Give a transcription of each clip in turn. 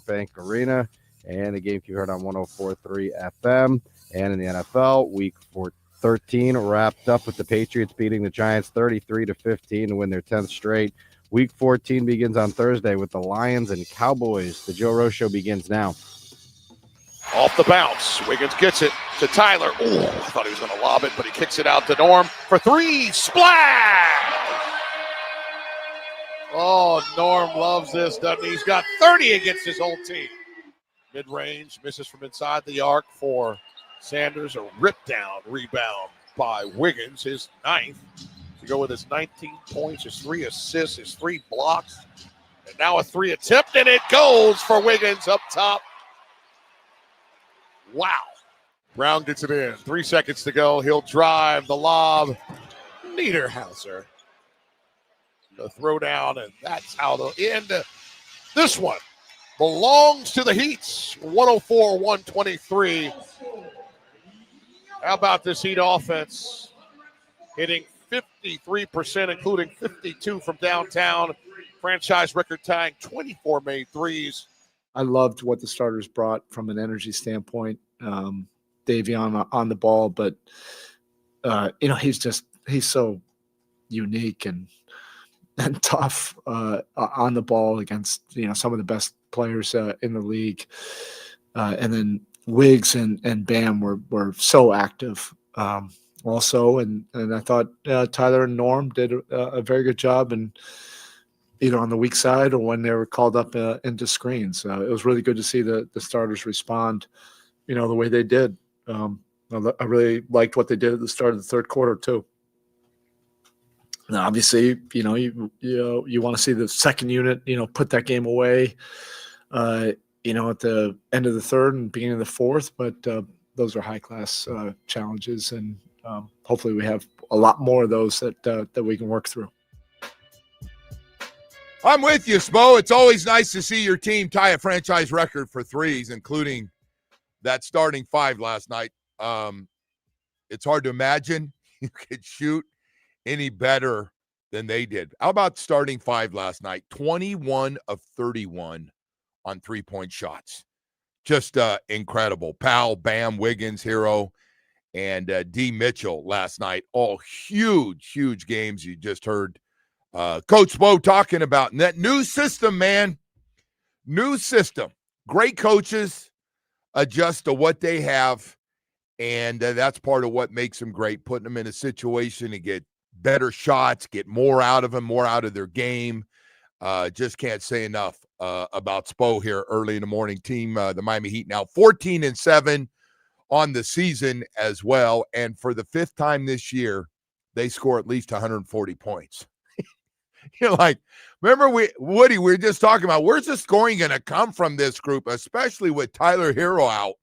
Bank Arena, and the game can be heard on 104.3 FM. And in the NFL, Week 13 wrapped up with the Patriots beating the Giants 33-15 to win their 10th straight. Week 14 begins on Thursday with the Lions and Cowboys. The Joe Rose Show begins now. Off the bounce, Wiggins gets it to Tyler. Ooh, I thought he was going to lob it, but he kicks it out to Norm for three. Splash! Oh, Norm loves this, doesn't he? He's got 30 against his old team. Mid-range, misses from inside the arc for Sanders. A rip-down rebound by Wiggins, his ninth. To go with his 19 points, his 3 assists, his 3 blocks. And now a 3 attempt, and it goes for Wiggins up top. Wow. Brown gets it in. 3 seconds to go. He'll drive the lob. Niederhauser. The throw down, and that's how the end. This one belongs to the Heats. 104-123. How about this Heat offense? Hitting 53%, including 52 from downtown. Franchise record tying 24 made threes. I loved what the starters brought from an energy standpoint. Davion on the ball, but he's so unique and tough on the ball against some of the best players in the league. And then Wiggs and Bam were so active also, and I thought Tyler and Norm did a very good job, and either on the weak side or when they were called up into screens. It was really good to see the starters respond, the way they did. I really liked what they did at the start of the third quarter too. Now, obviously, you want to see the second unit, put that game away, at the end of the third and beginning of the fourth. But those are high-class challenges, and hopefully we have a lot more of those that we can work through. I'm with you, Spo. It's always nice to see your team tie a franchise record for threes, including that starting 5 last night. It's hard to imagine you could shoot any better than they did. How about starting 5 last night? 21 of 31 on 3-point shots. Just incredible. Powell, Bam, Wiggins, Hero, and D. Mitchell last night. All huge, huge games. You just heard Coach Spo talking about. And that new system, man. New system. Great coaches adjust to what they have. And that's part of what makes them great, putting them in a situation to get better shots, get more out of them, more out of their game. Just can't say enough about Spo here early in the morning. Team, the Miami Heat now 14-7 on the season as well. And for the 5th time this year, they score at least 140 points. You're like, remember, Woody, we were just talking about where's the scoring going to come from this group, especially with Tyler Hero out.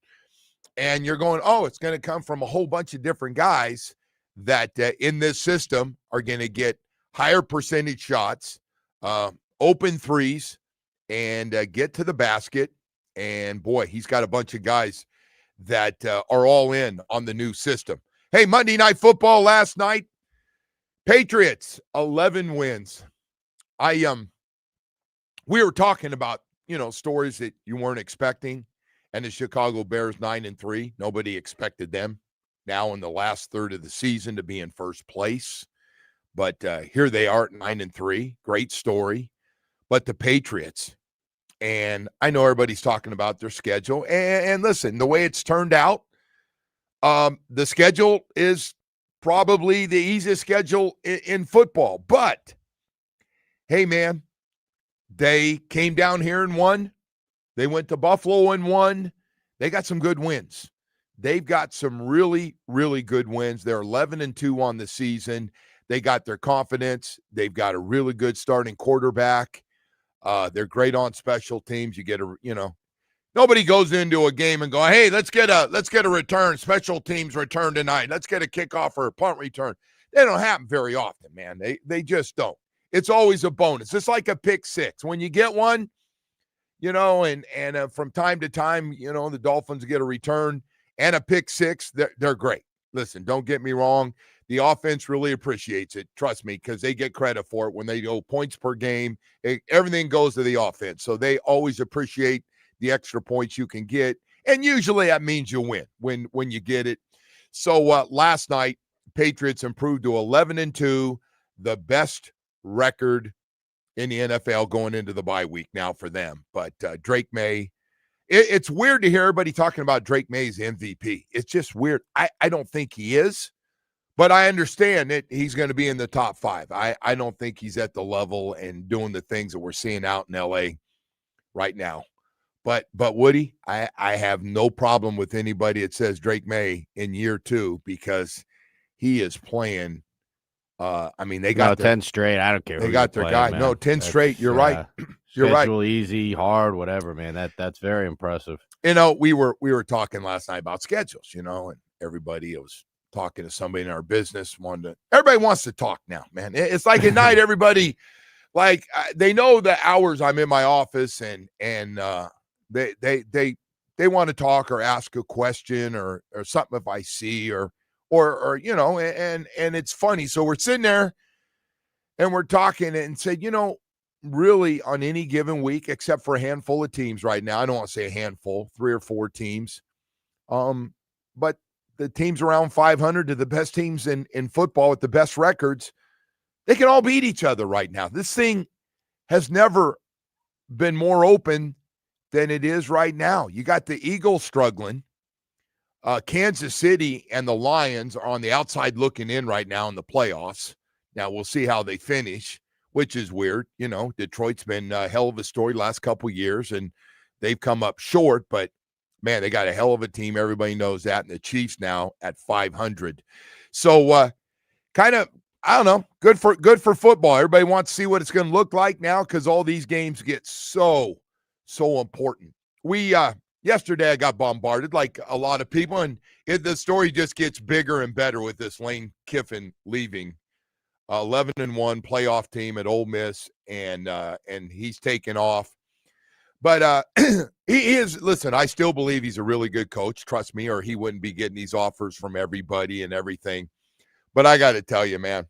And you're going, oh, it's going to come from a whole bunch of different guys that in this system are going to get higher percentage shots, open threes, and get to the basket. And, boy, he's got a bunch of guys that are all in on the new system. Hey, Monday Night Football last night, Patriots, 11 wins. We were talking about, stories that you weren't expecting, and the Chicago Bears 9-3. Nobody expected them now in the last third of the season to be in first place. But here they are at 9-3. Great story. But the Patriots, and I know everybody's talking about their schedule. And listen, the way it's turned out, the schedule is probably the easiest schedule in football. But, hey, man, they came down here and won. They went to Buffalo and won. They got some good wins. They've got some really, really good wins. They're 11-2 on the season. They got their confidence. They've got a really good starting quarterback. They're great on special teams. You get nobody goes into a game and go, hey, let's get a return, special teams return tonight. Let's get a kickoff or a punt return. They don't happen very often, man. They just don't. It's always a bonus. It's like a pick six. When you get one, and from time to time, the Dolphins get a return and a pick six. They're great. Listen, don't get me wrong. The offense really appreciates it. Trust me, because they get credit for it when they go points per game. Everything goes to the offense. So they always appreciate the extra points you can get. And usually that means you win when you get it. So last night, Patriots improved to 11-2, the best record in the NFL going into the bye week now for them. But Drake May, it's weird to hear everybody talking about Drake May's MVP. It's just weird. I don't think he is, but I understand that he's going to be in the top 5. I don't think he's at the level and doing the things that we're seeing out in L.A. right now. But Woody, I have no problem with anybody that says Drake May in year 2 because he is playing. They got 10 straight. I don't care. They got their guy. Man. No, 10 straight. You're right. You're right. Schedule easy, hard, whatever, man. That's very impressive. We were talking last night about schedules, and everybody was talking to somebody in our business. Everybody wants to talk now, man. It's like at night, everybody they know the hours I'm in my office and they want to talk or ask a question or something if I see or and it's funny. So we're sitting there and we're talking and said, really on any given week, except for a handful of teams right now, I don't want to say a handful, 3 or 4 teams. But the teams around 500 to the best teams in football with the best records, they can all beat each other right now. This thing has never been more open than it is right now. You got the Eagles struggling. Kansas City and the Lions are on the outside looking in right now in the playoffs. Now we'll see how they finish, which is weird. Detroit's been a hell of a story last couple years, and they've come up short. But, man, they got a hell of a team. Everybody knows that. And the Chiefs now at 500. So kind of, I don't know, good for football. Everybody wants to see what it's going to look like now because all these games get so important. Yesterday I got bombarded like a lot of people, and the story just gets bigger and better with this Lane Kiffin leaving. 11-1 playoff team at Ole Miss, and he's taken off. But he is, listen, I still believe he's a really good coach, trust me, or he wouldn't be getting these offers from everybody and everything. But I got to tell you, man,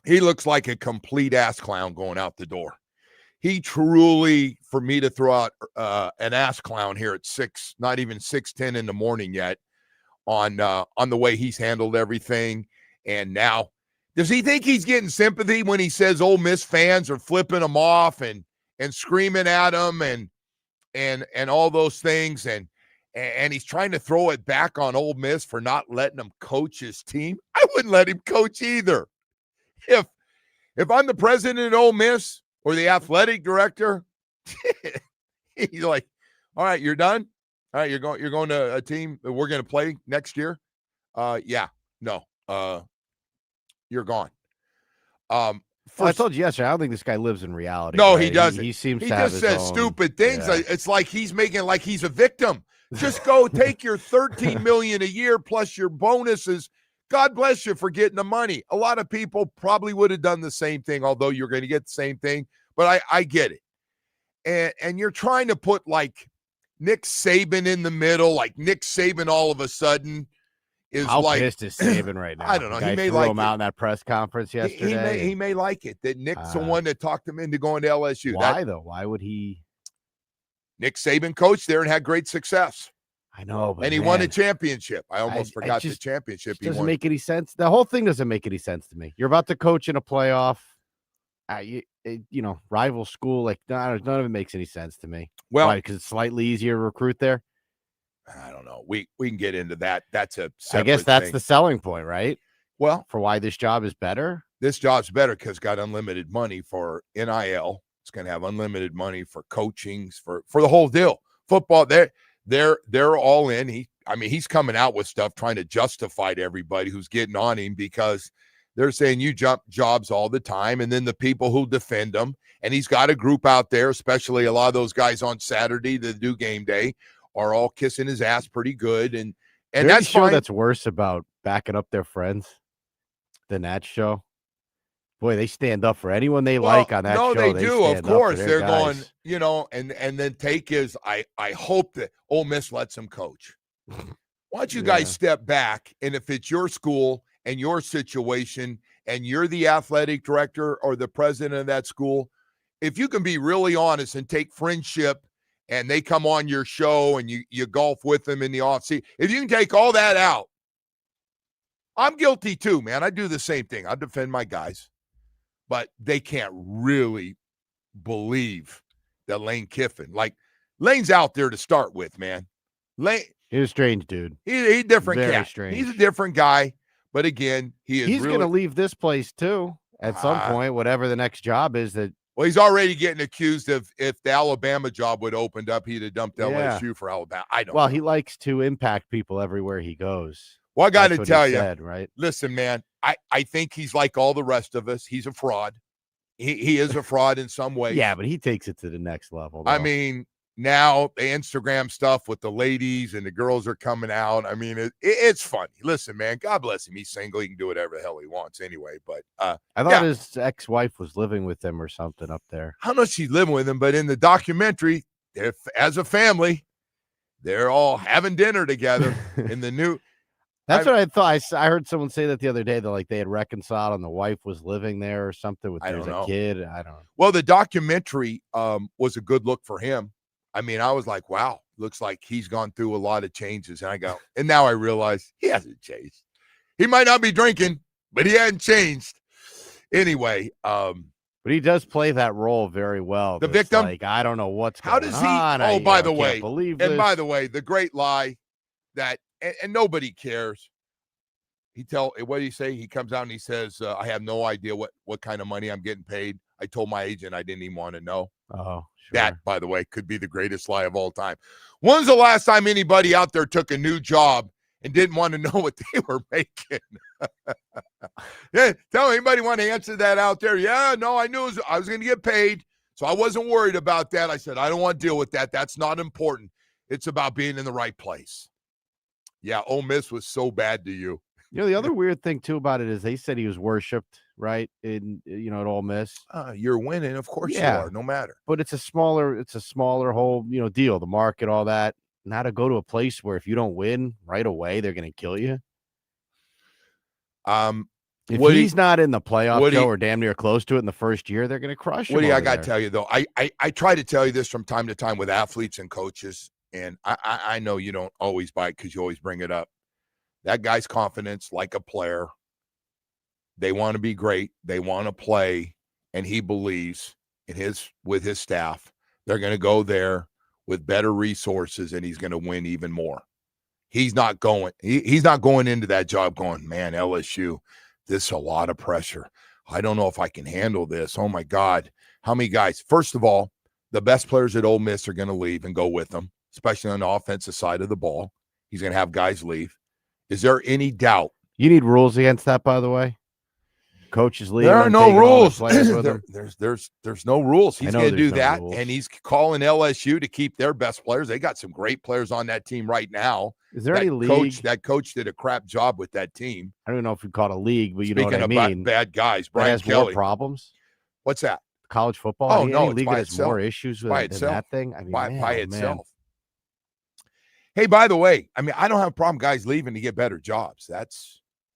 he looks like a complete ass clown going out the door. He truly, for me to throw out an ass clown here at 6, not even 6:10 in the morning yet, on the way he's handled everything. And now, does he think he's getting sympathy when he says Ole Miss fans are flipping him off and screaming at him and all those things, and he's trying to throw it back on Ole Miss for not letting him coach his team? I wouldn't let him coach either. If I'm the president at Ole Miss or the athletic director, he's like, all right, you're done. All right, you're going to a team that we're going to play next year. Yeah, no, you're gone. I told you yesterday, I don't think this guy lives in reality. No, right? he doesn't. He seems he to have just his says own, stupid things. Yeah. It's like he's making like he's a victim. Just go take your $13 million a year plus your bonuses. God bless you for getting the money. A lot of people probably would have done the same thing, although you're going to get the same thing. But I get it. And you're trying to put like Nick Saban in the middle, like Nick Saban all of a sudden is How like, pissed is Saban right now? I don't know. He may threw him out in that press conference yesterday. He may like it that Nick's the one that talked him into going to LSU. Why though? Why would he? Nick Saban coached there and had great success. I know, but and he won a championship. I almost forgot the championship. It doesn't make any sense. The whole thing doesn't make any sense to me. You're about to coach in a playoff, rival school. Like none of it makes any sense to me. Well, because it's slightly easier to recruit there. I don't know. We can get into that. That's a separate I guess that's thing. the selling point, right? Well, for why this job is better. This job's better because it's got unlimited money for NIL. It's going to have unlimited money for coachings, for the whole deal. Football, they're all in. He's coming out with stuff trying to justify to everybody who's getting on him because they're saying you jump jobs all the time, and then the people who defend him. And he's got a group out there, especially a lot of those guys on Saturday that do game day, are all kissing his ass pretty good. And that's show fine. That's worse about backing up their friends than that show. Boy, they stand up for anyone they like on that show. No, they do. Of course, they're guys. going, and then take is I hope that Ole Miss lets him coach. Why don't you guys step back? And if it's your school and your situation and you're the athletic director or the president of that school, if you can be really honest and take friendship and they come on your show and you golf with them in the offseason, if you can take all that out, I'm guilty too, man. I do the same thing. I defend my guys, but they can't really believe that Lane Kiffin, like Lane's out there to start with, man. Lane, He's a strange dude. he's a different Very cat. strange. He's a different guy, but again, he's really, going to leave this place too at some point, whatever the next job is. That well, he's already getting accused of if the Alabama job would opened up, he'd have dumped LSU for Alabama. I don't. Well, know. he likes to impact people everywhere he goes. Well, I got to That's what tell he you, said, right? Listen, man, I think he's like all the rest of us. He's a fraud. He is a fraud in some ways. Yeah, but he takes it to the next level, though. I mean, now the Instagram stuff with the ladies and the girls are coming out. I mean, it's funny. Listen, man, God bless him. He's single. He can do whatever the hell he wants anyway. But I thought his ex-wife was living with him or something up there. I don't know if she's living with him, but in the documentary, if as a family, they're all having dinner together in the new. That's what I thought. I heard someone say that the other day, that like they had reconciled and the wife was living there or something with there's a kid. I don't know. Well, the documentary was a good look for him. I mean, I was like, wow, looks like he's gone through a lot of changes. And I go, and now I realize he hasn't changed. He might not be drinking, but he hadn't changed. Anyway, but he does play that role very well. The victim, like, I don't know what's how going does he? on. Oh, by the way, can't believe and this. by the way, the great lie that and nobody cares. What did he say? He comes out and he says, I have no idea what kind of money I'm getting paid. I told my agent I didn't even want to know. Oh, sure. That, by the way, could be the greatest lie of all time. When's the last time anybody out there took a new job and didn't want to know what they were making? Yeah, tell anybody want to answer that out there. Yeah, no, I knew I was going to get paid, so I wasn't worried about that. I said, I don't want to deal with that. That's not important. It's about being in the right place. Yeah, Ole Miss was so bad to you. You know, the other weird thing too about it is they said he was worshipped, right? At Ole Miss. You're winning, of course you are, no matter. But it's a smaller whole, deal, the market, all that. Now to go to a place where if you don't win right away, they're going to kill you. If he's not in the playoff or damn near close to it in the first year, they're going to crush him. I got to tell you though, I try to tell you this from time to time with athletes and coaches, and I know you don't always buy it because you always bring it up. That guy's confidence, like a player, they want to be great. They want to play, and he believes with his staff, they're going to go there with better resources, and he's going to win even more. He's not going into that job going, man, LSU, this is a lot of pressure. I don't know if I can handle this. Oh my God, how many guys? First of all, the best players at Ole Miss are going to leave and go with them, especially on the offensive side of the ball. He's going to have guys leave. Is there any doubt? You need rules against that, by the way. Coaches leave. There are no rules. There's no rules. He's going to do that, and he's calling LSU to keep their best players. They got some great players on that team right now. Is there any league? That coach did a crap job with that team. I don't know if you call it a league, but you know what I mean. Speaking of bad guys, Brian has Kelly. More problems. What's that? College football. Oh no, league has more issues with that thing. I mean, by itself. Hey, by the way, I don't have a problem guys leaving to get better jobs.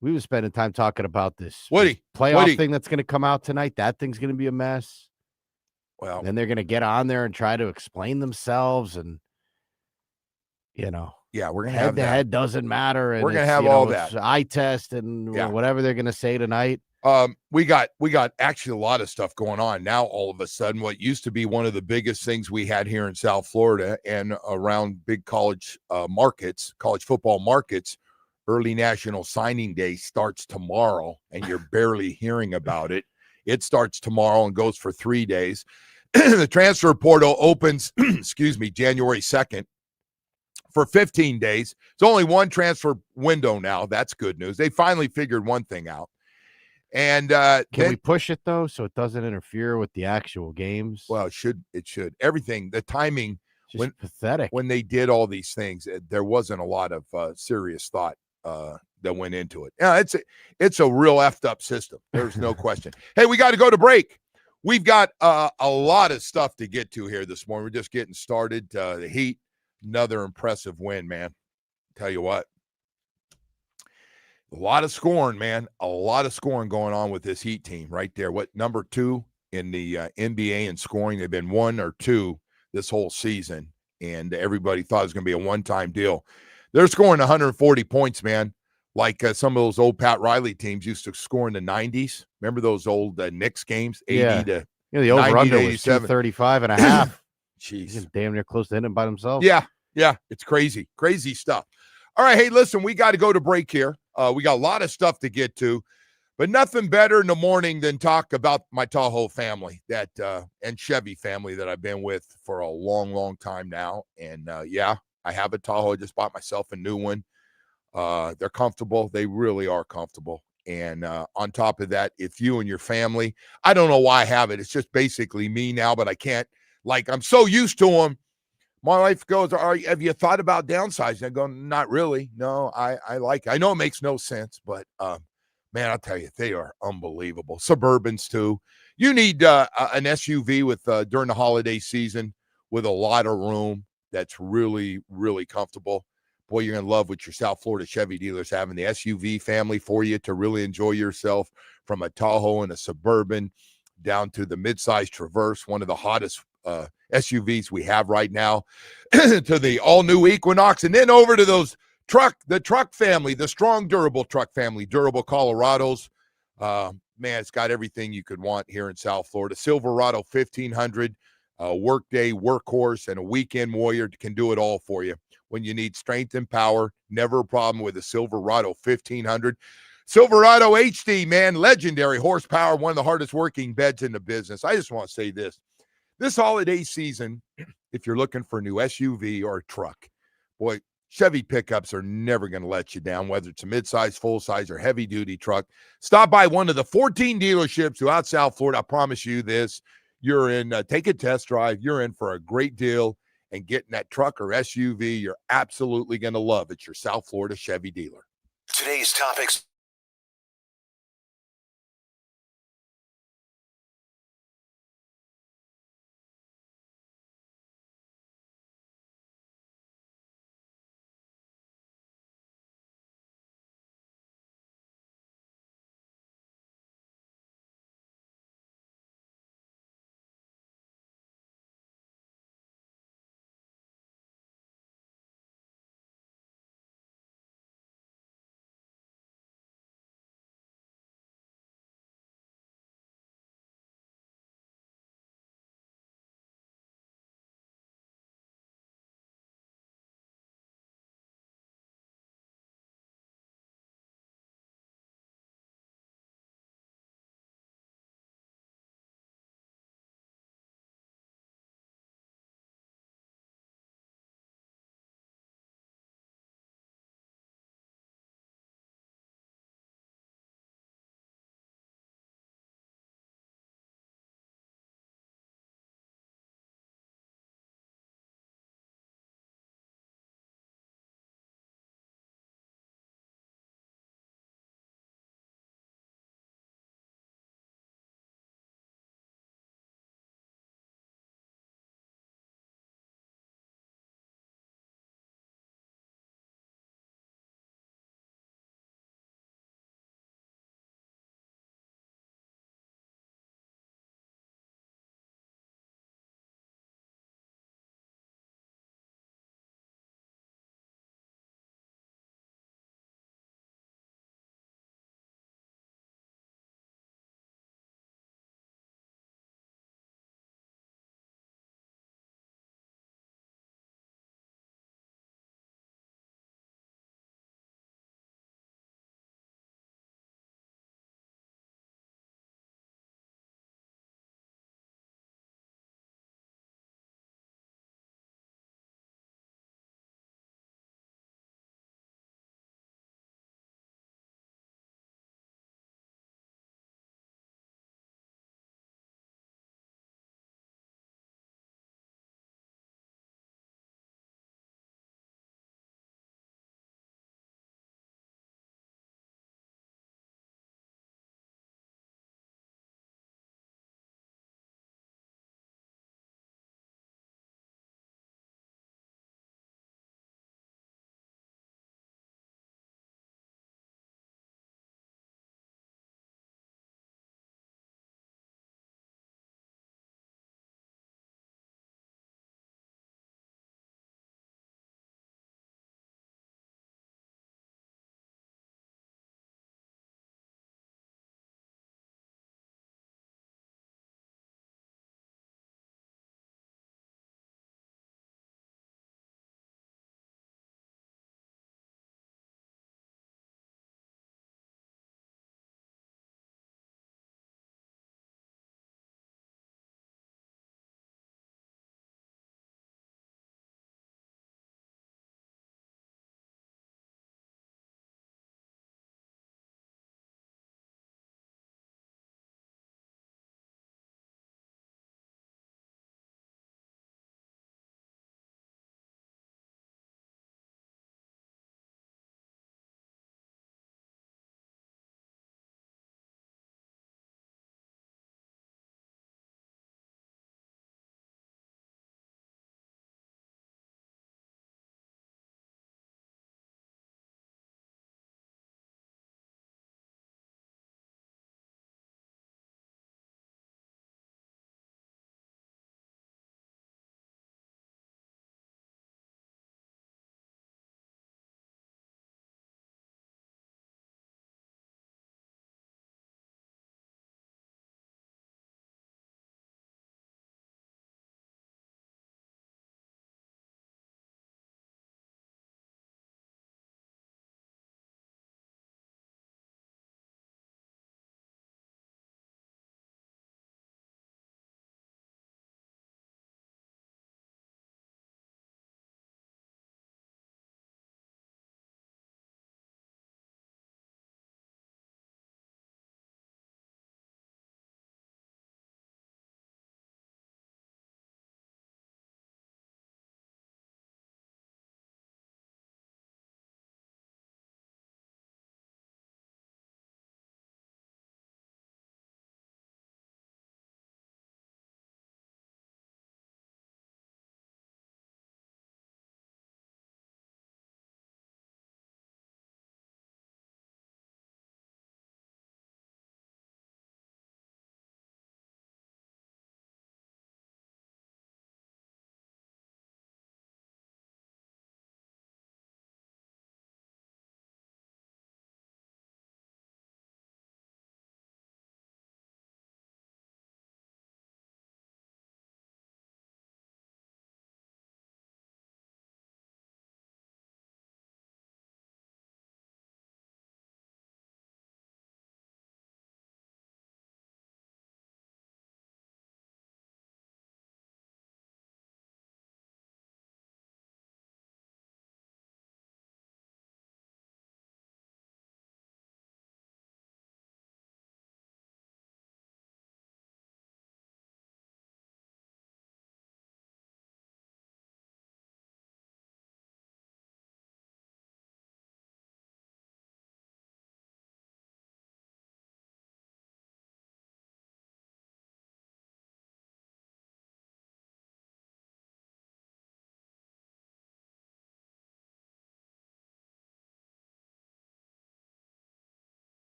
We were spending time talking about this playoff thing that's going to come out tonight. That thing's going to be a mess. Well, then they're going to get on there and try to explain themselves, and yeah, we're going to have that. Head doesn't matter, and we're going to have all that eye test and whatever they're going to say tonight. We got actually a lot of stuff going on now. All of a sudden, what used to be one of the biggest things we had here in South Florida and around big college football markets, early National Signing Day starts tomorrow, and you're barely hearing about it. It starts tomorrow and goes for 3 days. The transfer portal opens, January 2nd for 15 days. It's only one transfer window now. That's good news. They finally figured one thing out. And can we push it though, so it doesn't interfere with the actual games? Well, it should. Everything, the timing, pathetic. When they did all these things, there wasn't a lot of serious thought that went into it. Yeah, it's a real effed up system. There's no question. Hey, we got to go to break. We've got a lot of stuff to get to here this morning. We're just getting started. The Heat, another impressive win, man. Tell you what. A lot of scoring, man. A lot of scoring going on with this Heat team right there. What, number 2 in the NBA in scoring? They've been 1 or 2 this whole season. and everybody thought it was going to be a one-time deal. They're scoring 140 points, man. Like some of those old Pat Riley teams used to score in the 90s. Remember those old Knicks games? 80 to the over-under was 87. 235 and a half. Jeez. He's damn near close to hitting by himself. Yeah. It's crazy. Crazy stuff. All right. Hey, listen, we got to go to break here. We got a lot of stuff to get to, but nothing better in the morning than talk about my Tahoe family and Chevy family that I've been with for a long, long time now. And I have a Tahoe. I just bought myself a new one. They're comfortable. They really are comfortable. And on top of that, if you and your family, I don't know why I have it. It's just basically me now, but I can't, I'm so used to them. My wife goes, have you thought about downsizing? I go, not really. No, I like it. I know it makes no sense, but man, I'll tell you, they are unbelievable. Suburbans too. You need an SUV with during the holiday season with a lot of room that's really, really comfortable. Boy, you're going to love what your South Florida Chevy dealers having the SUV family for you to really enjoy yourself, from a Tahoe and a Suburban down to the midsize Traverse, one of the hottest SUVs we have right now, to the all-new Equinox, and then over to the truck family, the strong, durable truck family, durable Colorados. Man, it's got everything you could want here in South Florida. Silverado 1500, workday workhorse, and a weekend warrior can do it all for you. When you need strength and power, never a problem with a Silverado 1500. Silverado HD, man, legendary horsepower, one of the hardest working beds in the business. I just want to say this holiday season, if you're looking for a new SUV or a truck, boy, Chevy pickups are never going to let you down, whether it's a midsize, full-size, or heavy-duty truck. Stop by one of the 14 dealerships throughout South Florida. I promise you this. You're in, take a test drive. You're in for a great deal. And getting that truck or SUV, you're absolutely going to love. It's your South Florida Chevy dealer. Today's topics.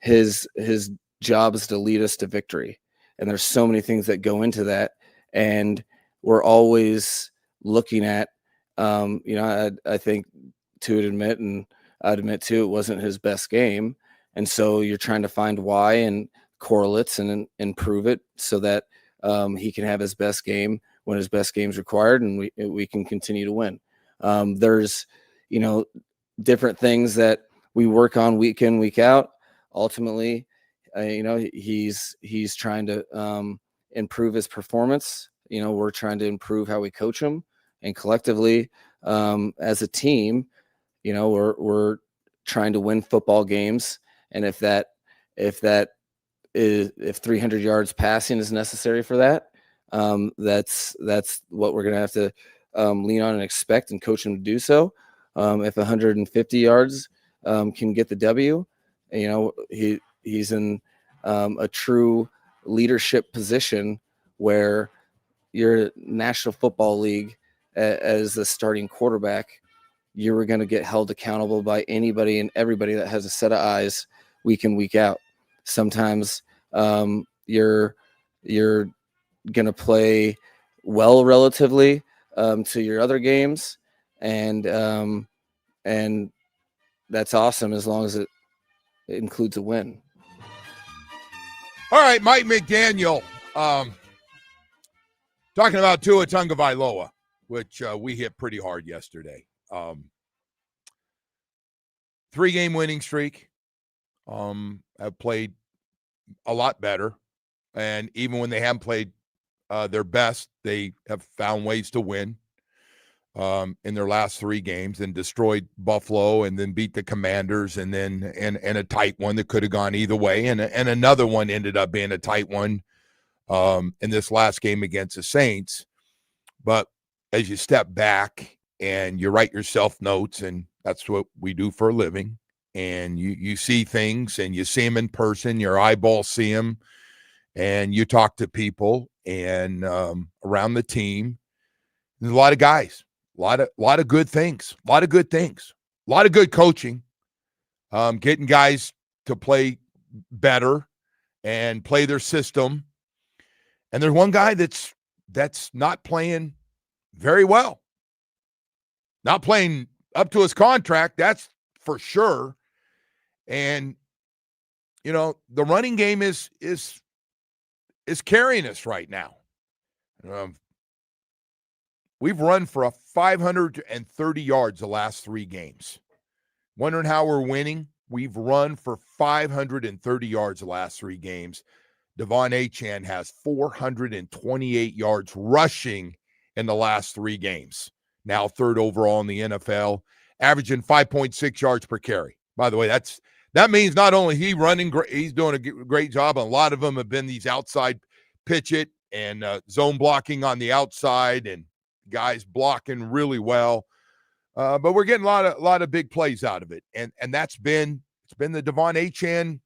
his job is to lead us to victory. And there's so many things that go into that. And we're always looking at, I think to admit, and I'd admit too, it wasn't his best game. And so you're trying to find why and correlates and improve it so that he can have his best game when his best game is required, and we can continue to win. There's, different things that we work on week in, week out. Ultimately, he's trying to improve his performance. We're trying to improve how we coach him, and collectively, as a team, we're trying to win football games. And if 300 yards passing is necessary for that, that's what we're going to have to lean on and expect and coach him to do so. If 150 yards can get the W, he's in a true leadership position where you're National Football League as the starting quarterback. You were going to get held accountable by anybody and everybody that has a set of eyes week in, week out. Sometimes you're going to play well relatively to your other games, and that's awesome as long as it includes a win. All right, Mike McDaniel talking about Tua Tagovailoa, which we hit pretty hard yesterday. 3-game winning streak. Have played a lot better, and even when they haven't played their best, they have found ways to win in their last 3 games, and destroyed Buffalo, and then beat the Commanders, and then and a tight one that could have gone either way, and another one ended up being a tight one in this last game against the Saints. But as you step back and you write yourself notes, and that's what we do for a living, and you see things and you see them in person, your eyeballs see them, and you talk to people and around the team. There's a lot of guys, a lot of good things, a lot of good coaching, getting guys to play better and play their system. And there's one guy that's not playing very well, not playing up to his contract, that's for sure. And the running game is carrying us right now. We've run for 530 yards the last 3 games. Wondering how we're winning? We've run for 530 yards the last 3 games. Devon Achane has 428 yards rushing in the last 3 games. Now 3rd overall in the NFL, averaging 5.6 yards per carry. By the way, that means not only he running great, he's doing a great job. A lot of them have been these outside pitch it and zone blocking on the outside, and guys blocking really well. But we're getting a lot of big plays out of it, and it's been the Devon Achane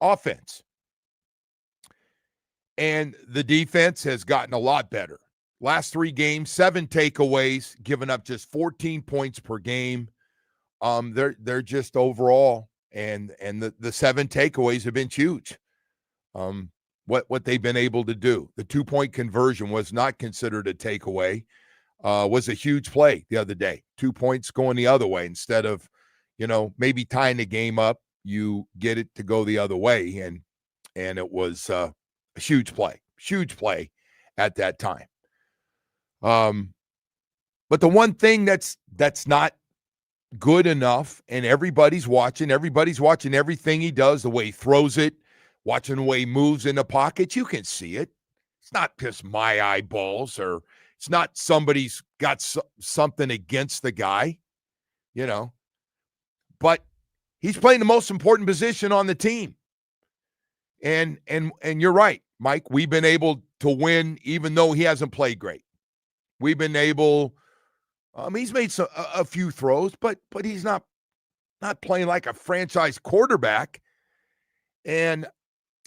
offense. And the defense has gotten a lot better. Last 3 games, 7 takeaways, giving up just 14 points per game. They're just overall, and the 7 takeaways have been huge. What they've been able to do. The 2-point conversion was not considered a takeaway. Was a huge play the other day. 2 points going the other way instead of, maybe tying the game up. You get it to go the other way, and it was a huge play at that time. But the one thing that's not good enough, and everybody's watching everything he does, the way he throws it, watching the way he moves in the pocket. You can see it. It's not just my eyeballs, or it's not somebody's got something against the guy, but he's playing the most important position on the team. And you're right, Mike, we've been able to win even though he hasn't played great. We've been able, he's made a few throws, but he's not playing like a franchise quarterback. And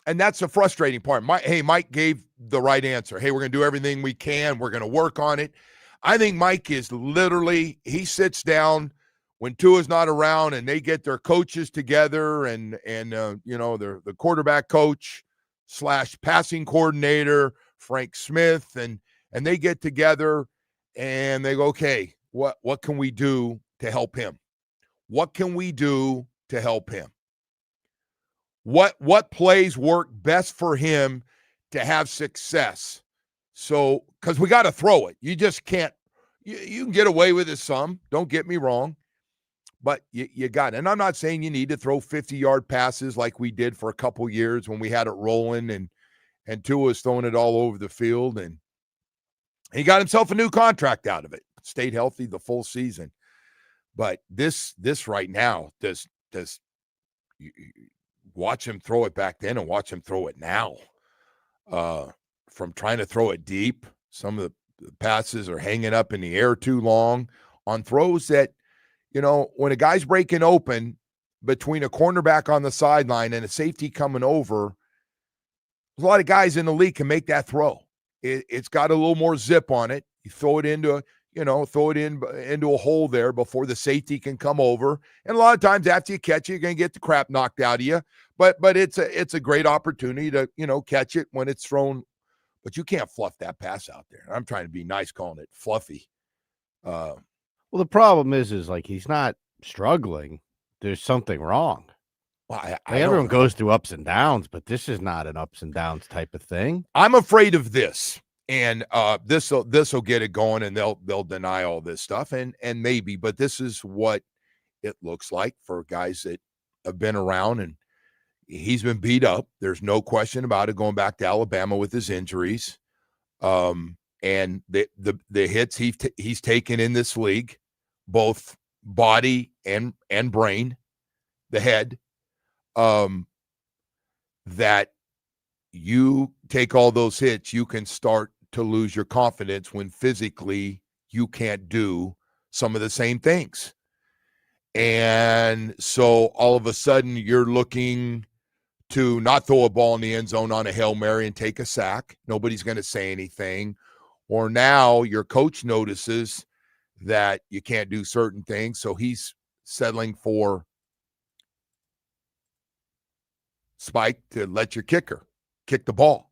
that's the frustrating part. Mike gave the right answer. Hey, we're going to do everything we can. We're going to work on it. I think Mike is literally, he sits down when Tua's not around and they get their coaches together and the quarterback coach / passing coordinator, Frank Smith, and they get together and they go, okay, what can we do to help him? What can we do to help him? What plays work best for him to have success? So, because we got to throw it. You just can't. You can get away with it some. Don't get me wrong. But you got it. And I'm not saying you need to throw 50-yard passes like we did for a couple years when we had it rolling and Tua was throwing it all over the field. And he got himself a new contract out of it. Stayed healthy the full season. But this right now, does you watch him throw it back then and watch him throw it now. From trying to throw it deep, some of the passes are hanging up in the air too long on throws that, when a guy's breaking open between a cornerback on the sideline and a safety coming over, a lot of guys in the league can make that throw. It's got a little more zip on it. You throw it into a hole there before the safety can come over. And a lot of times after you catch it, you're going to get the crap knocked out of you. But it's a great opportunity to, catch it when it's thrown. But you can't fluff that pass out there. I'm trying to be nice calling it fluffy. Well, the problem is like he's not struggling. There's something wrong. Well, everyone goes through ups and downs, but this is not an ups and downs type of thing. I'm afraid of this, and this will get it going, and they'll deny all this stuff, and maybe, but this is what it looks like for guys that have been around, and he's been beat up. There's no question about it. Going back to Alabama with his injuries. And the hits he's taken in this league, both body and brain, the head, that you take all those hits, you can start to lose your confidence when physically you can't do some of the same things. And so all of a sudden you're looking to not throw a ball in the end zone on a Hail Mary and take a sack. Nobody's going to say anything. Or now your coach notices that you can't do certain things, so he's settling for Spike to let your kicker kick the ball.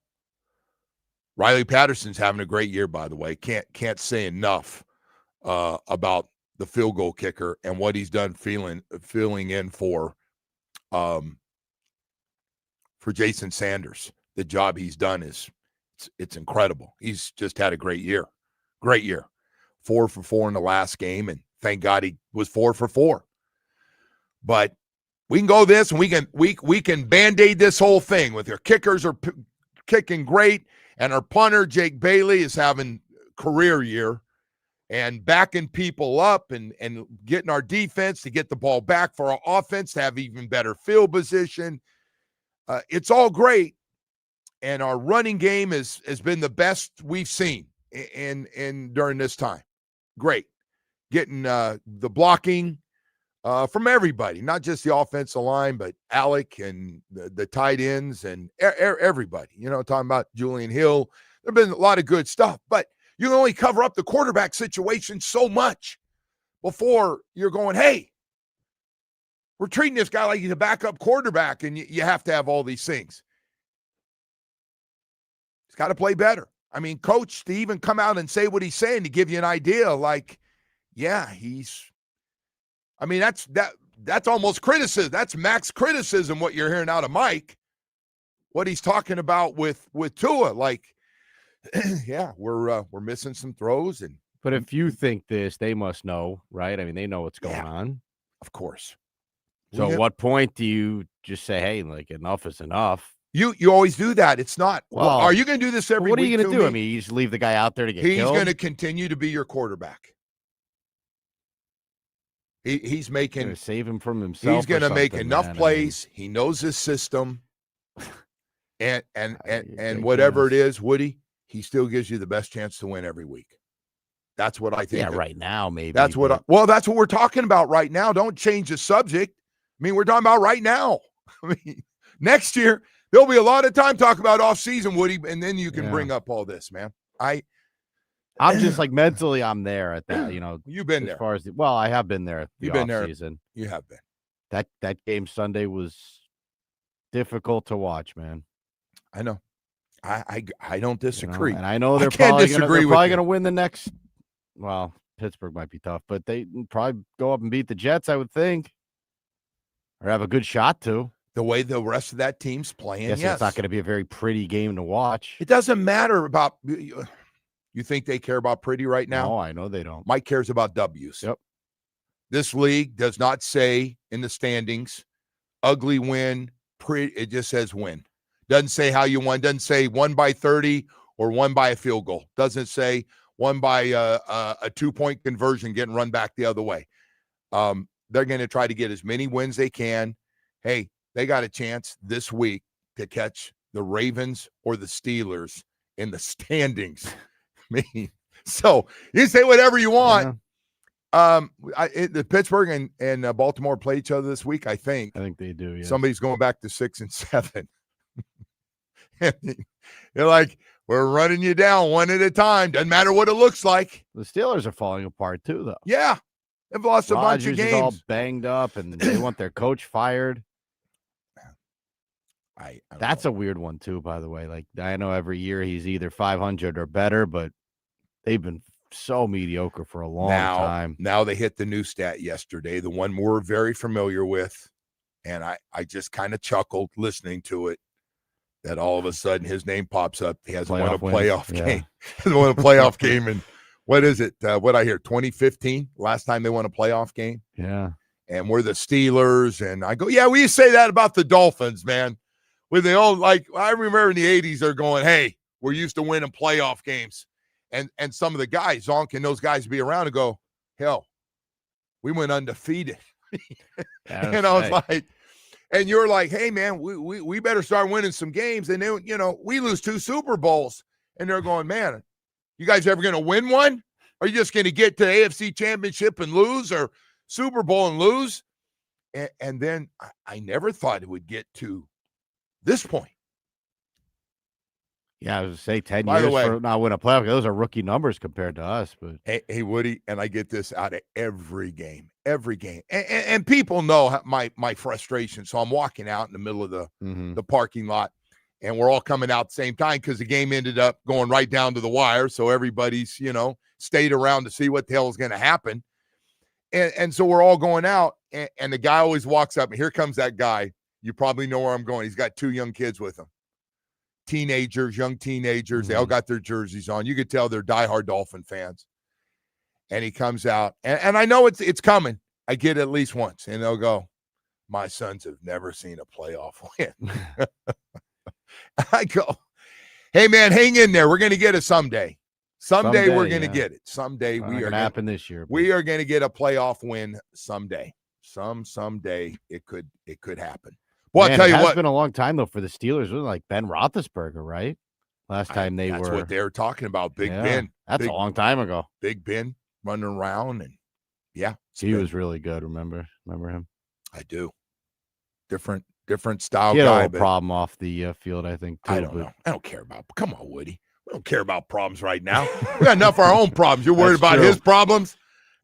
Riley Patterson's having a great year, by the way. Can't say enough about the field goal kicker and what he's done filling in for Jason Sanders. The job he's done it's incredible. He's just had a great year. 4 for 4 in the last game, and thank God he was 4 for 4. But we can go this, and we can band-aid this whole thing with our kickers are kicking great, and our punter Jake Bailey is having career year and backing people up and getting our defense to get the ball back for our offense to have even better field position. It's all great. And our running game has been the best we've seen in during this time. Great. Getting the blocking from everybody, not just the offensive line, but Alec and the tight ends and everybody. Talking about Julian Hill. There have been a lot of good stuff, but you can only cover up the quarterback situation so much before you're going, hey, we're treating this guy like he's a backup quarterback, and you have to have all these things. He's got to play better. I mean, coach, to even come out and say what he's saying to give you an idea, like, yeah, that's almost criticism. That's max criticism, what you're hearing out of Mike, what he's talking about with Tua. Like, yeah, we're missing some throws. But if you think this, they must know, right? I mean, they know what's going on. Of course. So at what point do you just say, hey, like, enough is enough? You always do that. It's not. Well, are you going to do this every week? What are you going to do? I mean, you just leave the guy out there to get killed? He's going to continue to be your quarterback. He's making – save him from himself. He's going to make enough plays. He knows his system. And whatever it is, Woody, he still gives you the best chance to win every week. That's what I think. Yeah, right now, maybe. That's what that's what we're talking about right now. Don't change the subject. I mean, we're talking about right now. I mean, next year – there'll be a lot of time talking about off-season, Woody, and then you can bring up all this, man. I'm just like mentally, I'm there at that. You've been as there. far as I have been there. You've been there. Season. You have been. That game Sunday was difficult to watch, man. I know. I don't disagree. And I know they're can't probably disagree going with to win the next. Well, Pittsburgh might be tough, but they probably go up and beat the Jets, I would think, or have a good shot to. The way the rest of that team's playing, Yes, it's not going to be a very pretty game to watch. It doesn't matter about. You think they care about pretty right now? No, I know they don't. Mike cares about W's. Yep. This league does not say in the standings, ugly win, pretty. It just says win. Doesn't say how you won. Doesn't say won by 30 or won by a field goal. Doesn't say won by a 2-point conversion getting run back the other way. They're going to try to get as many wins they can. Hey, they got a chance this week to catch the Ravens or the Steelers in the standings. So you say whatever you want. Yeah. The Pittsburgh and Baltimore play each other this week, I think. I think they do, yeah. Somebody's going back to 6 and 7. You're like, we're running you down one at a time. Doesn't matter what it looks like. The Steelers are falling apart too, though. Yeah. They've lost a bunch of games. Is all banged up, and they want their coach fired. That's a weird one, too, by the way. Like, I know every year he's either 500 or better, but they've been so mediocre for a long time. Now they hit the new stat yesterday, the one we're very familiar with, and I just kind of chuckled listening to it, that all of a sudden his name pops up. He hasn't won a playoff game. Hasn't won a playoff game in, what is it? What I hear, 2015, last time they won a playoff game? Yeah. And we're the Steelers, and I go, yeah, we say that about the Dolphins, man. With the old, like, I remember in the 80s, they're going, hey, we're used to winning playoff games. And some of the guys, Zonk and those guys be around and go, hell, we went undefeated. And I was like, and you're like, hey, man, we better start winning some games. And then, we lose 2 Super Bowls. And they're going, man, you guys ever going to win one? Are you just going to get to AFC Championship and lose, or Super Bowl and lose? And then I never thought it would get to this point. Yeah, I was going to say 10 years for not win a playoff. Those are rookie numbers compared to us. But hey, Woody, and I get this out of every game. And people know my frustration. So I'm walking out in the middle of the parking lot, and we're all coming out at the same time because the game ended up going right down to the wire. So everybody's, stayed around to see what the hell is going to happen. And so we're all going out, and the guy always walks up, and here comes that guy. You probably know where I'm going. He's got 2 young kids with him. Young teenagers. They all got their jerseys on. You could tell they're diehard Dolphin fans. And he comes out, and I know it's coming. I get it at least once, and they'll go, my sons have never seen a playoff win. I go, hey, man, hang in there. We're going to get it someday. Someday we're going to get it. Someday we are going to happen this year. We are going to get a playoff win someday. Someday it could happen. Well, I'll tell you what. It's been a long time, though, for the Steelers. It was like Ben Roethlisberger, right? Last time that's what they were talking about. Big Ben. That's a long time ago. Big Ben running around, and he was really good. Remember him? I do. Different style he had guy. A problem off the field, I think. Too, I don't know. I don't care about. Come on, Woody. We don't care about problems right now. We got enough of our own problems. You're worried about his problems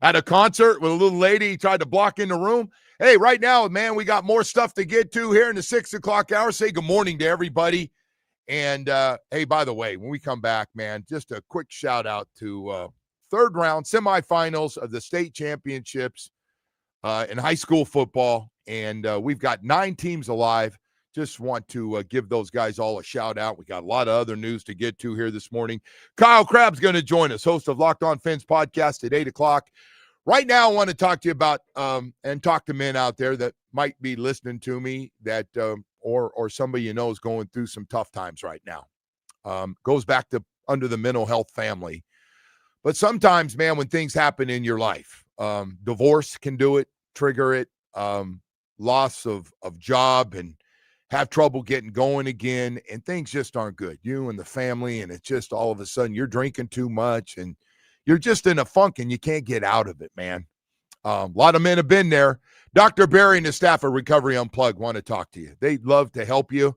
at a concert with a little lady he tried to block in the room. Hey, right now, man, we got more stuff to get to here in the 6 o'clock hour. Say good morning to everybody. And, hey, by the way, when we come back, man, just a quick shout out to third round semifinals of the state championships in high school football. And we've got 9 teams alive. Just want to give those guys all a shout out. We got a lot of other news to get to here this morning. Kyle Krabs going to join us, host of Locked On Fins podcast at 8 o'clock. Right now, I want to talk to you about and talk to men out there that might be listening to me that or somebody you know is going through some tough times right now. Goes back to under the mental health family. But sometimes, man, when things happen in your life, divorce can do it, trigger it, loss of job, and have trouble getting going again, and things just aren't good. You and the family, and it's just all of a sudden you're drinking too much, and you're just in a funk, and you can't get out of it, man. A lot of men have been there. Dr. Barry and the staff at Recovery Unplugged want to talk to you. They'd love to help you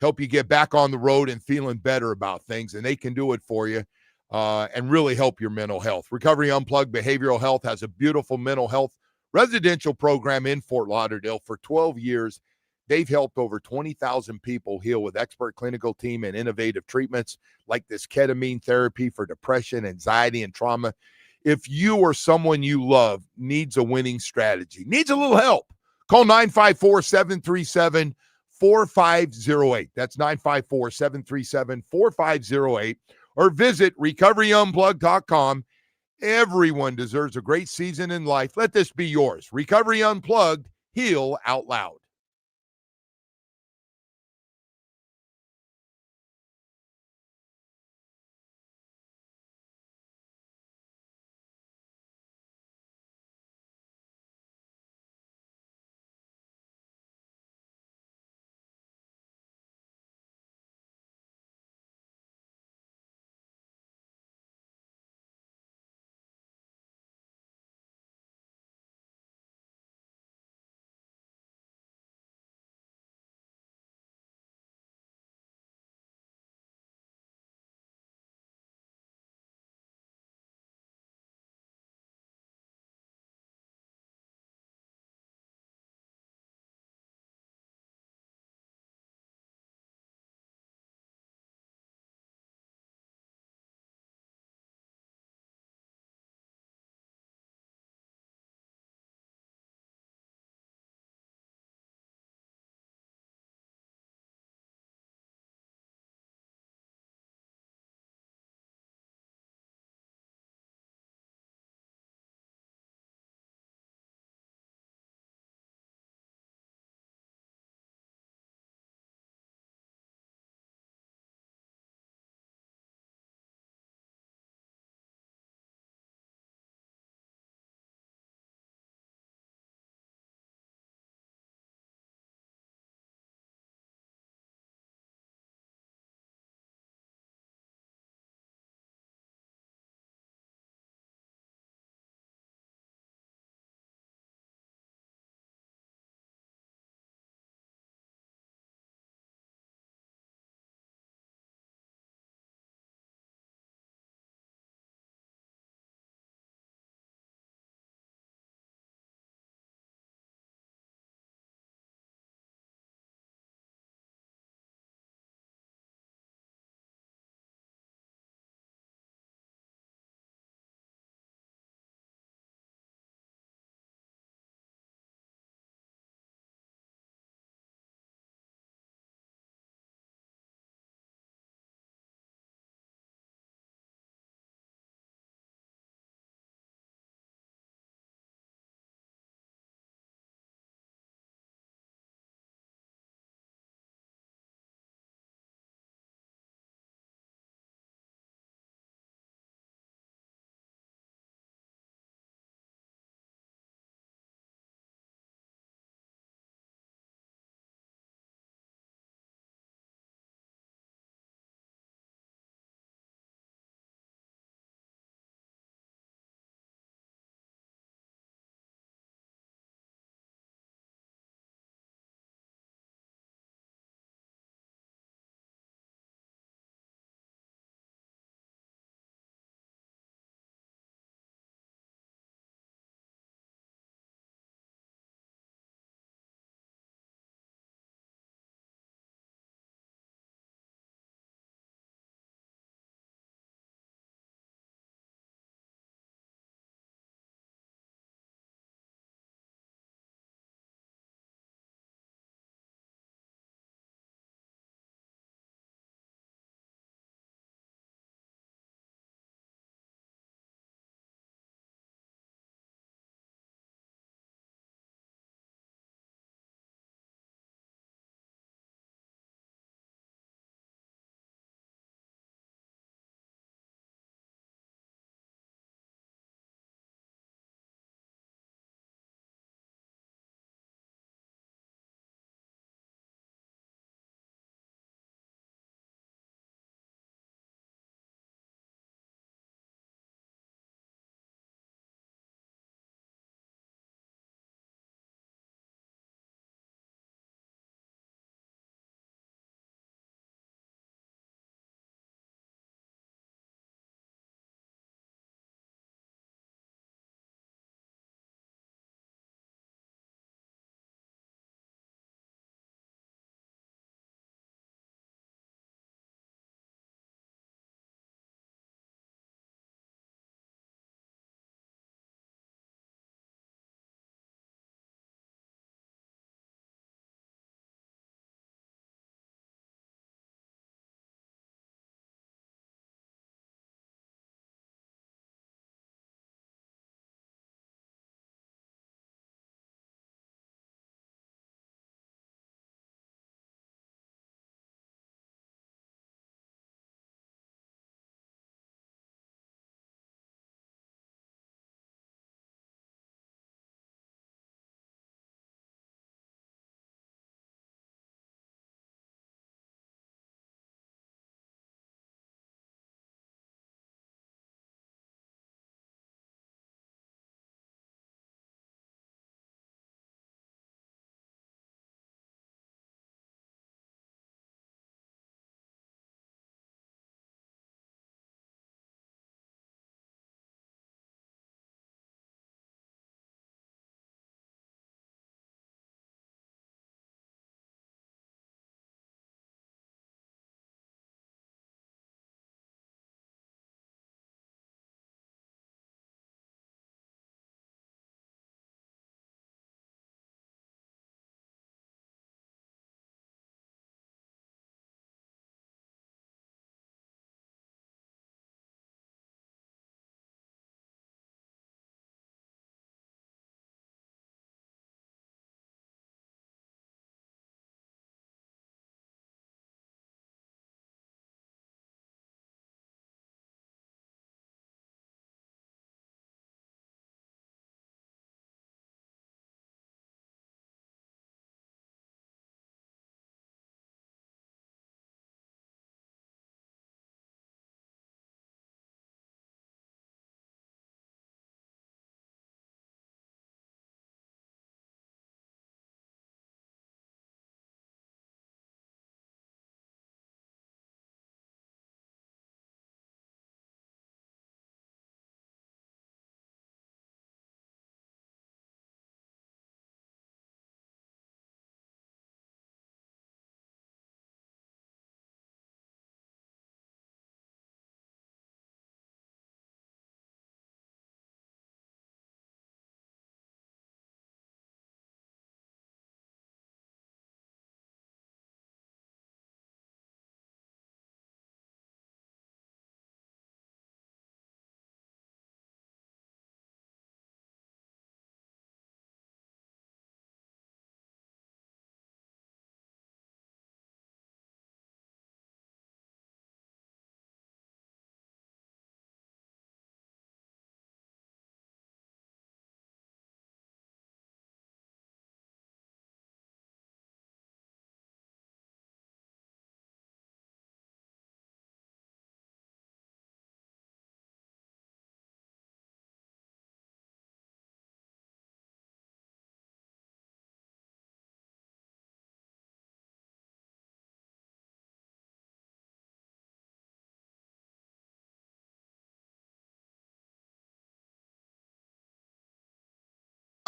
get back on the road and feeling better about things, and they can do it for you. and really help your mental health. Recovery Unplugged Behavioral Health has a beautiful mental health residential program in Fort Lauderdale. For 12 years, they've helped over 20,000 people heal with expert clinical team and innovative treatments like this ketamine therapy for depression, anxiety, and trauma. If you or someone you love needs a winning strategy, needs a little help, call 954-737-4508. That's 954-737-4508. Or visit recoveryunplugged.com. Everyone deserves a great season in life. Let this be yours. Recovery Unplugged, heal out loud.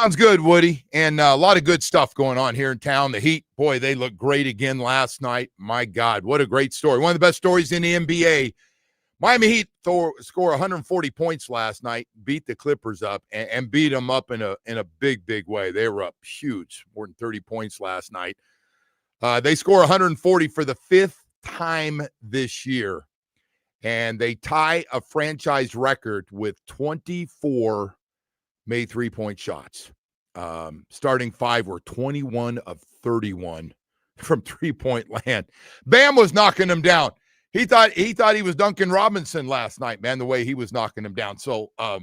Sounds good, Woody. And a lot of good stuff going on here in town. The Heat, boy, they looked great again last night. My God, what a great story. One of the best stories in the NBA. Miami Heat score 140 points last night, beat the Clippers up, and beat them up in a big, big way. They were up huge, more than 30 points last night. They score 140 for the 5th time this year, and they tie a franchise record with 24 made three-point shots. Starting 5 were 21 of 31 from three-point land. Bam was knocking them down. He thought he was Duncan Robinson last night, man, the way he was knocking him down. So a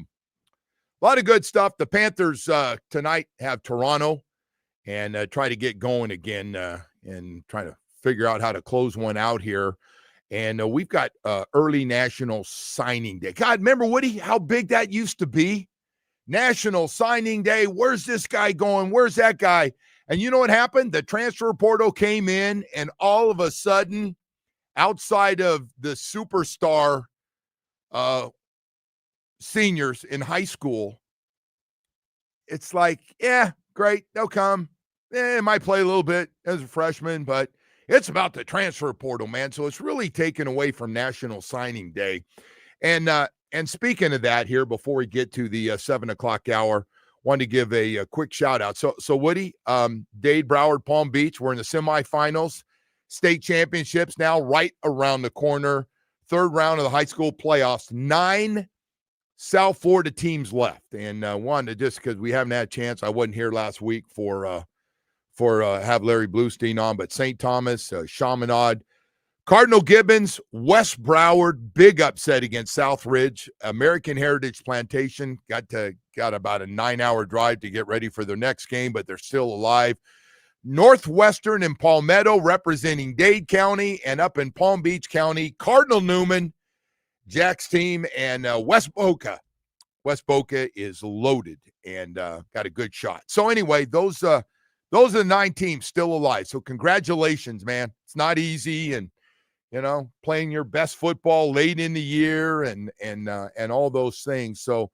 lot of good stuff. The Panthers tonight have Toronto and try to get going again and try to figure out how to close one out here. And we've got early National Signing Day. God, remember, Woody, how big that used to be? National Signing Day. Where's this guy going? Where's that guy? And you know what happened? The transfer portal came in, and all of a sudden, outside of the superstar seniors in high school, it's like, yeah, great, they'll come. It might play a little bit as a freshman, but it's about the transfer portal, man. So it's really taken away from National Signing Day. And speaking of that here, before we get to the 7 o'clock hour, wanted to give a quick shout out. So Woody, Dade, Broward, Palm Beach, we're in the semifinals. State championships now right around the corner. 3rd round of the high school playoffs. 9 South Florida teams left. And wanted to, just because we haven't had a chance, I wasn't here last week for have Larry Bluestein on, but St. Thomas, Chaminade, Cardinal Gibbons, West Broward, big upset against South Ridge. American Heritage Plantation got about a 9-hour drive to get ready for their next game, but they're still alive. Northwestern and Palmetto representing Dade County, and up in Palm Beach County, Cardinal Newman, Jack's team, and West Boca. West Boca is loaded and got a good shot. So anyway, those are the 9 teams still alive. So congratulations, man. It's not easy, and playing your best football late in the year and all those things. So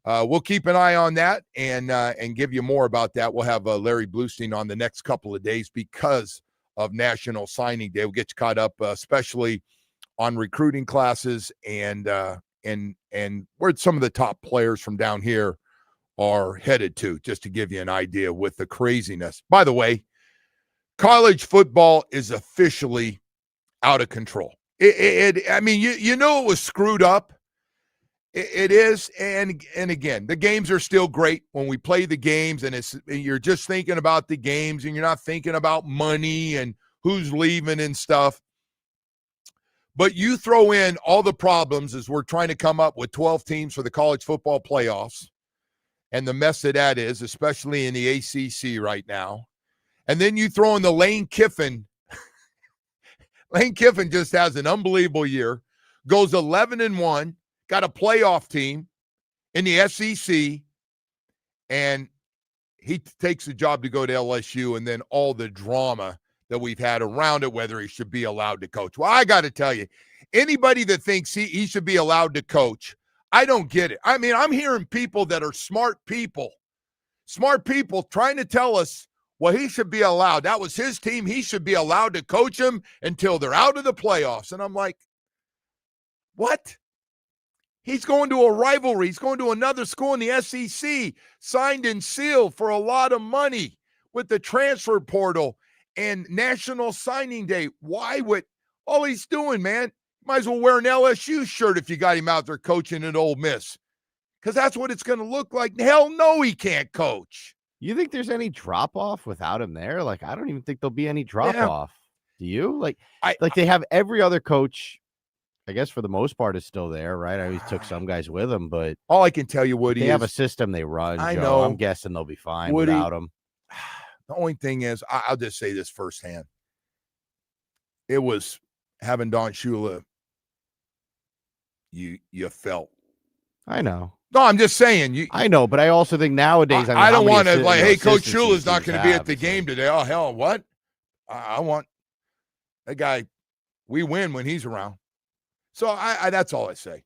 we'll keep an eye on that and give you more about that. We'll have Larry Bluestein on the next couple of days because of National Signing Day. We'll get you caught up, especially on recruiting classes and where some of the top players from down here are headed to, just to give you an idea with the craziness. By the way, college football is officially out of control. I mean, it was screwed up. It is, and again, the games are still great when we play the games, and you're just thinking about the games, and you're not thinking about money and who's leaving and stuff. But you throw in all the problems as we're trying to come up with 12 teams for the college football playoffs, and the mess that is, especially in the ACC right now. And then you throw in the Lane Kiffin. Lane Kiffin just has an unbelievable year, goes 11-1, got a playoff team in the SEC, and he takes the job to go to LSU, and then all the drama that we've had around it, whether he should be allowed to coach. Well, I got to tell you, anybody that thinks he should be allowed to coach, I don't get it. I mean, I'm hearing people that are smart people trying to tell us, well, he should be allowed. That was his team. He should be allowed to coach them until they're out of the playoffs. And I'm like, what? He's going to a rivalry. He's going to another school in the SEC, signed and sealed for a lot of money with the transfer portal and National Signing Day. Why would all he's doing, man? Might as well wear an LSU shirt if you got him out there coaching at Ole Miss, because that's what it's going to look like. Hell no, he can't coach. You think there's any drop-off without him there? Like, I don't even think there'll be any drop-off. Do you? Like they have every other coach, I guess, for the most part, is still there, right? I always took some guys with them, but all I can tell you, Woody, they have a system they run. I Joe. know. I'm guessing they'll be fine Woody, without him. The only thing is, I'll just say this firsthand. It was having Don Shula, you felt. I know. No, I'm just saying. I know, but I also think nowadays, I don't want to, like, hey, Coach Shula's not going to be at the game today. Oh, hell, what? I want that guy. We win when he's around. So I that's all I say.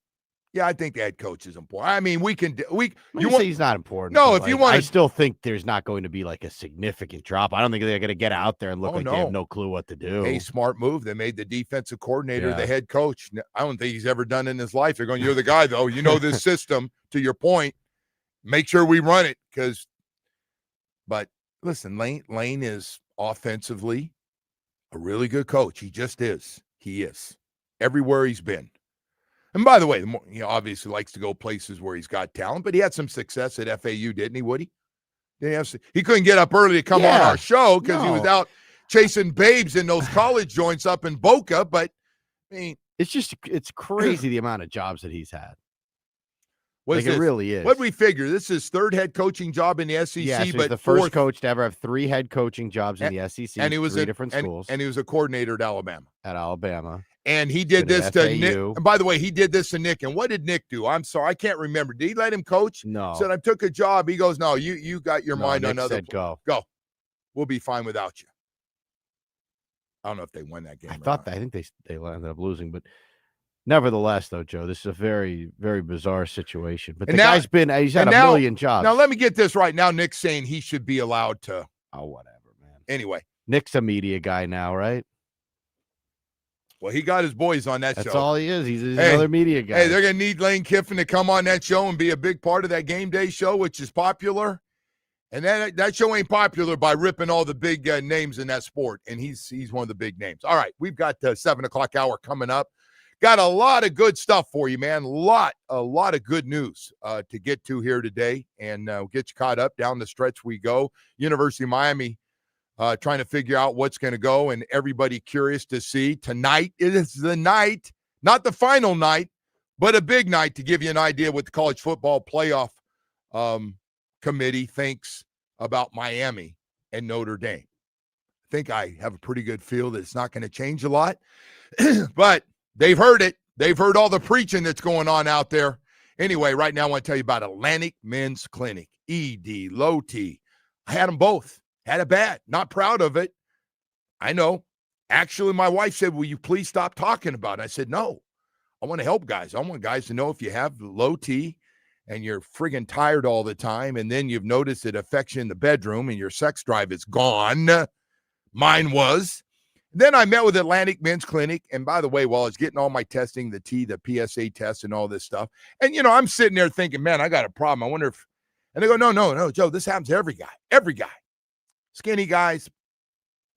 Yeah, I think the head coach is important. I mean, You say he's not important. No, but, if you want I to, still think there's not going to be like a significant drop. I don't think they're going to get out there and look like they have no clue what to do. a smart move. They made the defensive coordinator the Yeah. head coach. I don't think he's ever done it in his life. They're going, you're the guy though. You know this system. To your point, make sure we run it But listen, Lane is offensively a really good coach. He just is. He is everywhere he's been. And by the way, he obviously likes to go places where he's got talent, but he had some success at FAU, didn't he, Woody? He couldn't get up early to come on our show because he was out chasing babes in those college joints up in Boca. But I mean, it's crazy the amount of jobs that he's had. It really is. What we figure? This is his third head coaching job in the SEC, Yeah, so he's but the first coach to ever have 3 head coaching jobs in the SEC, and he was 3 different schools. And he was a coordinator at Alabama. And he did this to Nick. And by the way, he did this to Nick. And what did Nick do? I'm sorry, I can't remember. Did he let him coach? No. Said, I took a job. He goes, no, you got your mind Nick on other. Said, go. We'll be fine without you. I don't know if they won that game. I think they ended up losing, but nevertheless, though, Joe, this is a very, very bizarre situation. But he's had a million jobs. Now, let me get this right. Now, Nick's saying he should be allowed to. Oh, whatever, man. Anyway. Nick's a media guy now, right? Well, he got his boys on that show. That's all he is. He's another media guy. Hey, they're going to need Lane Kiffin to come on that show and be a big part of that game day show, which is popular. And that show ain't popular by ripping all the big names in that sport. And he's one of the big names. All right, we've got the 7 o'clock hour coming up. Got a lot of good stuff for you, man. A lot of good news to get to here today. And we'll get you caught up. Down the stretch we go. University of Miami trying to figure out what's going to go, and everybody curious to see. Tonight is the night, not the final night, but a big night to give you an idea what the college football playoff committee thinks about Miami and Notre Dame. I think I have a pretty good feel that it's not going to change a lot, but they've heard it. They've heard all the preaching that's going on out there. Anyway, right now I want to tell you about Atlantic Men's Clinic, ED, low T. I had them both. Had it bad. Not proud of it. I know. Actually, my wife said, will you please stop talking about it? I said, no. I want to help guys. I want guys to know if you have low T and you're friggin' tired all the time, and then you've noticed it affects you in the bedroom and your sex drive is gone. Mine was. Then I met with Atlantic Men's Clinic. And by the way, while I was getting all my testing, the PSA test and all this stuff, and, I'm sitting there thinking, man, I got a problem. I wonder if, and they go, no, Joe, this happens to every guy. Skinny guys,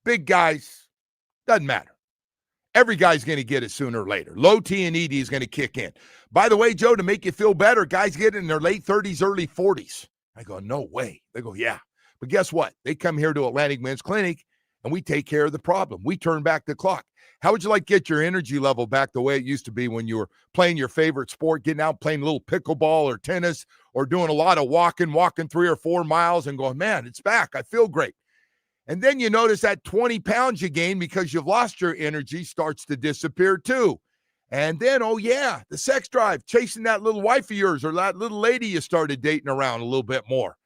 big guys, doesn't matter. Every guy's going to get it sooner or later. Low T and ED is going to kick in. By the way, Joe, to make you feel better, guys get in their late 30s, early 40s. I go, no way. They go, yeah. But guess what? They come here to Atlantic Men's Clinic, and we take care of the problem. We turn back the clock. How would you like to get your energy level back the way it used to be when you were playing your favorite sport, getting out playing a little pickleball or tennis, or doing a lot of walking 3 or 4 miles and going, man, it's back. I feel great. And then you notice that 20 pounds you gain because you've lost your energy starts to disappear too. And then, oh yeah, the sex drive, chasing that little wife of yours or that little lady you started dating around a little bit more.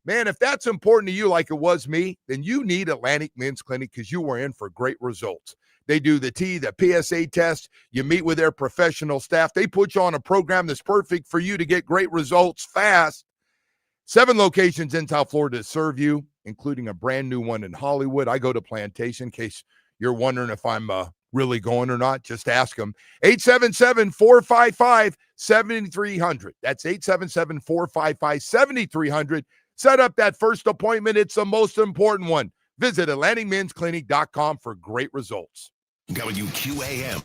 Man, if that's important to you like it was me, then you need Atlantic Men's Clinic because you are in for great results. They do the PSA test. You meet with their professional staff. They put you on a program that's perfect for you to get great results fast. 7 locations in South Florida to serve you, including a brand new one in Hollywood. I go to Plantation in case you're wondering if I'm really going or not. Just ask them. 877-455-7300. That's 877-455-7300. Set up that first appointment. It's the most important one. Visit AtlanticMen'sClinic.com for great results. WQAM.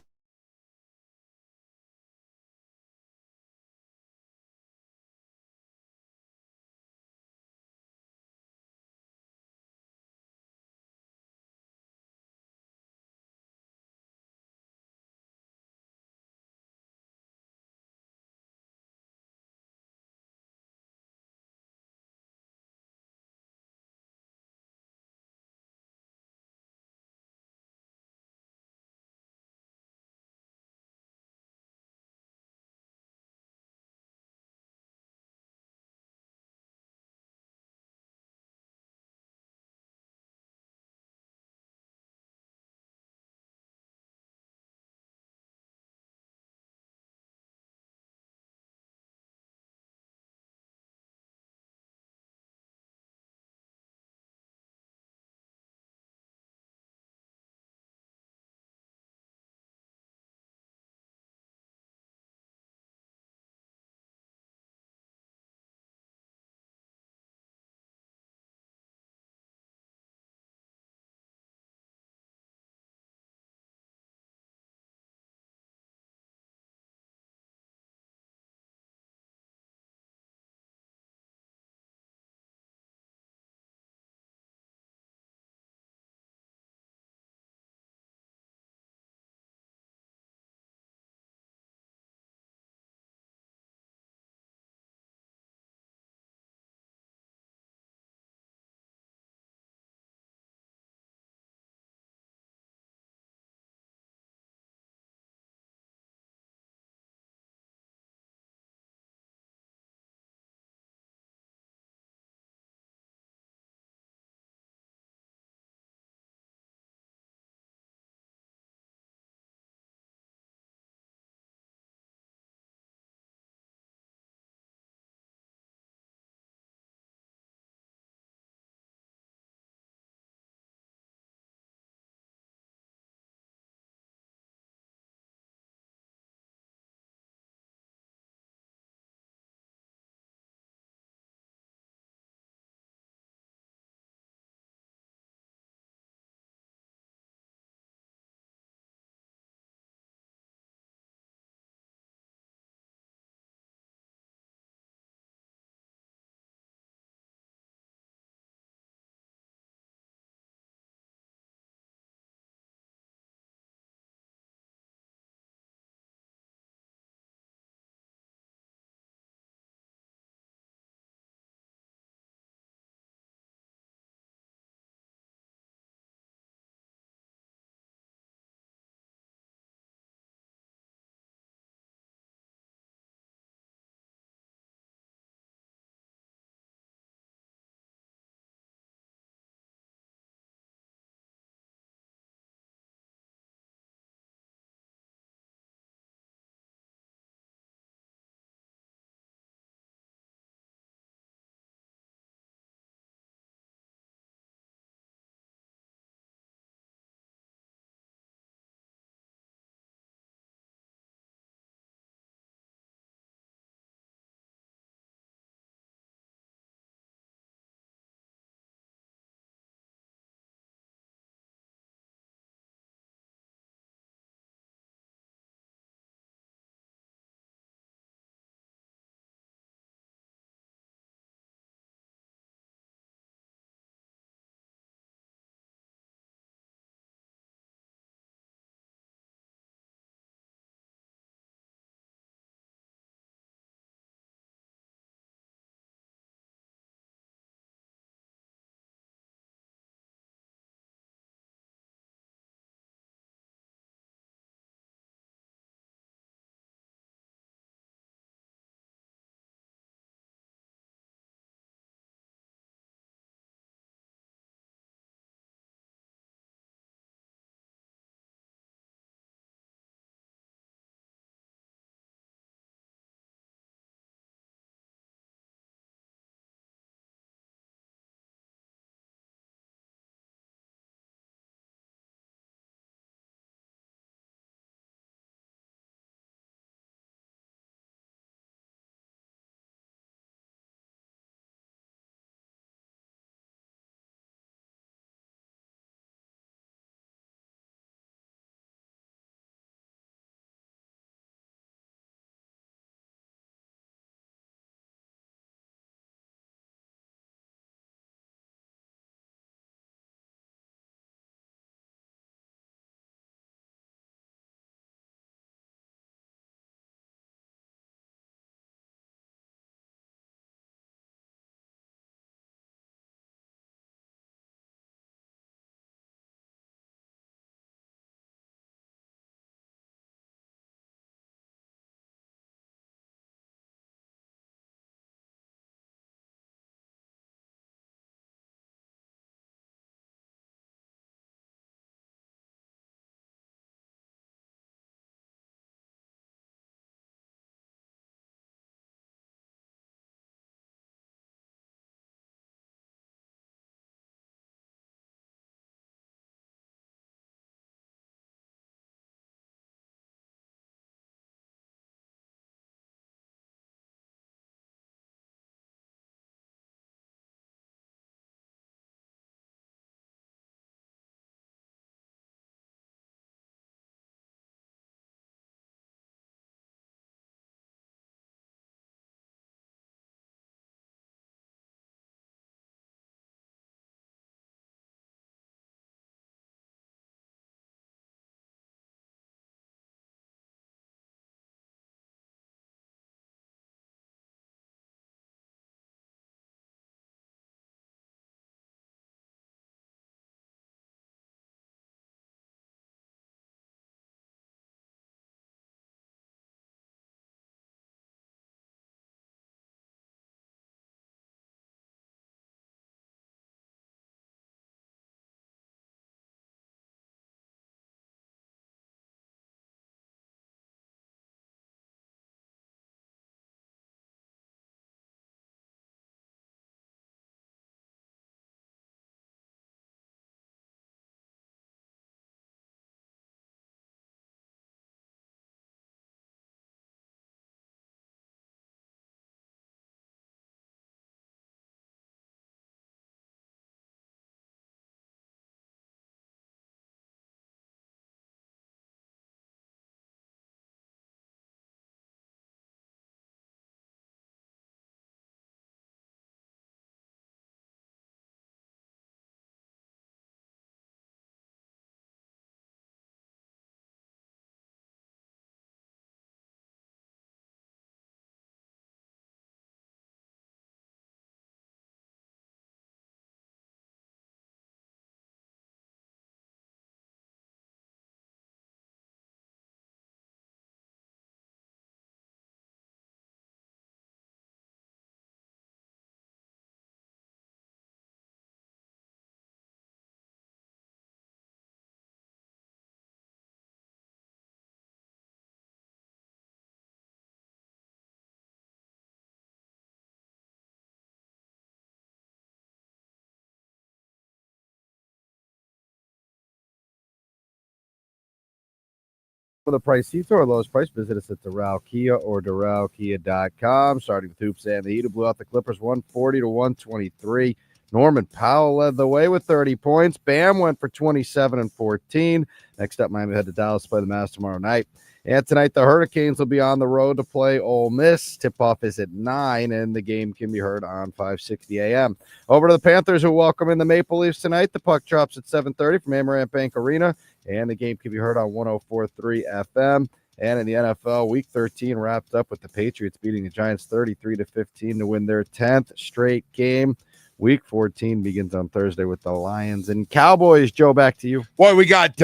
For the price seats or lowest price, visit us at Doral Kia or DoralKia.com. Starting with hoops and the heat, who blew out the Clippers 140 to 123. Norman Powell led the way with 30 points. Bam went for 27 and 14. Next up, Miami head to Dallas to play the Mavs tomorrow night. And tonight, the Hurricanes will be on the road to play Ole Miss. Tip-off is at 9, and the game can be heard on 560 a.m. Over to the Panthers, who welcome in the Maple Leafs tonight. The puck drops at 7:30 from Amarant Bank Arena, and the game can be heard on 104.3 FM. And in the NFL, Week 13 wrapped up with the Patriots beating the Giants 33 to 15 to win their 10th straight game. Week 14 begins on Thursday with the Lions and Cowboys. Joe, back to you. Boy, we got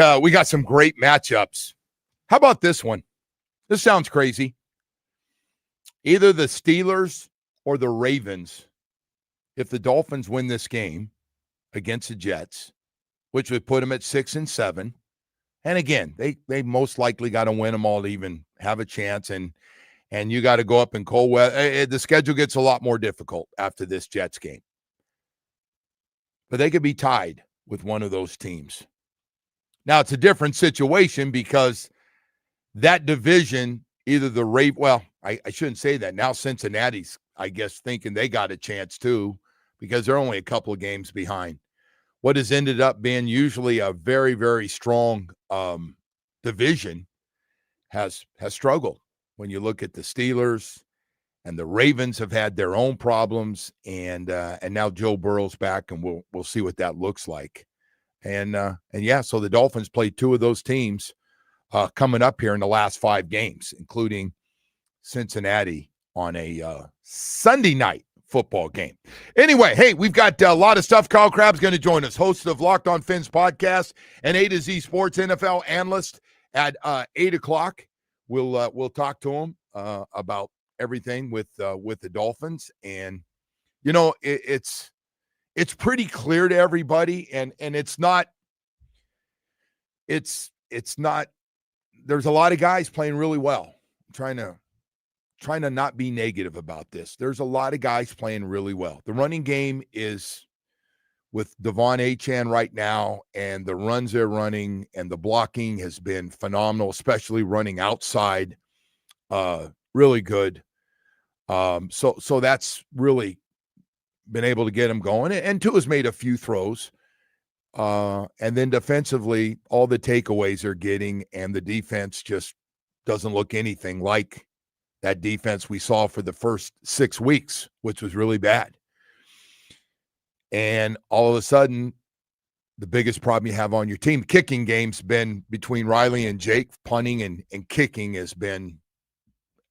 some great matchups. How about this one? This sounds crazy. Either the Steelers or the Ravens, if the Dolphins win this game against the Jets, which would put them at 6-7. And again, they most likely got to win them all to even have a chance. And you got to go up in cold weather. The schedule gets a lot more difficult after this Jets game. But they could be tied with one of those teams. Now, it's a different situation because that division, either the I shouldn't say that. Now Cincinnati's, I guess, thinking they got a chance too because they're only a couple of games behind. What has ended up being usually a very, very strong division has struggled. When you look at the Steelers and the Ravens have had their own problems, and now Joe Burrow's back, and we'll see what that looks like. And yeah, so the Dolphins played two of those teams coming up here in the last 5 games, including Cincinnati on a Sunday night football game. Anyway, hey, we've got a lot of stuff. Kyle Krabs going to join us, host of Locked On Fins podcast and A to Z Sports NFL analyst at 8 o'clock. We'll talk to him about everything with the Dolphins, and you know it's pretty clear to everybody, and it's not. There's a lot of guys playing really well. I'm trying to not be negative about this. There's a lot of guys playing really well. The running game is with Devon Achane right now, and the runs they're running and the blocking has been phenomenal, especially running outside. Really good. So that's really been able to get him going. And Tua's made a few throws. And then defensively, all the takeaways they're getting, and the defense just doesn't look anything like that defense we saw for the first 6 weeks, which was really bad. And all of a sudden, the biggest problem you have on your team, kicking game's been between Riley and Jake. Punting and kicking has been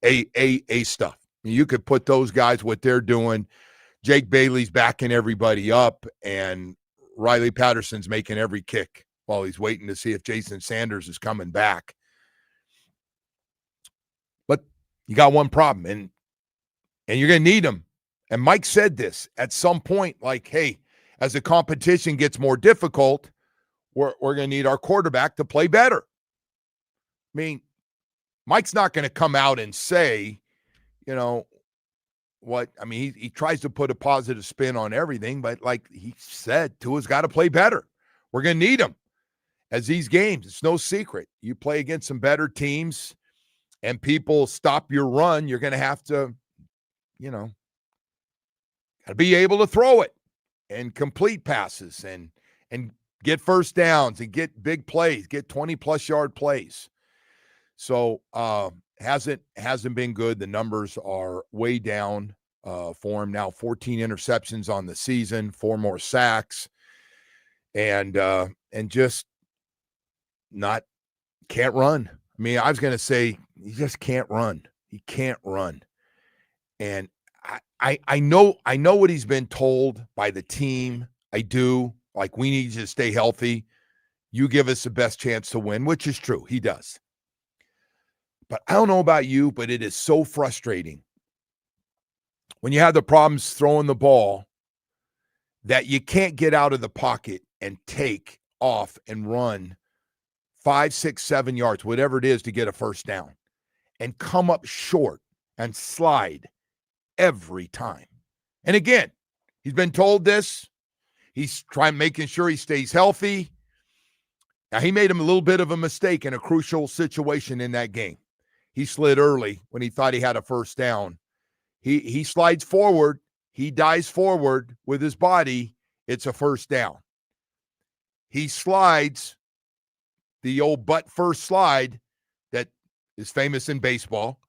A stuff. You could put those guys, what they're doing. Jake Bailey's backing everybody up, and Riley Patterson's making every kick while he's waiting to see if Jason Sanders is coming back. But you got one problem, and you're going to need him. And Mike said this at some point, like, hey, as the competition gets more difficult, we're going to need our quarterback to play better. I mean, Mike's not going to come out and say, you know, what, I mean, he tries to put a positive spin on everything, but like he said, Tua's got to play better. We're going to need him as these games. It's no secret. You play against some better teams and people stop your run, you're going to have to, you know, got to be able to throw it and complete passes and get first downs and get big plays, get 20-plus yard plays. So hasn't been good. The numbers are way down for him now. 14 interceptions on the season, 4 more sacks, and just can't run. I mean, I was going to say he just can't run. He can't run. And I know what he's been told by the team. I do. Like, we need you to stay healthy. You give us the best chance to win, which is true. He does. But I don't know about you, but it is so frustrating when you have the problems throwing the ball that you can't get out of the pocket and take off and run 5, 6, 7 yards, whatever it is, to get a first down and come up short and slide every time. And again, he's been told this. He's making sure he stays healthy. Now, he made him a little bit of a mistake in a crucial situation in that game. He slid early when he thought he had a first down. He slides forward. He dives forward with his body. It's a first down. He slides the old butt first slide that is famous in baseball.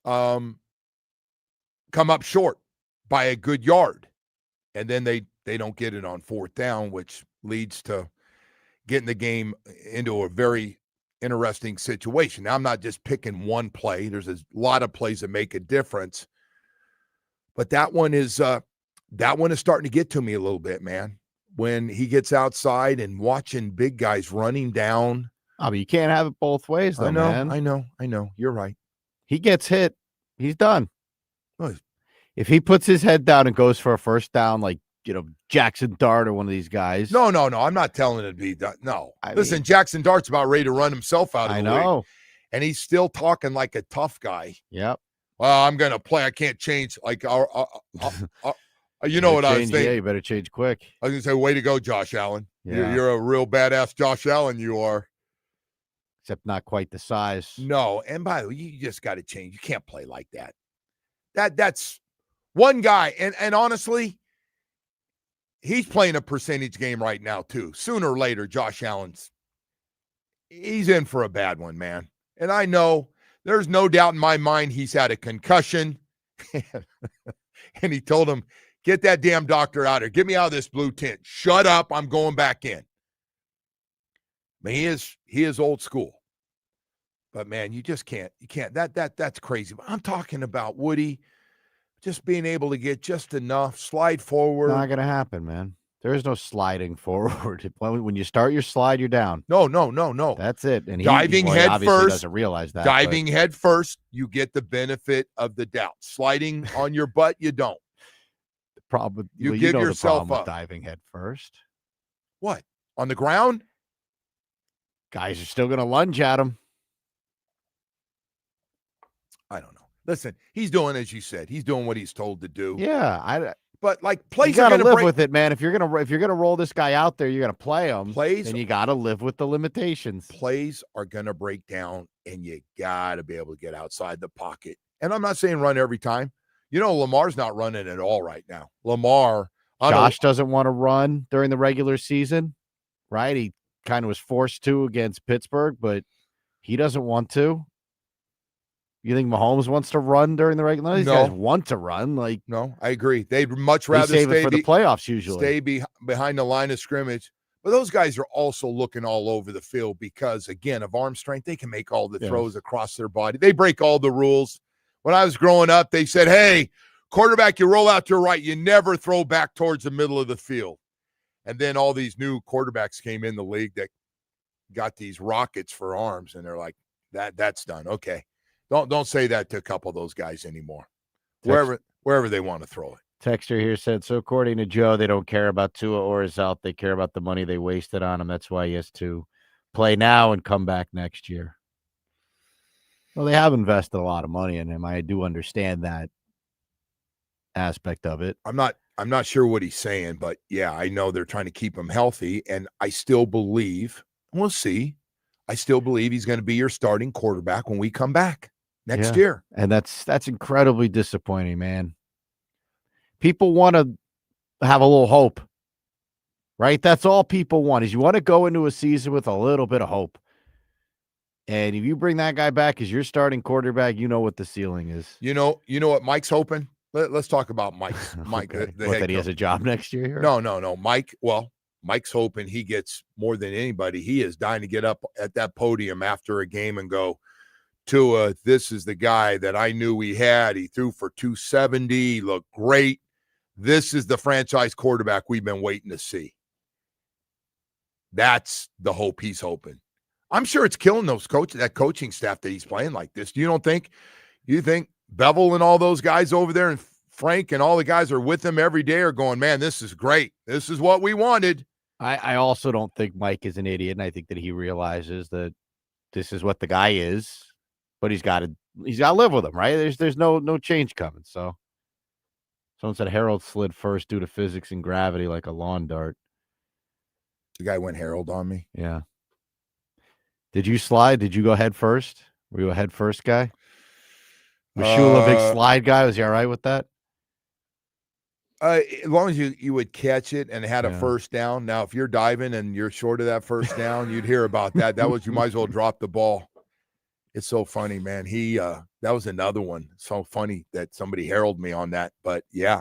Come up short by a good yard. And then they don't get it on fourth down, which leads to getting the game into a very interesting situation. Now, I'm not just picking one play. There's a lot of plays that make a difference. But that one is starting to get to me a little bit, man. When he gets outside and watching big guys running down. Oh, but you can't have it both ways, though, man. I know. You're right. He gets hit. He's done. Oh, if he puts his head down and goes for a first down, like, Jackson Dart or one of these guys. No. I'm not telling it to be done. No. Listen, mean, Jackson Dart's about ready to run himself out of the league. And he's still talking like a tough guy. Yep. Well, I'm going to play. I can't change. Like, you know what I was thinking. Yeah, you better change quick. I was going to say, way to go, Josh Allen. Yeah. You're a real badass Josh Allen, you are. Except not quite the size. No. And by the way, you just got to change. You can't play like that. That's one guy. And honestly, he's playing a percentage game right now, too. Sooner or later, Josh Allen's he's in for a bad one, man. And I know there's no doubt in my mind he's had a concussion. And he told him, get that damn doctor out here. Get me out of this blue tent. Shut up. I'm going back in. I mean, he is old school. But, man, you just can't. You can't. That's crazy. But I'm talking about Woody just being able to get just enough, slide forward. Not going to happen, man. There is no sliding forward. When you start your slide, you're down. No. That's it. And diving he head obviously first. Doesn't realize that. Diving head first, you get the benefit of the doubt. Sliding on your butt, you don't. The problem you give yourself the up. Diving head first. What? On the ground? Guys are still going to lunge at him. I don't know. Listen, he's doing, as you said, he's doing what he's told to do. Yeah, but like plays, you got to live break. with it, man. If you're gonna roll this guy out there, you're gonna play him. Plays, then you got to live with the limitations. Plays are gonna break down, and you got to be able to get outside the pocket. And I'm not saying run every time. Lamar's not running at all right now. Josh doesn't want to run during the regular season, right? He kind of was forced to against Pittsburgh, but he doesn't want to. You think Mahomes wants to run during the regular? These guys want to run. No, I agree. They'd much rather save it for the playoffs usually. Stay behind the line of scrimmage. But those guys are also looking all over the field because, again, of arm strength, they can make all the throws across their body. They break all the rules. When I was growing up, they said, hey, quarterback, you roll out to your right. You never throw back towards the middle of the field. And then all these new quarterbacks came in the league that got these rockets for arms, and they're like, that's done. Okay. Don't say that to a couple of those guys anymore. Wherever they want to throw it. Texter here said, so according to Joe, they don't care about Tua or his health. They care about the money they wasted on him. That's why he has to play now and come back next year. Well, they have invested a lot of money in him. I do understand that aspect of it. I'm not sure what he's saying, but yeah, I know they're trying to keep him healthy, and I still believe, we'll see, I still believe he's going to be your starting quarterback when we come back next year. And that's incredibly disappointing, man. People want to have a little hope, right? That's all people want, is you want to go into a season with a little bit of hope. And if you bring that guy back as your starting quarterback, you know what the ceiling is. You know what Mike's hoping? Let's talk about Mike. Mike, okay. That he has a job next year here? No. Mike's hoping he gets more than anybody. He is dying to get up at that podium after a game and go, Tua, this is the guy that I knew we had. He threw for 270. He looked great. This is the franchise quarterback we've been waiting to see. That's the hope he's hoping. I'm sure it's killing that coaching staff that he's playing like this. You think Bevel and all those guys over there and Frank and all the guys are with him every day are going, man, this is great. This is what we wanted. I also don't think Mike is an idiot, and I think that he realizes that this is what the guy is, but he's got to live with him, right? There's no change coming. So someone said Harold slid first due to physics and gravity like a lawn dart. The guy went Harold on me. Yeah. Did you slide? Did you go head first? Were you a head first guy? Was Shula a big slide guy? Was he all right with that? As long as you would catch it and had a Yeah. first down. Now, if you're diving and you're short of that first down, you'd hear about that. That was, you might as well drop the ball. It's so funny, man. That was another one. So funny that somebody heralded me on that. But yeah,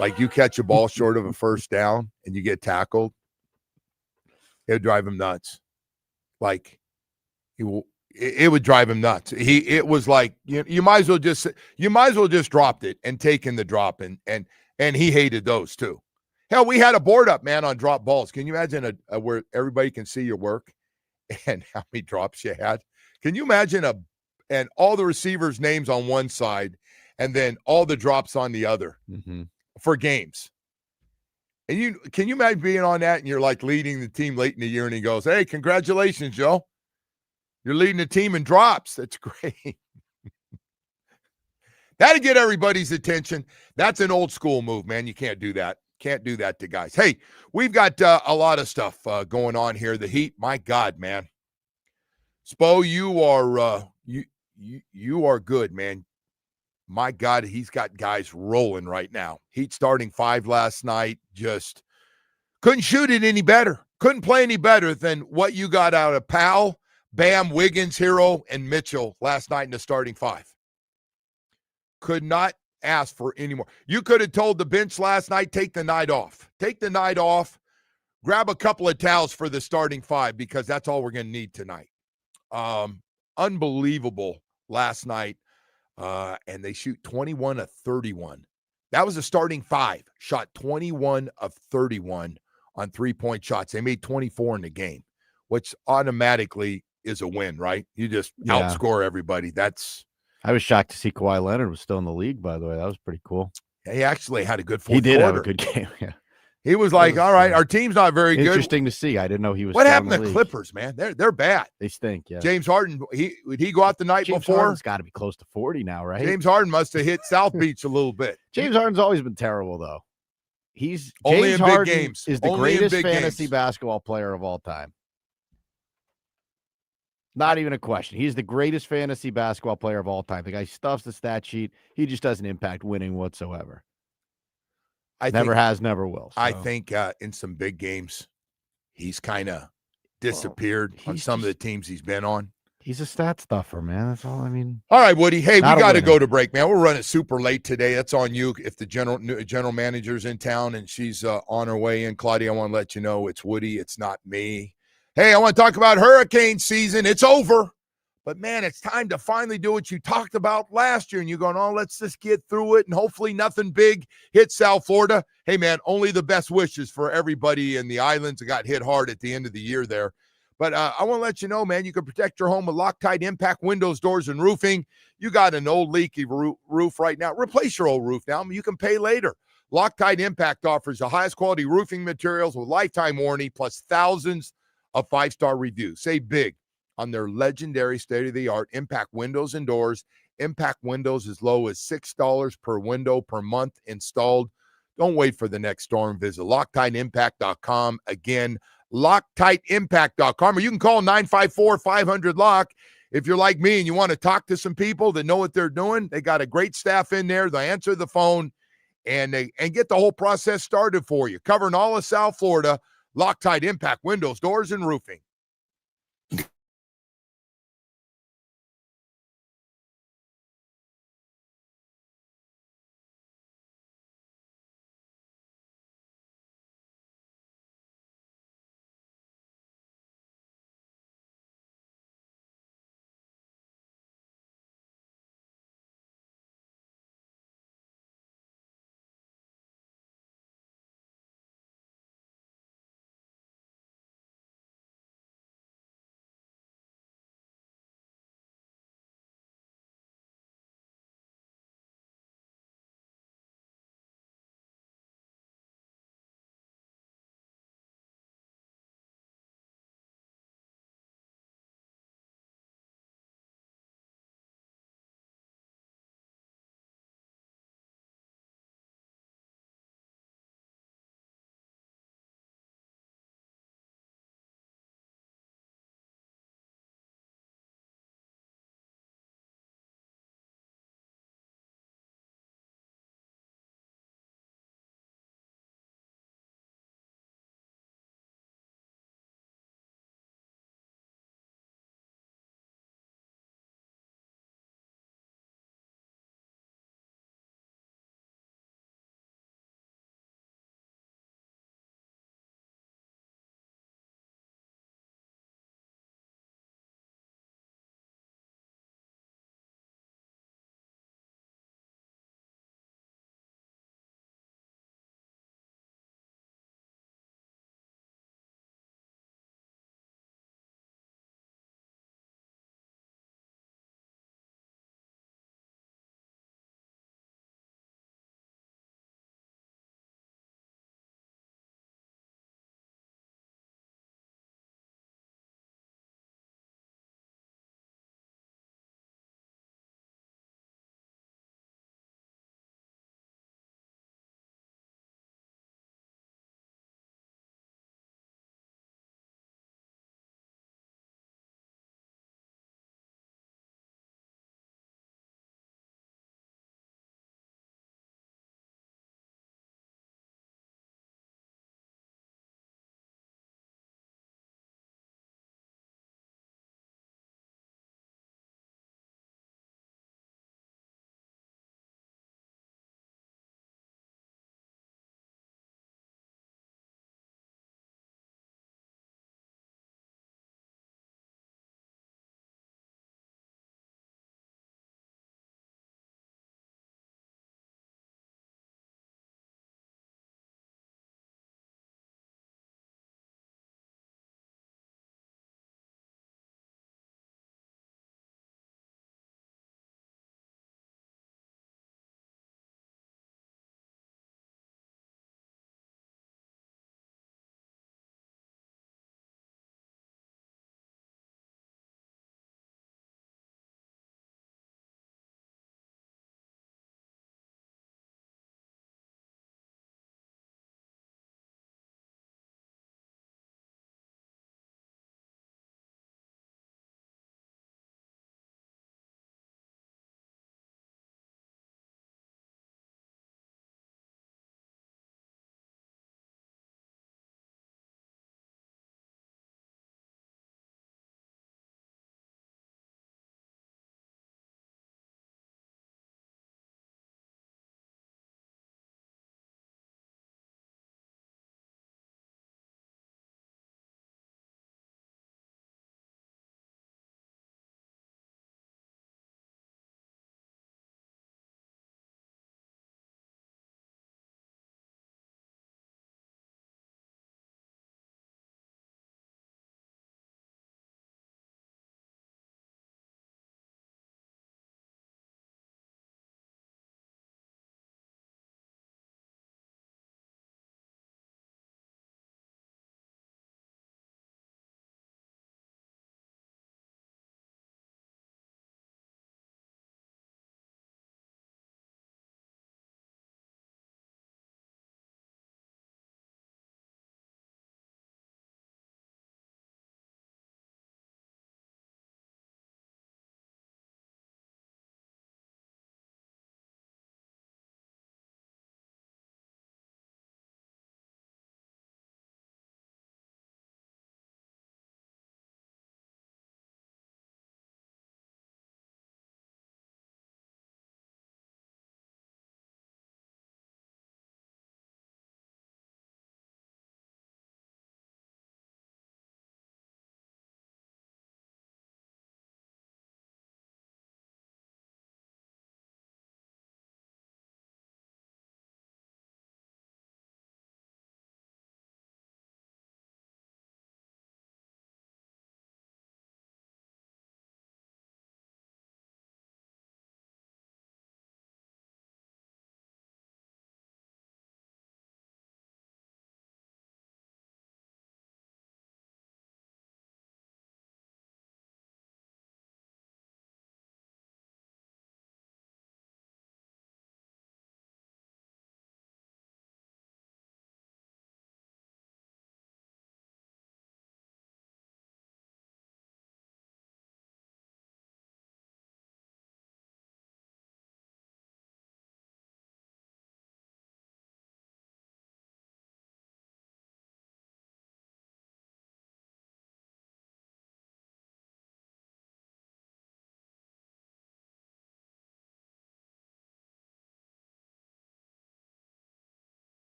like you catch a ball short of a first down and you get tackled, it would drive him nuts. Like it would drive him nuts. It was like you might as well just dropped it and taken the drop and he hated those too. Hell, we had a board up, man, on drop balls. Can you imagine where everybody can see your work and how many drops you had? Can you imagine and all the receivers' names on one side and then all the drops on the other for games? And can you imagine being on that and you're like leading the team late in the year and he goes, "Hey, congratulations, Joe. You're leading the team in drops." That's great. That'd get everybody's attention. That's an old school move, man. You can't do that. Can't do that to guys. Hey, we've got a lot of stuff going on here. The Heat, my God, man. Spo, you are good, man. My God, he's got guys rolling right now. Heat starting 5 last night. Just couldn't shoot it any better. Couldn't play any better than what you got out of Powell, Bam, Wiggins, Hero, and Mitchell last night in the starting 5. Could not ask for any more. You could have told the bench last night, take the night off. Take the night off. Grab a couple of towels for the starting 5 because that's all we're going to need tonight. Unbelievable last night. And they shoot 21 of 31. That was a starting 5. Shot 21 of 31 on 3-point shots. They made 24 in the game, which automatically is a win, right? You just outscore everybody. I was shocked to see Kawhi Leonard was still in the league, by the way. That was pretty cool. He actually had a good fourth He did quarter. have a good game, yeah. He was like, all right, our team's not very good. Interesting to see. I didn't know he was. What happened to the Clippers, man? They're bad. They stink, yeah. James Harden, would he go out the night James before? Harden's got to be close to 40 now, right? James Harden must have hit South Beach a little bit. James Harden's always been terrible, though. Only James in big Harden games. is the Only greatest fantasy basketball player of all time. Not even a question. He's the greatest fantasy basketball player of all time. The guy stuffs the stat sheet. He just doesn't impact winning whatsoever. Never has, never will. So. I think in some big games, he's kind of disappeared on some of the teams he's been on. He's a stat stuffer, man. That's all I mean. All right, Woody. Hey, we got to go to break, man. We're running super late today. That's on you. If the general manager's in town and she's on her way in, Claudia, I want to let you know it's Woody. It's not me. Hey, I want to talk about hurricane season. It's over. But, man, it's time to finally do what you talked about last year. And you're going, oh, let's just get through it. And hopefully nothing big hits South Florida. Hey, man, only the best wishes for everybody in the islands that got hit hard at the end of the year there. But I want to let you know, man, you can protect your home with Loctite Impact Windows, Doors, and Roofing. You got an old leaky roof right now. Replace your old roof now. I mean, you can pay later. Loctite Impact offers the highest quality roofing materials with lifetime warranty plus thousands of 5-star reviews. Save big on their legendary state-of-the-art Impact Windows and Doors. Impact Windows as low as $6 per window per month installed. Don't wait for the next storm. Visit LoctiteImpact.com. Again, LoctiteImpact.com, or you can call 954-500-LOCK. If you're like me and you want to talk to some people that know what they're doing, they got a great staff in there. They answer the phone and get the whole process started for you. Covering all of South Florida, Loctite Impact Windows, Doors, and Roofing.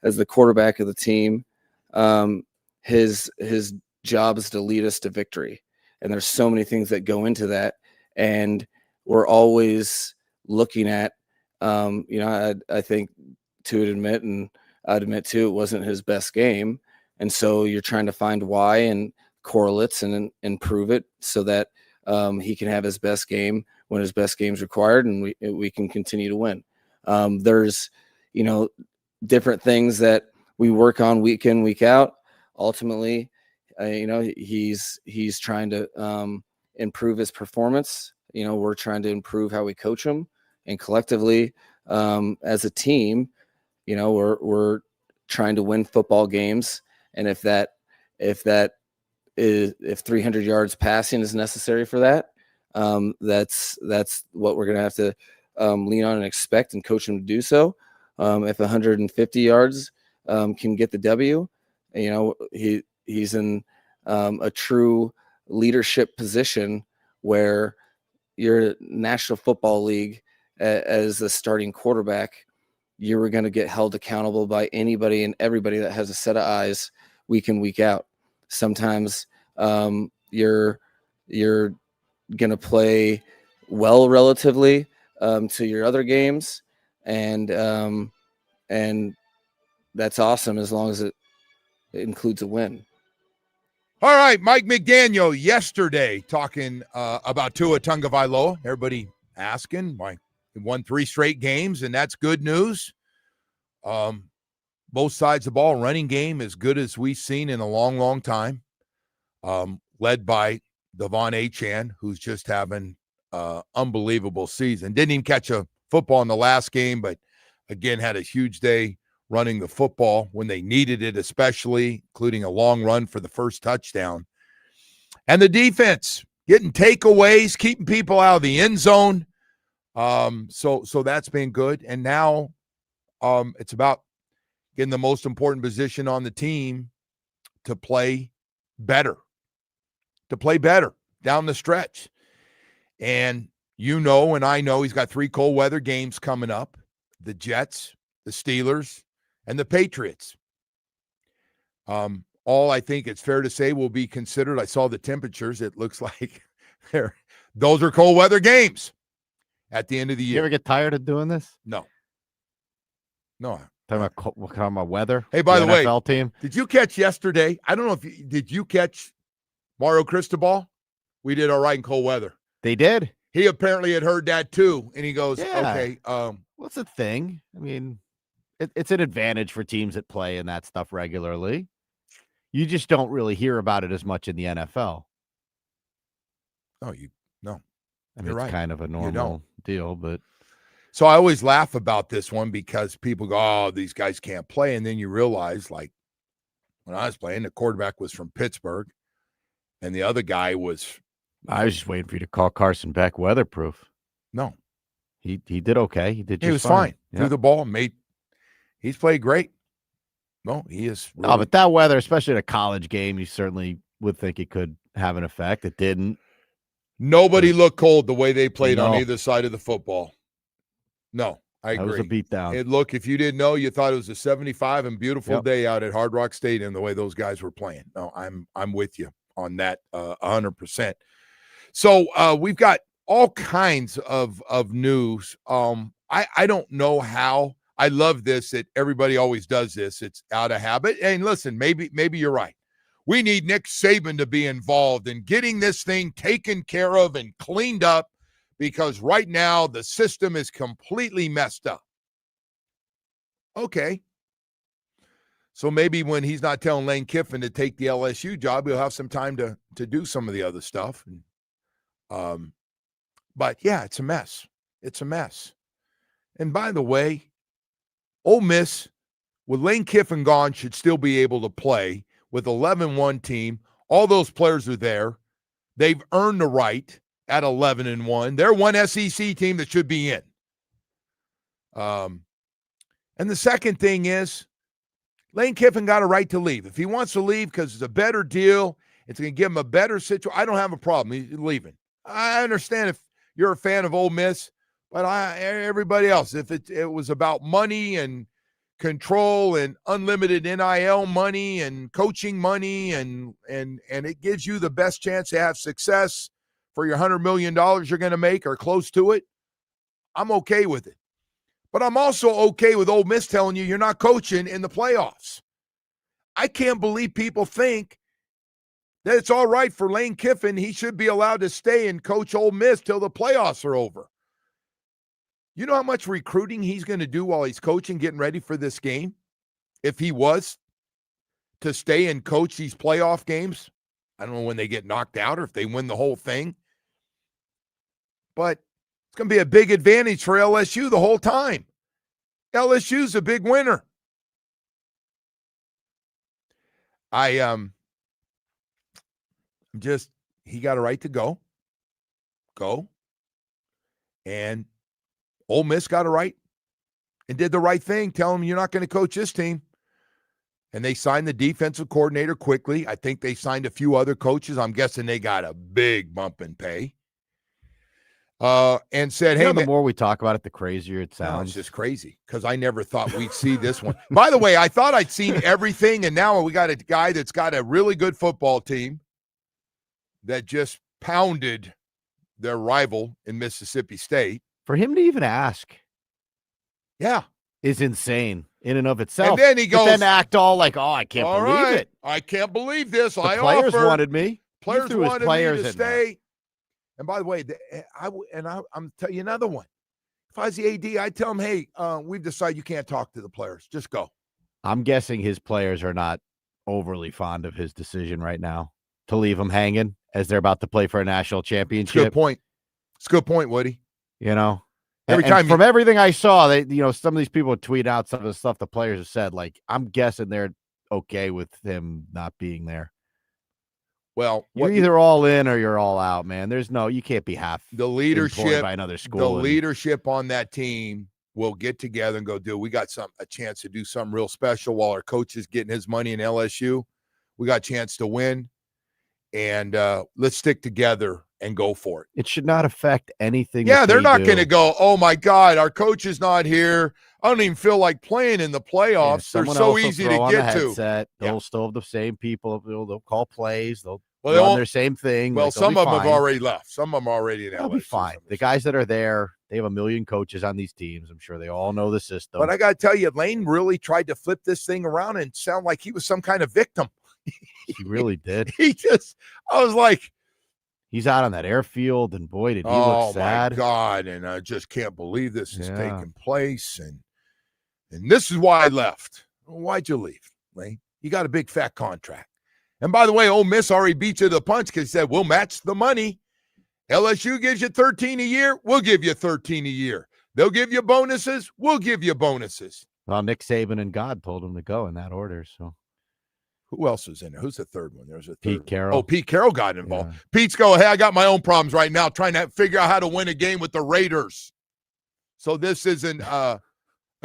the quarterback of the team, his job is to lead us to victory. And there's so many things that go into that. And we're always looking at, I think to admit, and I'd admit too, it wasn't his best game. And so you're trying to find why and correlates and improve it so that he can have his best game when his best game is required, and we can continue to win. There's, different things that we work on week in, week out. Ultimately, he's trying to improve his performance. We're trying to improve how we coach him, and collectively, as a team, we're trying to win football games. And if 300 yards passing is necessary for that, that's what we're going to have to lean on and expect and coach him to do so. If 150 yards can get the W, he's in a true leadership position where you're National Football League as a starting quarterback. You were going to get held accountable by anybody and everybody that has a set of eyes week in, week out. Sometimes you're going to play well relatively to your other games, and that's awesome as long as it includes a win. All right, Mike McDaniel yesterday talking about Tua Tagovailoa. Everybody asking why he won 3 straight games, and that's good news. Both sides of the ball, running game as good as we've seen in a long, long time. Led by Devon Achane, who's just having unbelievable season. Didn't even catch a football in the last game, but again had a huge day running the football when they needed it, especially, including a long run for the first touchdown. And the defense getting takeaways, keeping people out of the end zone. So that's been good. And now it's about getting the most important position on the team to play better down the stretch. And and I know he's got 3 cold weather games coming up: the Jets, the Steelers, and the Patriots. All I think it's fair to say will be considered. I saw the temperatures. It looks like those are cold weather games at the end of the year. You ever get tired of doing this? No. Talking about weather. Hey, by the way, NFL team. Did you catch yesterday? I don't know if did you catch Mario Cristobal? We did all right in cold weather. They did. He apparently had heard that too, and he goes, Yeah. "Okay, What's the thing? I mean, it's an advantage for teams that play in that stuff regularly. You just don't really hear about it as much in the NFL. no. I mean, You're it's right. kind of a normal deal, but So I always laugh about this one because people go, "Oh, these guys can't play," and then you realize, like when I was playing, the quarterback was from Pittsburgh, and the other guy was I was just waiting for you to call Carson Beck weatherproof. no. He did okay. He did just He was fine. Yeah. Threw the ball, he's played great. No, he is. No, really- but that weather, especially in a college game, you certainly would think it could have an effect. It didn't. Nobody looked cold the way they played on No. either side of the football. No, I That was agree. a beatdown. Look, if you didn't know, you thought it was a 75 and beautiful Yep. day out at Hard Rock Stadium, the way those guys were playing. No, I'm with you on that 100%. So we've got all kinds of news. I don't know how. I love this that everybody always does this. It's out of habit. And listen, maybe you're right. We need Nick Saban to be involved in getting this thing taken care of and cleaned up, because right now the system is completely messed up. Okay. So maybe when he's not telling Lane Kiffin to take the LSU job, he'll have some time to do some of the other stuff. But yeah, it's a mess. It's a mess. And by the way, Ole Miss, with Lane Kiffin gone, should still be able to play with 11-1 team. All those players are there. They've earned the right at 11-1. They're one SEC team that should be in. And the second thing is, Lane Kiffin got a right to leave. If he wants to leave because it's a better deal, it's going to give him a better situation, I don't have a problem. He's leaving. I understand if you're a fan of Ole Miss, but everybody else, if it was about money and control and unlimited NIL money and coaching money, and it gives you the best chance to have success for your $100 million you're going to make or close to it, I'm okay with it. But I'm also okay with Ole Miss telling you you're not coaching in the playoffs. I can't believe people think that it's all right for Lane Kiffin. He should be allowed to stay and coach Ole Miss till the playoffs are over. You know how much recruiting he's going to do while he's coaching, getting ready for this game? If he was to stay and coach these playoff games, I don't know when they get knocked out or if they win the whole thing. But it's going to be a big advantage for LSU the whole time. LSU's a big winner. He got a right to go. And Ole Miss got it right and did the right thing. Tell him you're not going to coach this team. And they signed the defensive coordinator quickly. I think they signed a few other coaches. I'm guessing they got a big bump in pay. And said, hey, the more we talk about it, the crazier it sounds. It's just crazy because I never thought we'd see this one. By the way, I thought I'd seen everything, and now we got a guy that's got a really good football team that just pounded their rival in Mississippi State. For him to even ask, is insane in and of itself. And then he goes, then act all like, "Oh, I can't believe it. I can't believe this. The players wanted me. Players wanted me to stay." And by the way, I'm telling you another one. If I was the AD, I'd tell him, "Hey, we've decided you can't talk to the players. Just go." I'm guessing his players are not overly fond of his decision right now to leave him hanging as they're about to play for a national championship. It's a good point. It's a good point, Woody. You know, from everything I saw, some of these people would tweet out some of the stuff the players have said. Like, I'm guessing they're okay with him not being there. Well, you're either all in or you're all out, man. You can't be half the leadership by another school. The leadership on that team will get together and go, dude, we got a chance to do something real special while our coach is getting his money in LSU. We got a chance to win, and let's stick together and go for it. It should not affect anything. Yeah, they're not going to go, oh, my God, our coach is not here. I don't even feel like playing in the playoffs. They're so easy to get to. They'll still have the same people. They'll call plays. They'll run their same thing. Well, some of them have already left. Some of them are already in LSU. They'll be fine. The guys that are there, they have a million coaches on these teams. I'm sure they all know the system. But I got to tell you, Lane really tried to flip this thing around and sound like he was some kind of victim. He really did. I was like, he's out on that airfield, and boy, did he look sad. Oh, my God, and I just can't believe this is taking place. And this is why I left. Why'd you leave, Lane? You got a big, fat contract. And by the way, Ole Miss already beat you to the punch because he said, we'll match the money. LSU gives you $13 a year. We'll give you $13 a year. They'll give you bonuses. We'll give you bonuses. Well, Nick Saban and God told him to go in that order, so. Who else was in there? Who's the third one? There's a third. Pete Carroll. Oh, Pete Carroll got involved. Yeah. Pete's going, hey, I got my own problems right now trying to figure out how to win a game with the Raiders. So this isn't a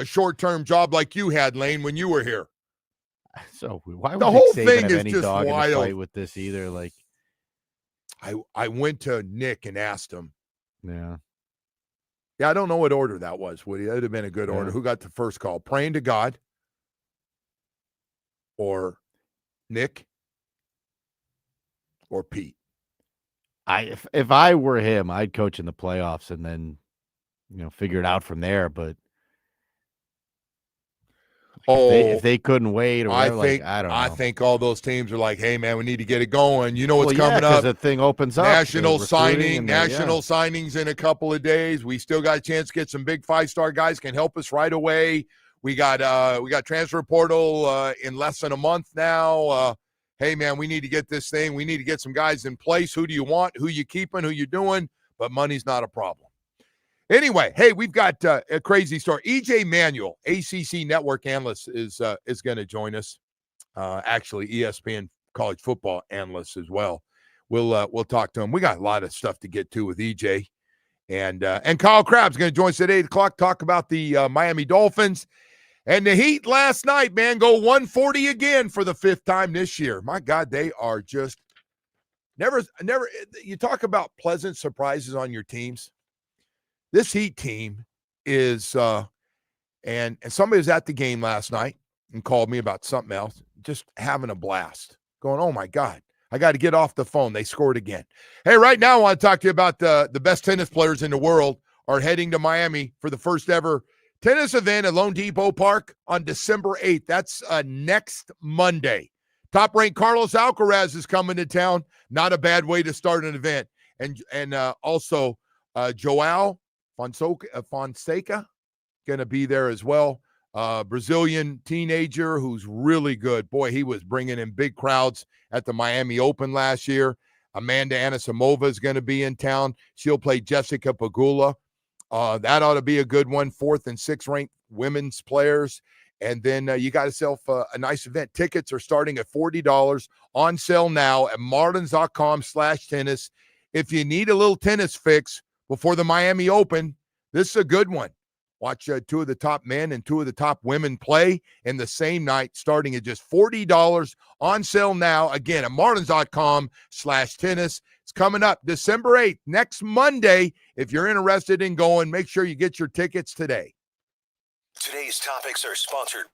short-term job like you had, Lane, when you were here. So why would the whole Nick Saban thing have is any just dog wild. In the fight with this either? Like, I went to Nick and asked him. Yeah, I don't know what order that was, Woody. That would have been a good order. Who got the first call? Praying to God or Nick? Or Pete? If I were him, I'd coach in the playoffs and then, figure it out from there. But if they couldn't wait, or whatever, I don't know. I think all those teams are like, hey man, we need to get it going. You know what's coming up? The thing opens up. National signings in a couple of days. We still got a chance to get some big 5-star guys can help us right away. We got transfer portal in less than a month now. Hey, man, we need to get this thing. We need to get some guys in place. Who do you want? Who you keeping? Who you doing? But money's not a problem. Anyway, hey, we've got a crazy story. EJ Manuel, ACC network analyst, is going to join us. Actually, ESPN college football analyst as well. We'll talk to him. We got a lot of stuff to get to with EJ. And Kyle Krabs is going to join us at 8 o'clock, talk about the Miami Dolphins. And the Heat last night, man, go 140 again for the 5th time this year. My God, they are just never. You talk about pleasant surprises on your teams. This Heat team is And somebody was at the game last night and called me about something else, just having a blast, going, oh, my God, I got to get off the phone. They scored again. Hey, right now I want to talk to you about the best tennis players in the world are heading to Miami for the first ever tennis event at Lone Depot Park on December 8th. That's next Monday. Top-ranked Carlos Alcaraz is coming to town. Not a bad way to start an event. And also Joao Fonseca going to be there as well. Brazilian teenager who's really good. Boy, he was bringing in big crowds at the Miami Open last year. Amanda Anisimova is going to be in town. She'll play Jessica Pegula. That ought to be a good one. 4th and 6th ranked women's players. And then you got yourself a nice event. Tickets are starting at $40 on sale now at martins.com/tennis. If you need a little tennis fix before the Miami Open, this is a good one. Watch 2 of the top men and 2 of the top women play in the same night, starting at just $40 on sale now. Again, at martins.com/tennis. It's coming up December 8th, next Monday. If you're interested in going, make sure you get your tickets today. Today's topics are sponsored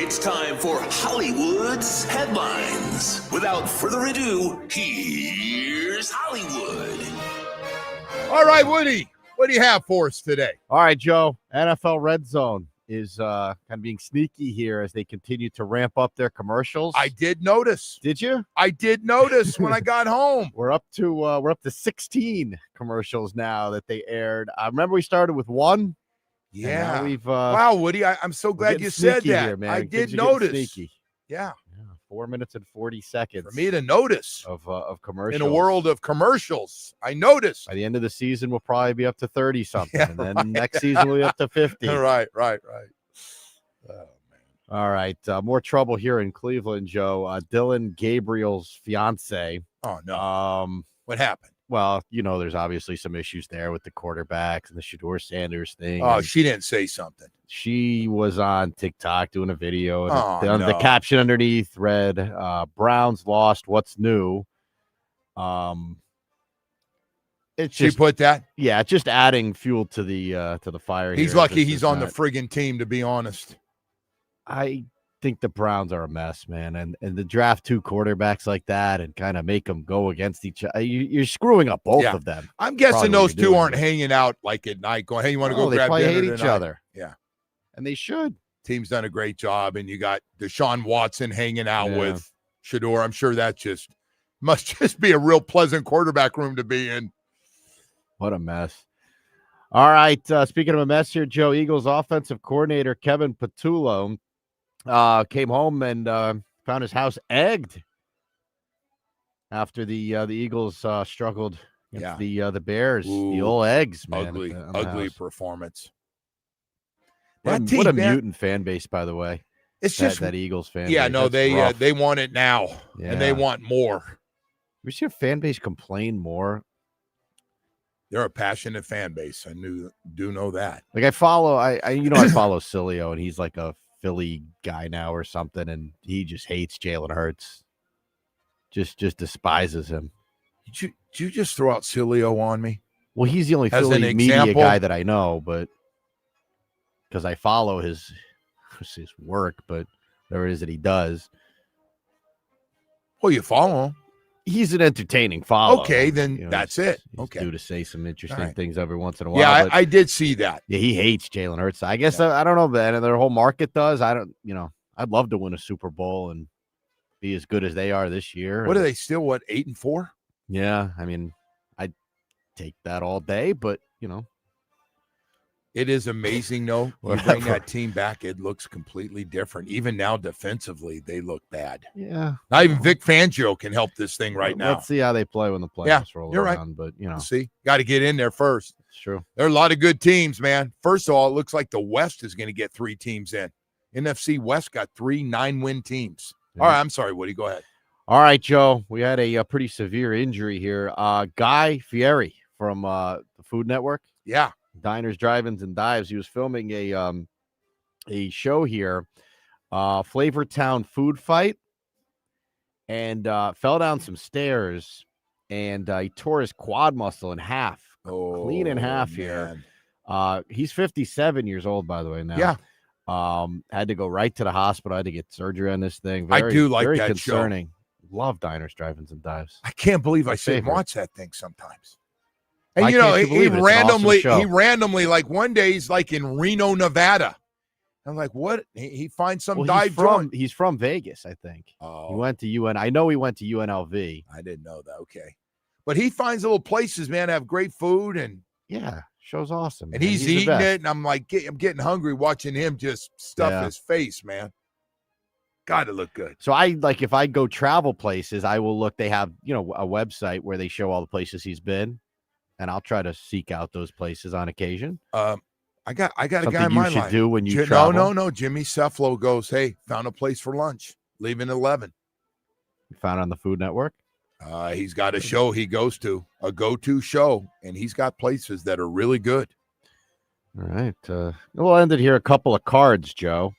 It's time for Hollywood's headlines. Without further ado, here's Hollywood. All right, Woody, what do you have for us today? All right, Joe. NFL Red Zone is kind of being sneaky here as they continue to ramp up their commercials. I did notice. Did you? I did notice when I got home. We're up to 16 commercials now that they aired. I remember we started with one. Yeah. Now we've wow, Woody, I'm so glad you said that. Here, man. I Things did are getting notice. Sneaky. Yeah. 4 minutes and 40 seconds For me to notice of commercials. in a world of commercials. I noticed. By the end of the season, we'll probably be up to 30 something. Yeah, and then right. next season we'll be up to 50. Right. Oh, man. All right. More trouble here in Cleveland, Joe. Dylan Gabriel's fiance. Oh, no. What happened? Well, there's obviously some issues there with the quarterbacks and the Shador Sanders thing. Oh, she didn't say something. She was on TikTok doing a video, and Oh, the caption underneath read, Browns lost, what's new? It's She just, put that? yeah, just adding fuel to the fire. He's here. lucky This he's is on the not- friggin' team, to be honest. I think the Browns are a mess, man, and to draft two quarterbacks like that and kind of make them go against each other, you're screwing up both Yeah. of them. I'm guessing Probably what those you're two doing, aren't but- hanging out like at night going, hey, you want to go they grab probably dinner hate each tonight? other. Yeah. And they should. Team's done a great job, and you got Deshaun Watson hanging out Yeah. with Shador. I'm sure that must just be a real pleasant quarterback room to be in. What a mess. All right. Speaking of a mess here, Joe, Eagles offensive coordinator Kevin Patullo came home and found his house egged after the Eagles struggled against the Bears. Ooh. The old eggs, man. Ugly on the house. performance. What That a, team, what a man, mutant fan base, by the way. It's That, just that Eagles fan yeah, base. no, That's rough. they want it now, and they Yeah. want more. We see a fan base complain more. They're a passionate fan base. I do know that. Like I follow I follow Cilio, and he's like a Philly guy now or something, and he just hates Jalen Hurts. Just despises him. Did you just throw out Cilio on me? Well, he's the only As an Philly media example? guy that I know, but because I follow his work, but whatever it is that he does, Well, you follow him. he's an entertaining follow. Okay, then that's he's- it. he's Okay. due to say some interesting All right. things every once in a while. Yeah, but I did see that. yeah, he hates Jalen Hurts. I guess I don't know, man. Their whole market does. I don't. I'd love to win a Super Bowl and be as good as they are this year. What are they still? 8-4? Yeah, I mean, I'd take that all day, but It is amazing, though. You bring Whatever. that team back, it looks completely different. Even now, defensively, they look bad. yeah. Not even Vic Fangio can help this thing right now. Let's see how they play when the playoffs Yeah, roll you're right. around. But See, got to get in there first. it's true. There are a lot of good teams, man. First of all, it looks like the West is going to get 3 teams in. NFC West got 3 9-win teams. Yeah. All right, I'm sorry, Woody. Go ahead. All right, Joe. We had a pretty severe injury here. Guy Fieri from the Food Network, Yeah. Diners, Drive-ins, and Dives. He was filming a show here, Flavortown Food Fight, and fell down some stairs, and he tore his quad muscle in half, clean in half here. man. He's 57 years old, by the way. Now, Yeah. had to go right to the hospital. Had to get surgery on this thing. I do like very that show. concerning. Love Diners, Drive-ins, and Dives. I can't believe I sit and favorite. watch that thing sometimes. And Why you know, can't you he believe it? It's an awesome randomly, show. like one day he's like in Reno, Nevada. I'm like, what? He finds some dive joint. he's from Vegas, I think. He Oh, went to UN. I know he went to UNLV. I didn't know that. Okay. But he finds little places, man, have great food, and Yeah, show's awesome. and man. he's the eating best. it, and I'm like, I'm getting hungry watching him just stuff Yeah. his face, man. Got to look good. So if I go travel places, I will look. They have a website where they show all the places he's been, and I'll try to seek out those places on occasion. I got a Something guy in my you should life. do when you travel. No. Jimmy Cefalo goes, hey, found a place for lunch. Leaving at 11. You found on the Food Network. He's got a show he goes to, a go-to show, and he's got places that are really good. All right. We'll end it here. A couple of cards, Joe.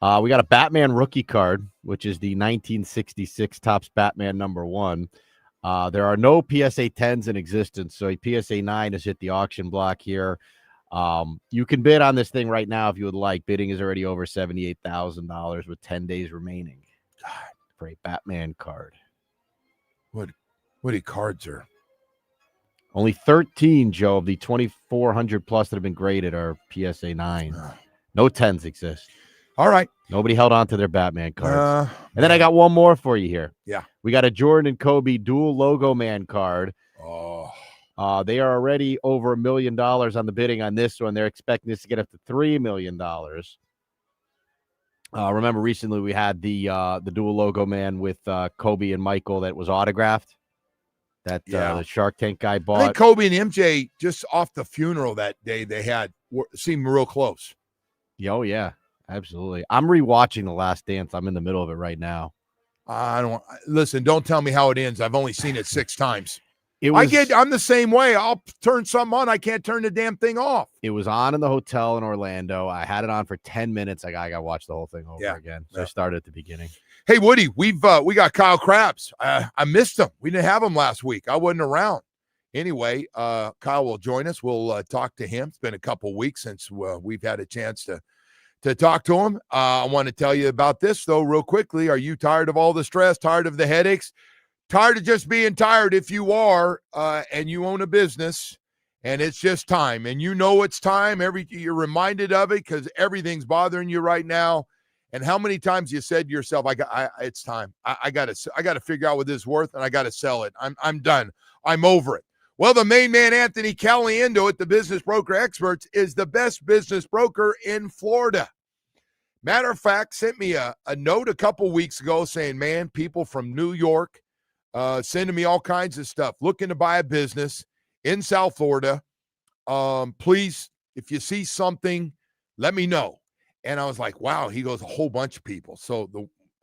We got a Batman rookie card, which is the 1966 Topps Batman #1. There are no PSA 10s in existence, so a PSA 9 has hit the auction block here. You can bid on this thing right now if you would like. Bidding is already over $78,000 with 10 days remaining. God, for a Batman card. What cards are? Only 13, Joe, of the 2,400 plus that have been graded are PSA 9. No 10s exist. All right. Nobody held on to their Batman cards. And then I man. got one more for you here. Yeah. We got a Jordan and Kobe dual logo man card. Oh. They are already over $1 million on the bidding on this one. They're expecting this to get up to $3 million. Remember recently we had the dual logo man with Kobe and Michael that was autographed. That the Shark Tank guy bought. I think Kobe and MJ, just off the funeral that day they had, seemed real close. Oh, yeah, absolutely. I'm rewatching The Last Dance. I'm in the middle of it right now. Listen, don't tell me how it ends. I've only seen it 6 times. I'm I'm the same way. I'll turn something on. I can't turn the damn thing off. It was on in the hotel in Orlando. I had it on for 10 minutes. I got to watch the whole thing over again. So I started at the beginning. Hey, Woody, we got Kyle Krabs. I missed him. We didn't have him last week. I wasn't around. Anyway, Kyle will join us. We'll talk to him. It's been a couple weeks since we've had a chance to talk to him. I want to tell you about this, though, real quickly. Are you tired of all the stress, tired of the headaches, tired of just being tired? If you are, and you own a business, and it's just time, and you know it's time, you're reminded of it because everything's bothering you right now. And how many times you said to yourself, it's time. I got to figure out what this is worth, and I got to sell it. I'm done. I'm over it. Well, the main man, Anthony Caliendo at the Business Broker Experts, is the best business broker in Florida. Matter of fact, sent me a note a couple weeks ago saying, man, people from New York sending me all kinds of stuff, looking to buy a business in South Florida. Please, if you see something, let me know. And I was like, wow, he goes, a whole bunch of people. So,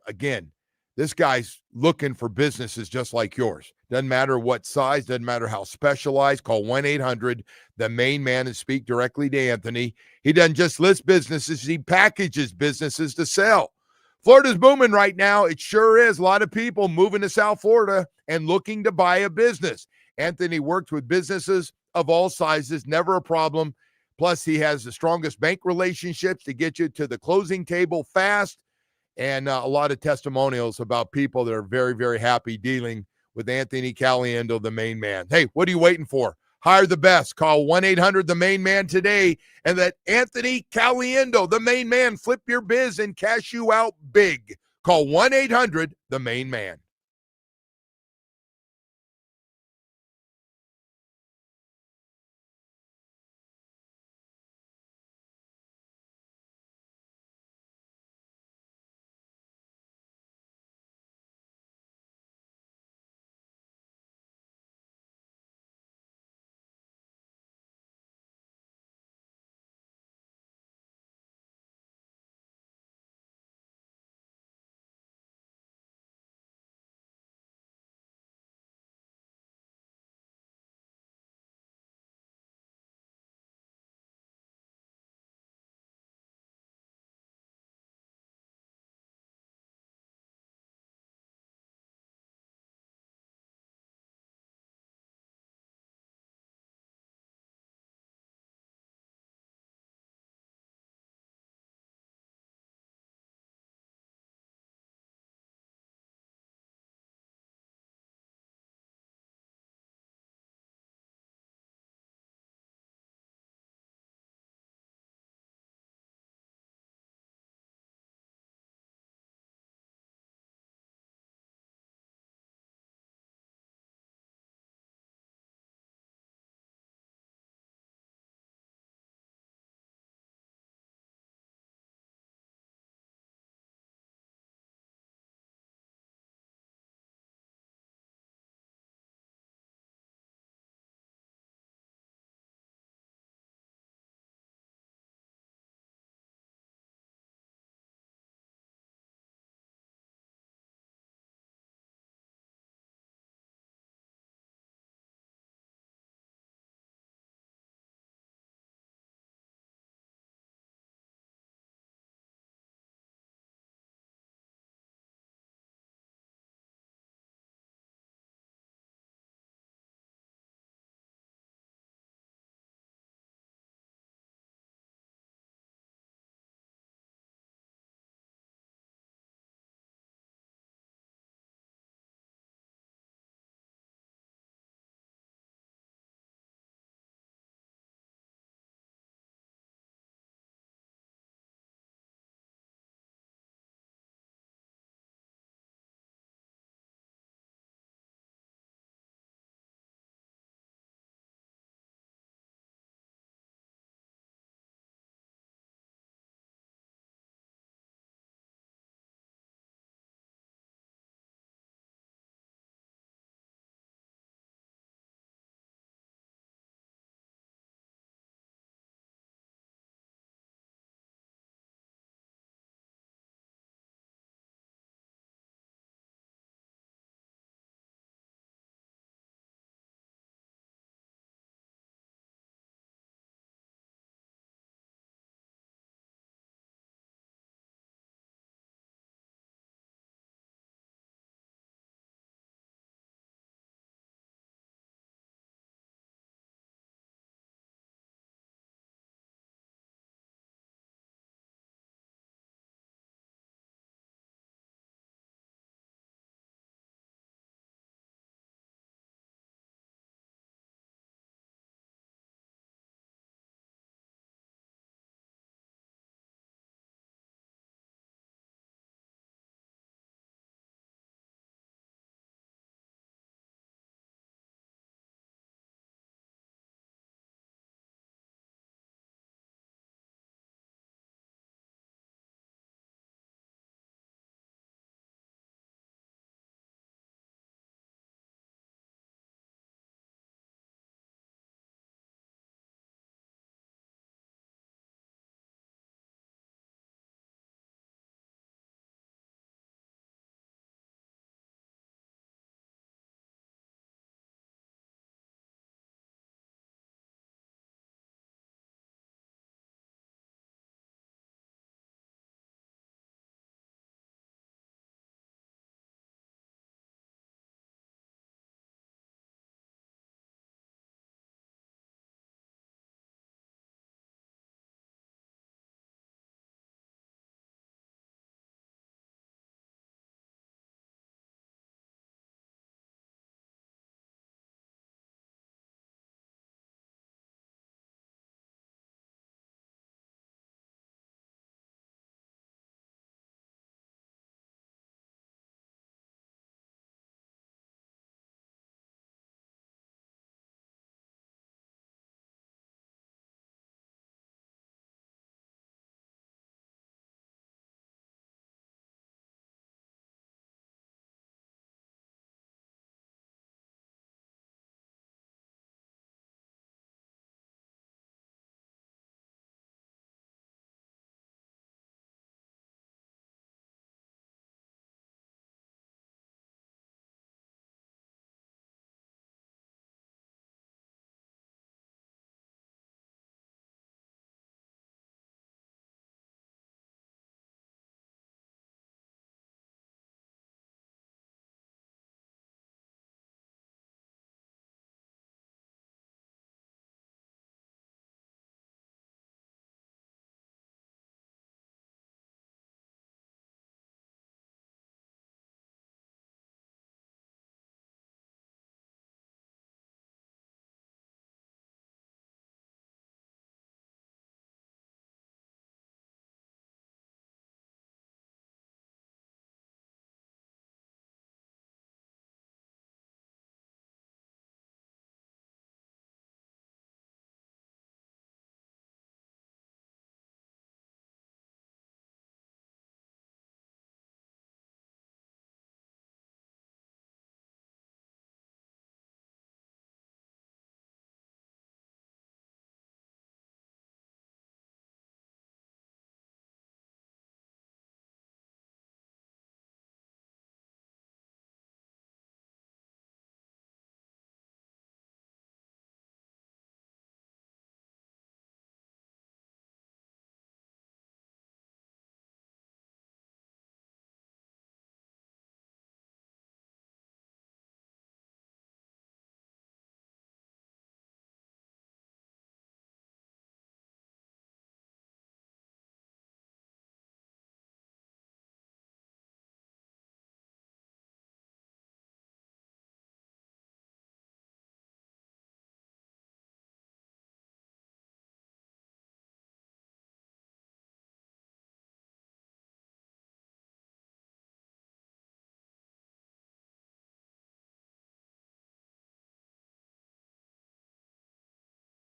again, this guy's looking for businesses just like yours. Doesn't matter what size, doesn't matter how specialized. Call 1-800, the main man, and speak directly to Anthony. He doesn't just list businesses, he packages businesses to sell. Florida's booming right now. It sure is. A lot of people moving to South Florida and looking to buy a business. Anthony works with businesses of all sizes, never a problem. Plus, he has the strongest bank relationships to get you to the closing table fast, and a lot of testimonials about people that are very, very happy dealing with Anthony Caliendo, the main man. Hey, what are you waiting for? Hire the best. Call 1-800, the main man today, and let Anthony Caliendo, the main man, flip your biz and cash you out big. Call 1-800, the main man.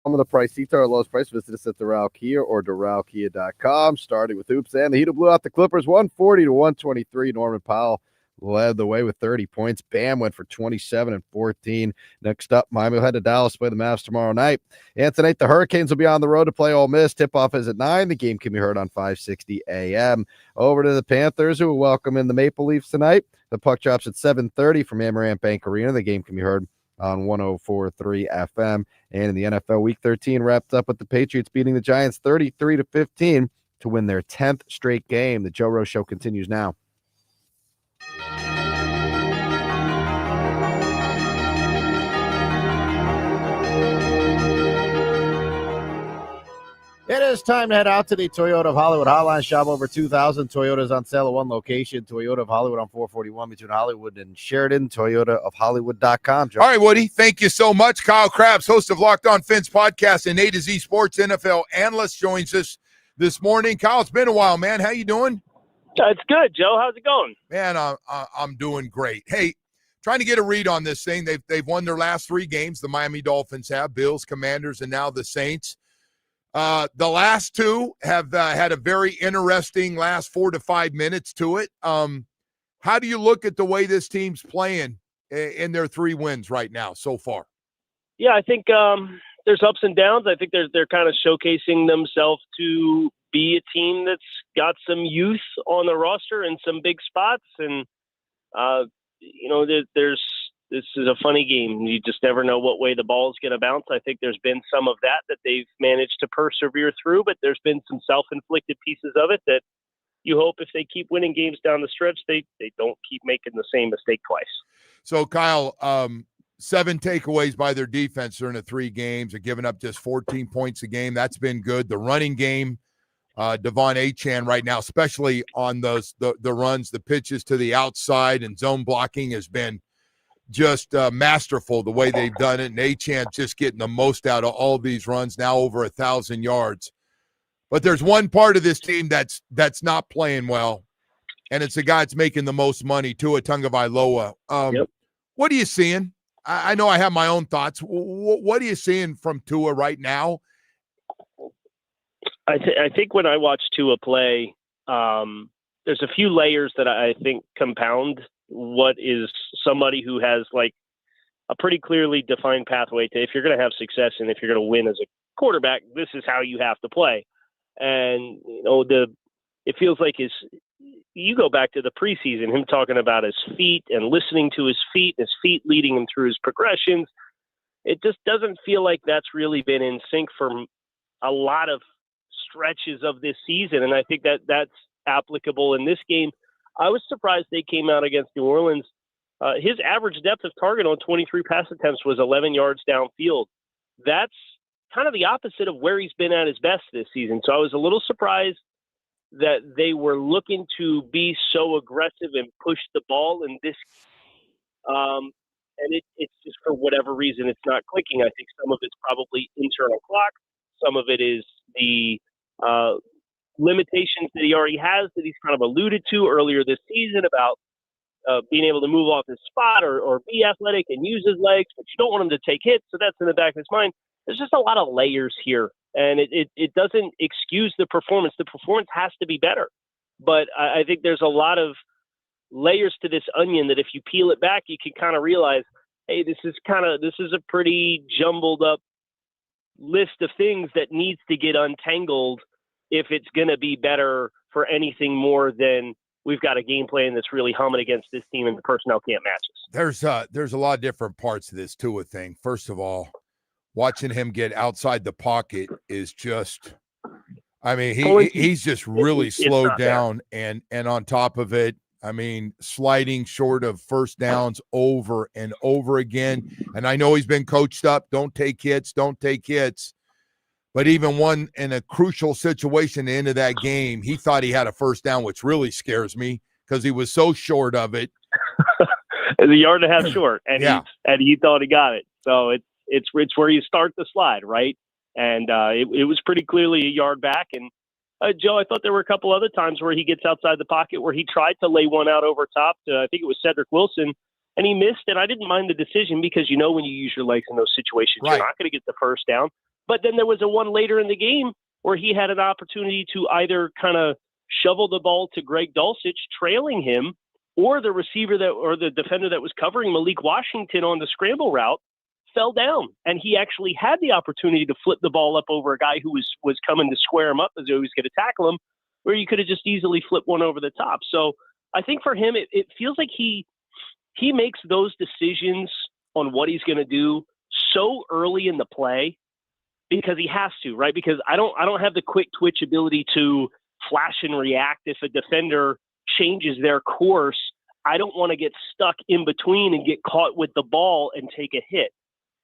Some of the price detail, our lowest price. Visit us at Doral Kia or DoralKia.com. Starting with hoops, and the Heat blew out the Clippers 140-123. Norman Powell led the way with 30 points. Bam went for 27 and 14. Next up, Miami will head to Dallas to play the Mavs tomorrow night. And tonight, the Hurricanes will be on the road to play Ole Miss. Tip-off is at 9. The game can be heard on 560 a.m. Over to the Panthers, who will welcome in the Maple Leafs tonight. The puck drops at 7:30 from Amarant Bank Arena. The game can be heard on 104.3 FM. And in the NFL, Week 13 wrapped up with the Patriots beating the Giants 33-15 to win their 10th straight game. The Joe Rose Show continues now. It is time to head out to the Toyota of Hollywood Hotline. Shop over 2,000 Toyotas on sale at one location. Toyota of Hollywood on 441 between Hollywood and Sheridan. ToyotaofHollywood.com. All right, Woody, thank you so much. Kyle Krabs, host of Locked On Fins podcast and A to Z Sports NFL analyst, joins us this morning. Kyle, it's been a while, man. How you doing? It's good, Joe. How's it going? Man, I'm doing great. Hey, trying to get a read on this thing. They've won their last 3 games. The Miami Dolphins have, Bills, Commanders, and now the Saints. The last 2 have had a very interesting last 4 to 5 minutes to it. How do you look at the way this team's playing in their 3 wins right now so far? Yeah, I think there's ups and downs. I think they're kind of showcasing themselves to be a team that's got some youth on the roster and some big spots. And, this is a funny game. You just never know what way the ball is going to bounce. I think there's been some of that they've managed to persevere through, but there's been some self-inflicted pieces of it that you hope if they keep winning games down the stretch, they don't keep making the same mistake twice. So, Kyle, 7 takeaways by their defense during the 3 games. They're giving up just 14 points a game. That's been good. The running game, Devon Achane right now, especially on the runs, the pitches to the outside and zone blocking has been just masterful the way they've done it. And Achane just getting the most out of all these runs, now over 1,000 yards. But there's one part of this team that's not playing well, and it's the guy that's making the most money, Tua Tagovailoa. Yep. What are you seeing? I know I have my own thoughts. What are you seeing from Tua right now? I think when I watch Tua play, there's a few layers that I think compound what is somebody who has like a pretty clearly defined pathway to, if you're going to have success and if you're going to win as a quarterback, this is how you have to play. And, it feels like you go back to the preseason, him talking about his feet and listening to his feet leading him through his progressions. It just doesn't feel like that's really been in sync for a lot of stretches of this season. And I think that's applicable in this game. I was surprised they came out against New Orleans. His average depth of target on 23 pass attempts was 11 yards downfield. That's kind of the opposite of where he's been at his best this season. So I was a little surprised that they were looking to be so aggressive and push the ball in this. And it's just for whatever reason, it's not clicking. I think some of it's probably internal clock. Some of it is the limitations that he already has that he's kind of alluded to earlier this season about being able to move off his spot or be athletic and use his legs, but you don't want him to take hits. So that's in the back of his mind. There's just a lot of layers here, and it doesn't excuse the performance. The performance has to be better, but I think there's a lot of layers to this onion that if you peel it back, you can kind of realize, hey, this is a pretty jumbled up list of things that needs to get untangled if it's going to be better for anything more than we've got a game plan that's really humming against this team and the personnel can't match us. There's a lot of different parts to this Tua thing. First of all, watching him get outside the pocket is just, I mean, he's just really slowed down and on top of it, I mean, sliding short of first downs over and over again. And I know he's been coached up. Don't take hits. But even one in a crucial situation at the end of that game, he thought he had a first down, which really scares me because he was so short of it. It's a yard and a half short, and yeah. he thought he got it. So it's where you start the slide, right? And it was pretty clearly a yard back. And Joe, I thought there were a couple other times where he gets outside the pocket where he tried to lay one out over top to, I think it was Cedric Wilson, and he missed. And I didn't mind the decision because when you use your legs in those situations, right, you're not going to get the first down. But then there was a one later in the game where he had an opportunity to either kind of shovel the ball to Greg Dulcich, trailing him, or the receiver or the defender that was covering Malik Washington on the scramble route fell down. And he actually had the opportunity to flip the ball up over a guy who was coming to square him up as he was going to tackle him, where you could have just easily flipped one over the top. So I think for him, it feels like he makes those decisions on what he's going to do so early in the play because he has to, right? Because I don't have the quick twitch ability to flash and react if a defender changes their course. I don't want to get stuck in between and get caught with the ball and take a hit.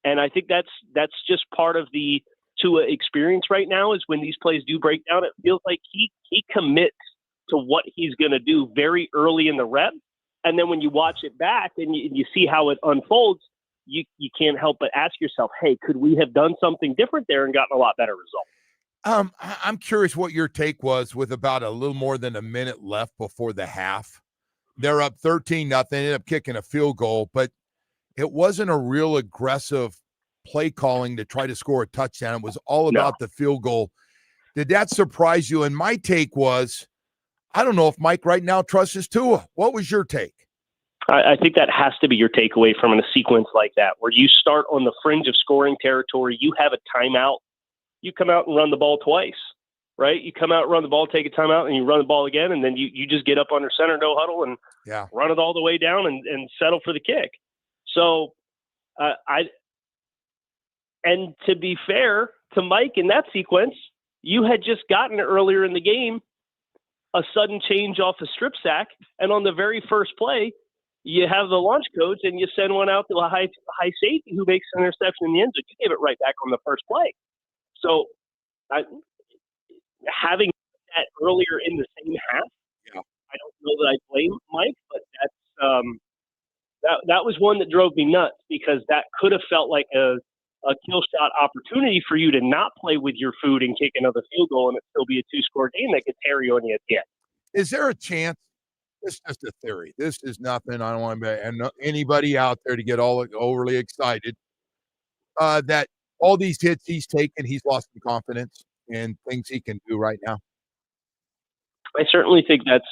And I think that's just part of the Tua experience right now is when these plays do break down, it feels like he commits to what he's going to do very early in the rep. And then when you watch it back and you see how it unfolds, you can't help but ask yourself, hey, could we have done something different there and gotten a lot better result? I'm curious what your take was with about a little more than a minute left before the half. They're up 13-0, ended up kicking a field goal, but it wasn't a real aggressive play calling to try to score a touchdown. It was all about the field goal. Did that surprise you? And my take was, I don't know if Mike right now trusts his Tua. What was your take? I think that has to be your takeaway from a sequence like that, where you start on the fringe of scoring territory, you have a timeout, you come out and run the ball twice, right? You come out, run the ball, take a timeout, and you run the ball again, and then you just get up under center, no huddle, and run it all the way down and settle for the kick. So and to be fair to Mike in that sequence, you had just gotten earlier in the game a sudden change off a strip sack, and on the very first play, you have the launch coach and you send one out to a high safety who makes an interception in the end zone. You gave it right back on the first play. So having that earlier in the same half, I don't know that I blame Mike, but that was one that drove me nuts because that could have felt like a kill shot opportunity for you to not play with your food and kick another field goal and it still be a 2-score game that could tear you on you at the end. Is there a chance? This is just a theory. This is nothing. I don't want anybody out there to get all overly excited. That all these hits he's taken, he's lost some confidence in things he can do right now. I certainly think that's.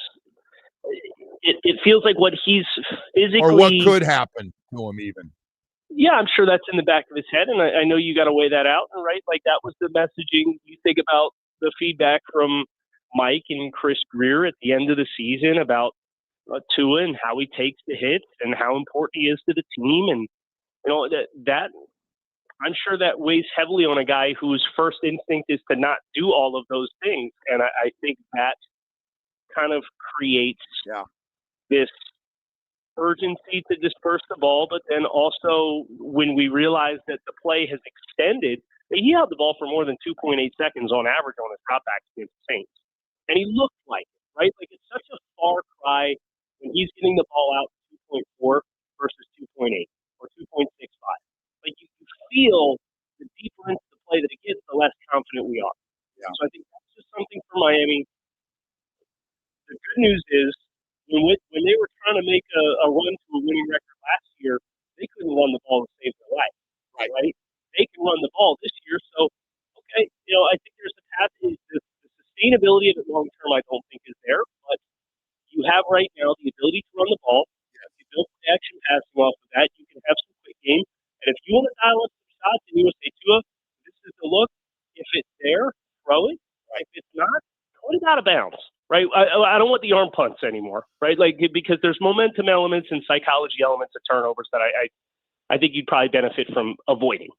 It feels like what he's physically, or what could happen to him, even. Yeah, I'm sure that's in the back of his head, and I know you got to weigh that out. Right, like that was the messaging. You think about the feedback from Mike and Chris Greer at the end of the season about Tua and how he takes the hits and how important he is to the team. And, that I'm sure that weighs heavily on a guy whose first instinct is to not do all of those things. And I think that kind of creates this urgency to disperse the ball. But then also when we realize that the play has extended, he held the ball for more than 2.8 seconds on average on his dropbacks against the Saints. And he looked like it, right? Like it's such a far cry when he's getting the ball out 2.4 versus 2.8 or 2.65. Like you feel the deeper into the play that it gets, the less confident we are. Yeah. So I think that's just something for Miami. The good news is when they were trying to make a run to a winning record last year, they couldn't run the ball to save their life. Right? They can run the ball this year. So, okay, I think there's a path. The sustainability of it long term, I don't think is there. But you have right now the ability to run the ball. You build action passing off of that. You can have some quick game. And if you want to dial up some shots and you want to say, Tua, this is the look. If it's there, throw it. If it's not, put it out of bounds. Right? I don't want the arm punts anymore. Right? Like because there's momentum elements and psychology elements of turnovers that I think you'd probably benefit from avoiding.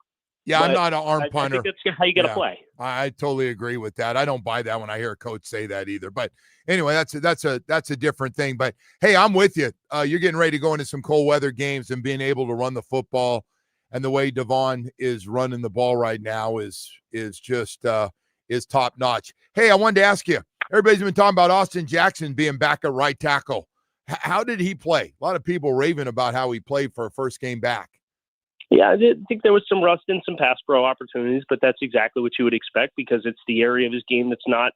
Yeah, but I'm not an arm punter. I think that's how you got to play. I totally agree with that. I don't buy that when I hear a coach say that either. But anyway, that's a different thing. But hey, I'm with you. You're getting ready to go into some cold weather games and being able to run the football, and the way Devon is running the ball right now is just is top notch. Hey, I wanted to ask you. Everybody's been talking about Austin Jackson being back at right tackle. How did he play? A lot of people raving about how he played for a first game back. Yeah, I think there was some rust in some pass pro opportunities, but that's exactly what you would expect because it's the area of his game that's not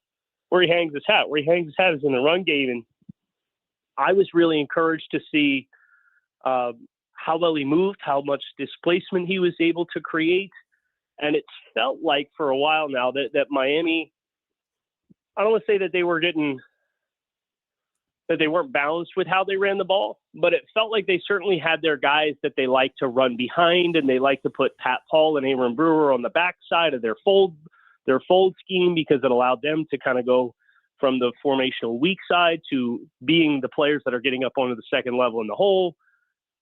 where he hangs his hat. Where he hangs his hat is in the run game, and I was really encouraged to see how well he moved, how much displacement he was able to create. And it's felt like for a while now that Miami, I don't want to say that they weren't balanced with how they ran the ball, but it felt like they certainly had their guys that they like to run behind, and they like to put Pat Paul and Aaron Brewer on the backside of their fold scheme, because it allowed them to kind of go from the formational weak side to being the players that are getting up onto the second level in the hole.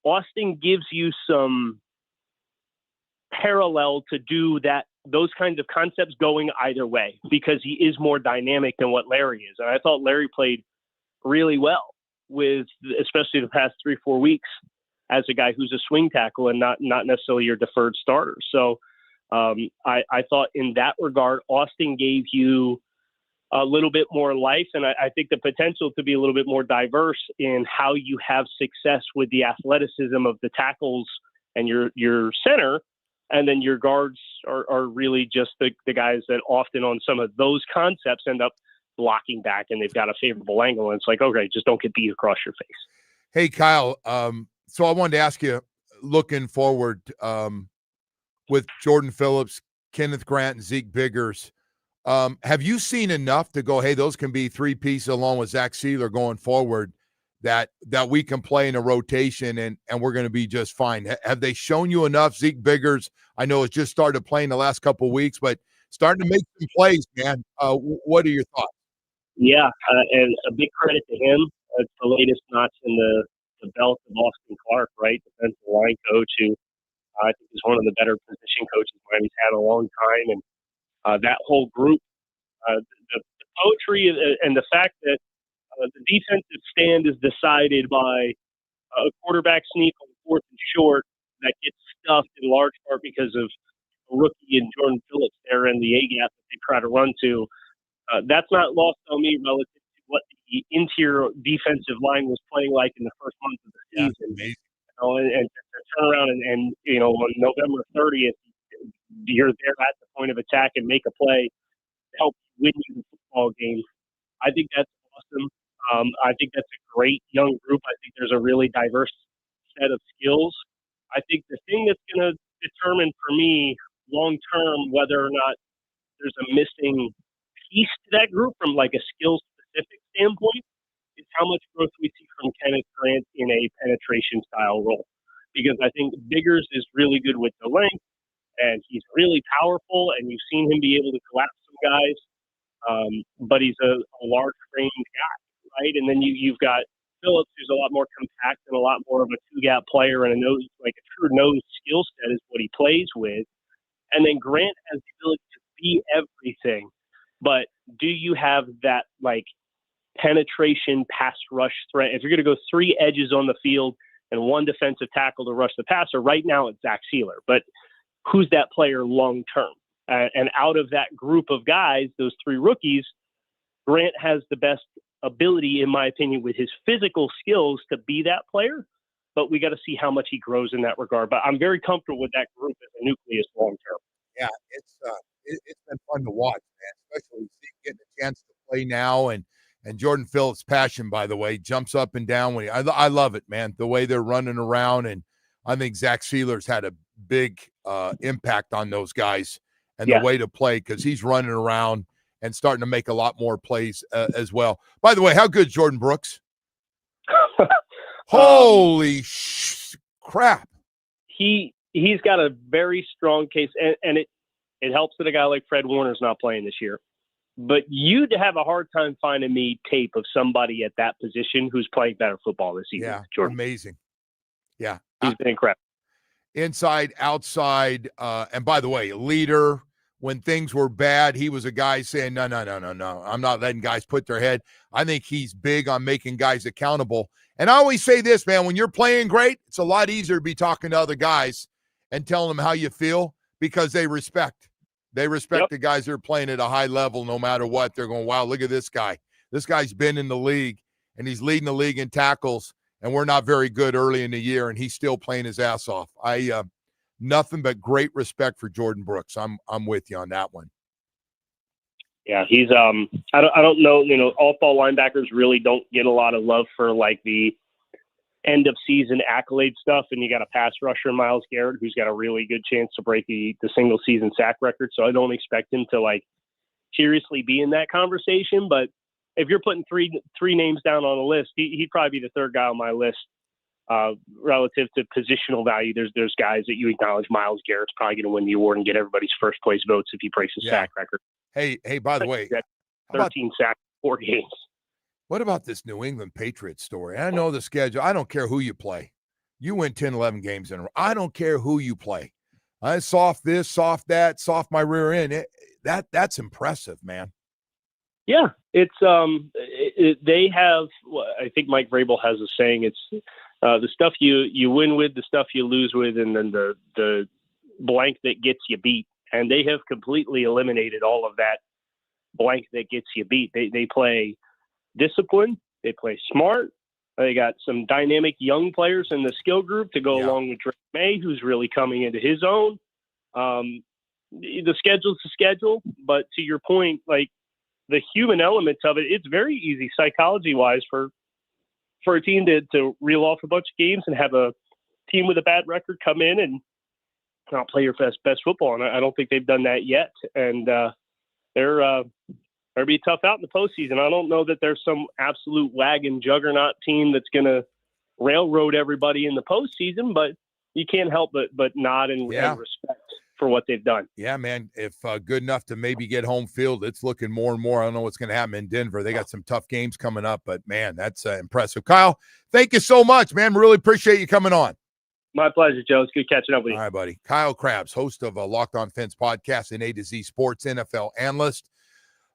Austin gives you some parallel to do those kinds of concepts going either way, because he is more dynamic than what Larry is. And I thought Larry played really well with, especially the past 3-4 weeks, as a guy who's a swing tackle and not necessarily your deferred starter. So I thought in that regard, Austin gave you a little bit more life, and I think the potential to be a little bit more diverse in how you have success with the athleticism of the tackles and your center, and then your guards are really just the guys that often on some of those concepts end up blocking back, and they've got a favorable angle, and it's like, okay, just don't get beat across your face. Hey, Kyle, so I wanted to ask you, looking forward, with Jordan Phillips, Kenneth Grant, and Zeke Biggers, have you seen enough to go, hey, those can be three pieces along with Zach Sealer going forward, that we can play in a rotation and we're going to be just fine? Have they shown you enough? Zeke Biggers, I know, has just started playing the last couple of weeks, but starting to make some plays, man. What are your thoughts? Yeah, and a big credit to him. It's the latest notch in the belt of Austin Clark, right? Defensive line coach, who I think is one of the better position coaches Miami's had in a long time. And that whole group, the poetry and the fact that the defensive stand is decided by a quarterback sneak on 4th and short that gets stuffed in large part because of a rookie and Jordan Phillips there in the A-gap that they try to run to. That's not lost on me relative to what the interior defensive line was playing like in the first month of the season. And to turn around and on November 30th, you're there at the point of attack and make a play to help win you the football game. I think that's awesome. I think that's a great young group. I think there's a really diverse set of skills. I think the thing that's going to determine for me long term whether or not there's a missing piece to that group from like a skill specific standpoint is how much growth we see from Kenneth Grant in a penetration style role. Because I think Biggers is really good with the length, and he's really powerful, and you've seen him be able to collapse some guys, but he's a large framed guy, right? And then you've got Phillips, who's a lot more compact and a lot more of a two-gap player, and a true nose skill set is what he plays with. And then Grant has the ability to be everything, but do you have that penetration pass rush threat? If you're going to go three edges on the field and one defensive tackle to rush the passer, right now it's Zach Sealer, but who's that player long term? And out of that group of guys, those three rookies, Grant has the best ability, in my opinion, with his physical skills to be that player, but we got to see how much he grows in that regard. But I'm very comfortable with that group as a nucleus long term. Yeah, it's been fun to watch, man, especially getting a chance to play now. And Jordan Phillips' passion, by the way, jumps up and down. I love it, man, the way they're running around. And I think Zach Sealer's had a big impact on those guys and the way to play, because he's running around and starting to make a lot more plays as well. By the way, how good Jordan Brooks? Holy crap. He's got a very strong case, and it helps that a guy like Fred Warner's not playing this year. But you'd have a hard time finding me tape of somebody at that position who's playing better football this season. Yeah, Jordan. amazing. Yeah. He's been incredible. Inside, outside, and by the way, leader. When things were bad, he was a guy saying, no, I'm not letting guys put their head. I think he's big on making guys accountable. And I always say this, man, when you're playing great, it's a lot easier to be talking to other guys and telling them how you feel, because they respect. They respect the guys that are playing at a high level no matter what. They're going, wow, look at this guy. This guy's been in the league, and he's leading the league in tackles, and we're not very good early in the year, and he's still playing his ass off. Nothing but great respect for Jordan Brooks. I'm with you on that one. Yeah, he's I don't know, off-ball linebackers really don't get a lot of love for the end of season accolade stuff, and you got a pass rusher, Myles Garrett, who's got a really good chance to break the single season sack record. So I don't expect him to like seriously be in that conversation. But if you're putting three names down on the list, he'd probably be the third guy on my list. Relative to positional value, there's guys that you acknowledge. Myles Garrett's probably going to win the award and get everybody's first place votes if he breaks his sack record. Hey, by the way, 13 sacks, 4 games. What about this New England Patriots story? I know the schedule. I don't care who you play. You win 10, 11 games in a row. I don't care who you play. I soft this, soft that, soft my rear end. That's impressive, man. Yeah, it's they have. I think Mike Vrabel has a saying. It's the stuff you win with, the stuff you lose with, and then the blank that gets you beat. And they have completely eliminated all of that blank that gets you beat. They play discipline. They play smart. They got some dynamic young players in the skill group to go along with Drake May, who's really coming into his own. The schedule's the schedule, but to your point, like the human elements of it, it's very easy psychology-wise for a team to reel off a bunch of games and have a team with a bad record come in and not play your best football. And I don't think they've done that yet. And they're be tough out in the postseason. I don't know that there's some absolute wagon juggernaut team that's going to railroad everybody in the postseason, but you can't help but nod and respect for what they've done. Yeah, man. If good enough to maybe get home field, it's looking more and more. I don't know what's going to happen in Denver. They got some tough games coming up, but man, that's impressive. Kyle, thank you so much, man. Really appreciate you coming on. My pleasure, Joe. It's good catching up with you. All right, buddy. Kyle Krabs, host of Locked On Fence podcast and A to Z Sports NFL analyst.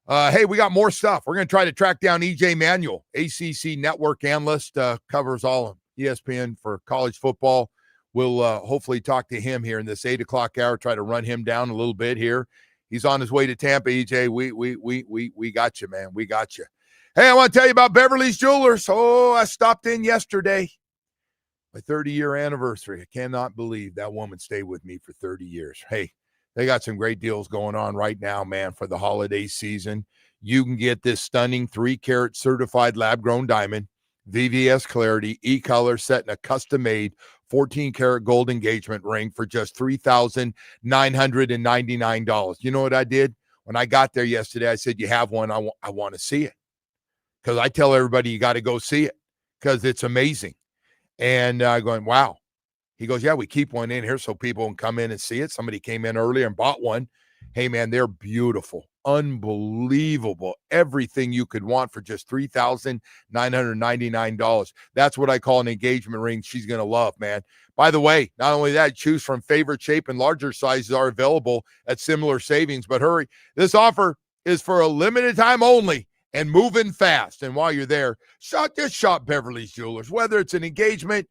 Hey, we got more stuff. We're going to try to track down EJ Manuel, ACC network analyst, covers all of ESPN for college football. We'll hopefully talk to him here in this 8 o'clock hour, try to run him down a little bit here. He's on his way to Tampa, EJ. We got you, man. We got you. Hey, I want to tell you about Beverly's Jewelers. Oh, I stopped in yesterday. My 30-year anniversary. I cannot believe that woman stayed with me for 30 years. Hey, they got some great deals going on right now, man, for the holiday season. You can get this stunning 3-carat certified lab-grown diamond, VVS Clarity, e-color set in a custom-made 14-karat gold engagement ring for just $3,999. You know what I did? When I got there yesterday, I said, you have one. I want to see it. Because I tell everybody you got to go see it because it's amazing. And going, wow. He goes, yeah, we keep one in here so people can come in and see it. Somebody came in earlier and bought one. Hey, man, they're beautiful. Unbelievable. Everything you could want for just $3,999. That's what I call an engagement ring she's going to love, man. By the way, not only that, choose from favorite shape and larger sizes are available at similar savings. But hurry, this offer is for a limited time only and moving fast. And while you're there, just shop Beverly's Jewelers. Whether it's an engagement,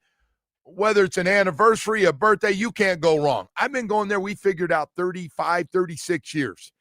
whether it's an anniversary, a birthday, you can't go wrong. I've been going there, we figured out 35, 36 years.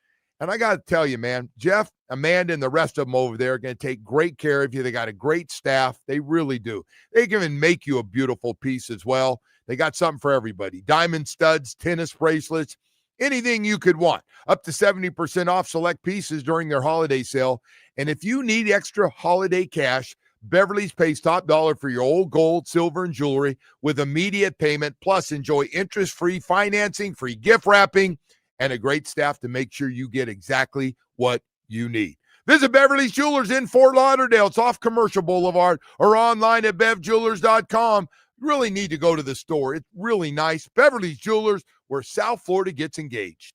And I got to tell you, man, Jeff, Amanda, and the rest of them over there are going to take great care of you. They got a great staff. They really do. They can even make you a beautiful piece as well. They got something for everybody. Diamond studs, tennis bracelets, anything you could want. Up to 70% off select pieces during their holiday sale. And if you need extra holiday cash, Beverly's pays top dollar for your old gold, silver, and jewelry with immediate payment, plus enjoy interest-free financing, free gift wrapping, and a great staff to make sure you get exactly what you need. Visit Beverly's Jewelers in Fort Lauderdale. It's off Commercial Boulevard or online at bevjewelers.com. You really need to go to the store. It's really nice. Beverly's Jewelers, where South Florida gets engaged.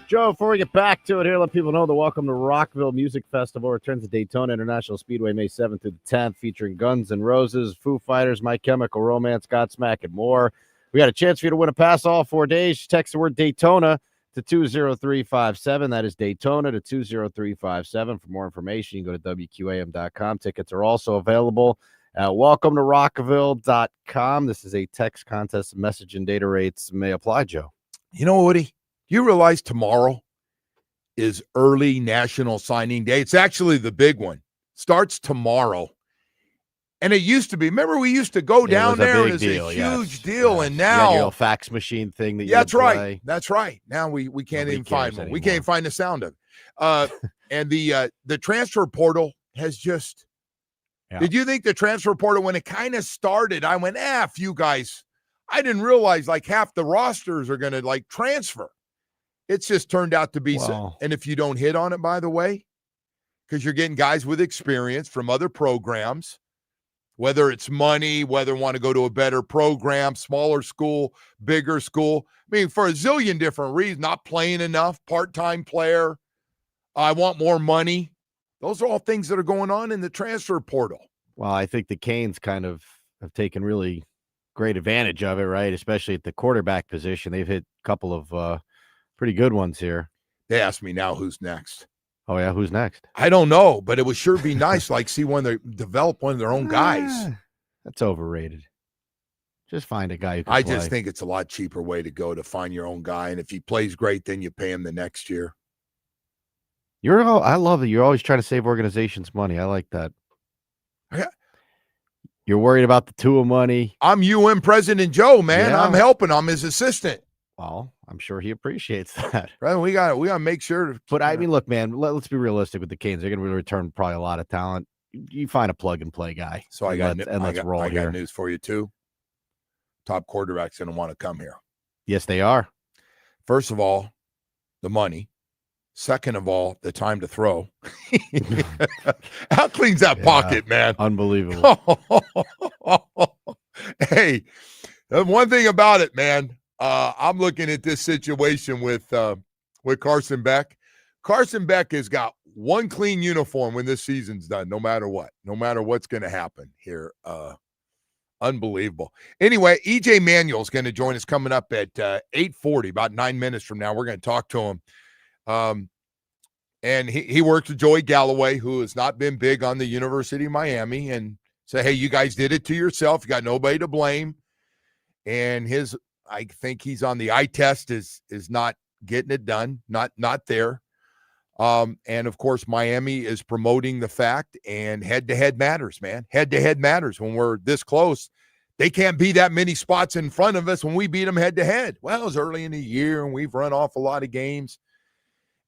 Joe, before we get back to it here, let people know the Welcome to Rockville Music Festival returns to Daytona International Speedway May 7th through the 10th, featuring Guns N' Roses, Foo Fighters, My Chemical Romance, Godsmack, and more. We got a chance for you to win a pass all 4 days. Just text the word Daytona to 20357. That is Daytona to 20357. For more information, you can go to WQAM.com. Tickets are also available at welcometoRockville.com. This is a text contest. Message and data rates may apply, Joe. You know, Woody, you realize tomorrow is early National Signing Day? It's actually the big one. Starts tomorrow. And it used to be, remember we used to go down there and it was a huge deal. Yes. And now your fax machine thing that you that's would right. play. That's right. Now we can't Nobody even find cares one. anymore. We can't find the sound of it. And the transfer portal has just Did you think the transfer portal, when it kind of started, I went, you guys, I didn't realize like half the rosters are going to like transfer. It's just turned out to be so. And if you don't hit on it, by the way, because you're getting guys with experience from other programs, whether it's money, whether want to go to a better program, smaller school, bigger school. I mean, for a zillion different reasons, not playing enough, part-time player, I want more money. Those are all things that are going on in the transfer portal. Well, I think the Canes kind of have taken really great advantage of it, right? Especially at the quarterback position. They've hit a couple of pretty good ones here. They asked me now who's next. Oh, yeah? Who's next? I don't know, but it would sure be nice, like see when they develop one of their own guys. That's overrated. Just find a guy who can I play. just think it's a lot cheaper way to go to find your own guy. And if he plays great, then you pay him the next year. I love it. You're always trying to save organizations money. I like that. Yeah. You're worried about the Tua money. I'm UM President Joe, man. Yeah. I'm helping. I'm his assistant. Well, I'm sure he appreciates that. Right? We got to make sure. But I mean, look, man, let's be realistic with the Canes. They're going to return probably a lot of talent. You find a plug and play guy. So I got here. news for you too. Top quarterbacks going to want to come here. Yes, they are. First of all, the money. Second of all, the time to throw. How clean's that pocket, man? Unbelievable. Hey, one thing about it, man. I'm looking at this situation with Carson Beck. Carson Beck has got one clean uniform when this season's done, no matter what, no matter what's going to happen here. Unbelievable. Anyway, EJ Manuel's going to join us coming up at 8:40, about 9 minutes from now. We're going to talk to him. And he worked with Joey Galloway, who has not been big on the University of Miami, and say, hey, you guys did it to yourself. You got nobody to blame. And I think he's on the eye test is not getting it done, not there. And of course, Miami is promoting the fact, and head-to-head matters, man. Head-to-head matters. When we're this close, they can't be that many spots in front of us when we beat them head-to-head. Well, it was early in the year, and we've run off a lot of games.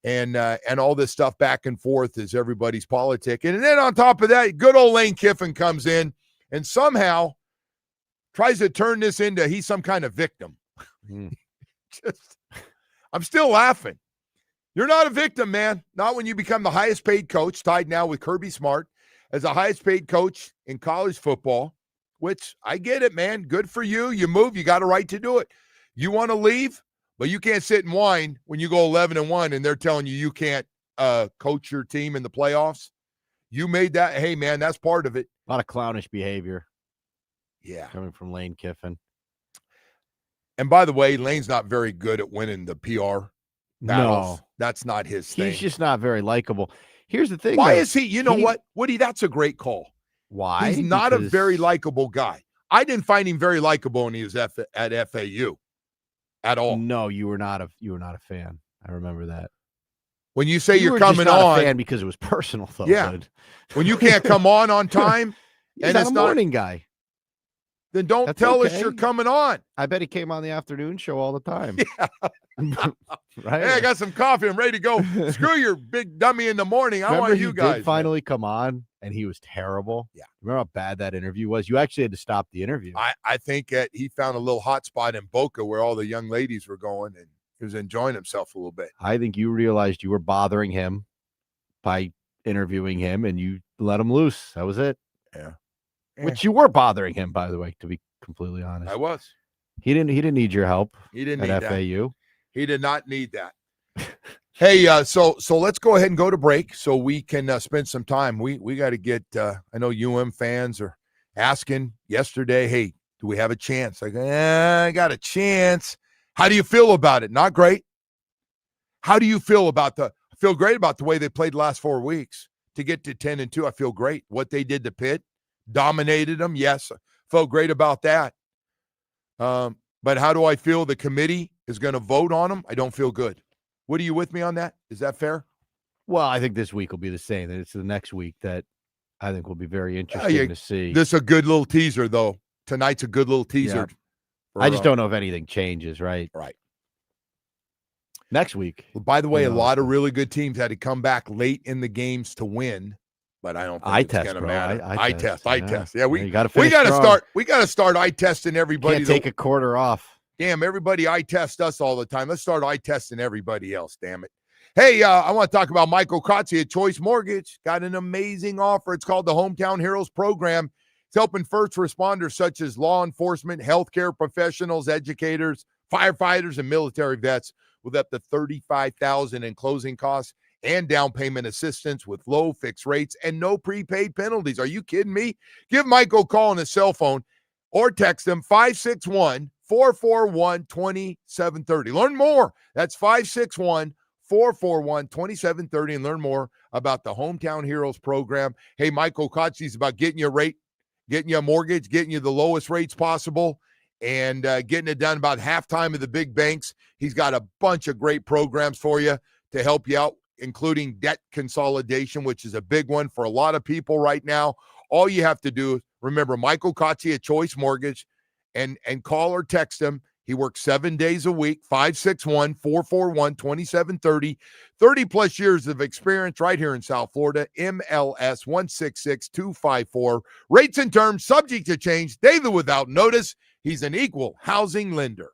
And all this stuff back and forth is everybody's politic. And then on top of that, good old Lane Kiffin comes in and somehow tries to turn this into he's some kind of victim. I'm still laughing. You're not a victim, man. Not when you become the highest paid coach, tied now with Kirby Smart as the highest paid coach in college football, which I get it, man. Good for you. You move. You got a right to do it. You want to leave? But you can't sit and whine when you go 11-1 and they're telling you can't coach your team in the playoffs. You made that. Hey, man, that's part of it. A lot of clownish behavior. Yeah. Coming from Lane Kiffin. And by the way, Lane's not very good at winning the PR battles. No. That's not his thing. He's just not very likable. Here's the thing. Why is he? You know what, Woody, that's a great call. Why? He's not a very likable guy. I didn't find him very likable when he was at FAU. At all. No, you were not a fan. I remember that. When you say you're coming on, a fan because it was personal, though. Yeah. Bud. When you can't come on time, and it's not a morning guy, then don't tell us you're coming on. I bet he came on the afternoon show all the time. Yeah. Right. Hey, I got some coffee. I'm ready to go. Screw your big dummy in the morning. I want you guys. Did finally come on, and he was terrible. Yeah. Remember how bad that interview was? You actually had to stop the interview. I think he found a little hot spot in Boca where all the young ladies were going, and he was enjoying himself a little bit. I think you realized you were bothering him by interviewing him, and you let him loose. That was it. Yeah. Which you were bothering him, by the way, to be completely honest. I was. He didn't need your help. He didn't at need FAU. He did not need that. Hey, so let's go ahead and go to break so we can spend some time. We got to get. I know fans are asking yesterday. Hey, do we have a chance? Like, I got a chance. How do you feel about it? Not great. How do you feel about I feel great about the way they played the last 4 weeks to get to 10-2. I feel great. What they did to Pitt, dominated them. Yes, I felt great about that. But how do I feel the committee is going to vote on them? I don't feel good. What are you with me on that? Is that fair? Well, I think this week will be the same. It's the next week that I think will be very interesting to see. This is a good little teaser, though. Tonight's a good little teaser. Yeah. I just don't know if anything changes, right? Right. Next week. Well, by the way, a lot of really good teams had to come back late in the games to win, but I don't think it's going to matter. Eye test. Yeah, we got to start. We got to start eye testing everybody. Can't take a quarter off. Damn, everybody eye test us all the time. Let's start eye testing everybody else. Damn it. Hey, I want to talk about Michael Kotze at Choice Mortgage. Got an amazing offer. It's called the Hometown Heroes Program. It's helping first responders such as law enforcement, healthcare professionals, educators, firefighters, and military vets with up to $35,000 in closing costs and down payment assistance with low fixed rates and no prepaid penalties. Are you kidding me? Give Michael a call on his cell phone or text him 561-441-2730. Learn more. That's 561-441-2730 and learn more about the Hometown Heroes program. Hey, Michael Kotze is about getting you a rate, getting you a mortgage, getting you the lowest rates possible, and getting it done about halftime of the big banks. He's got a bunch of great programs for you to help you out, including debt consolidation, which is a big one for a lot of people right now. All you have to do is remember Michael Kotze at Choice Mortgage and call or text him. He works 7 days a week, 561-441-2730. 30-plus years of experience right here in South Florida. MLS 166254. Rates and terms subject to change daily without notice. He's an equal housing lender.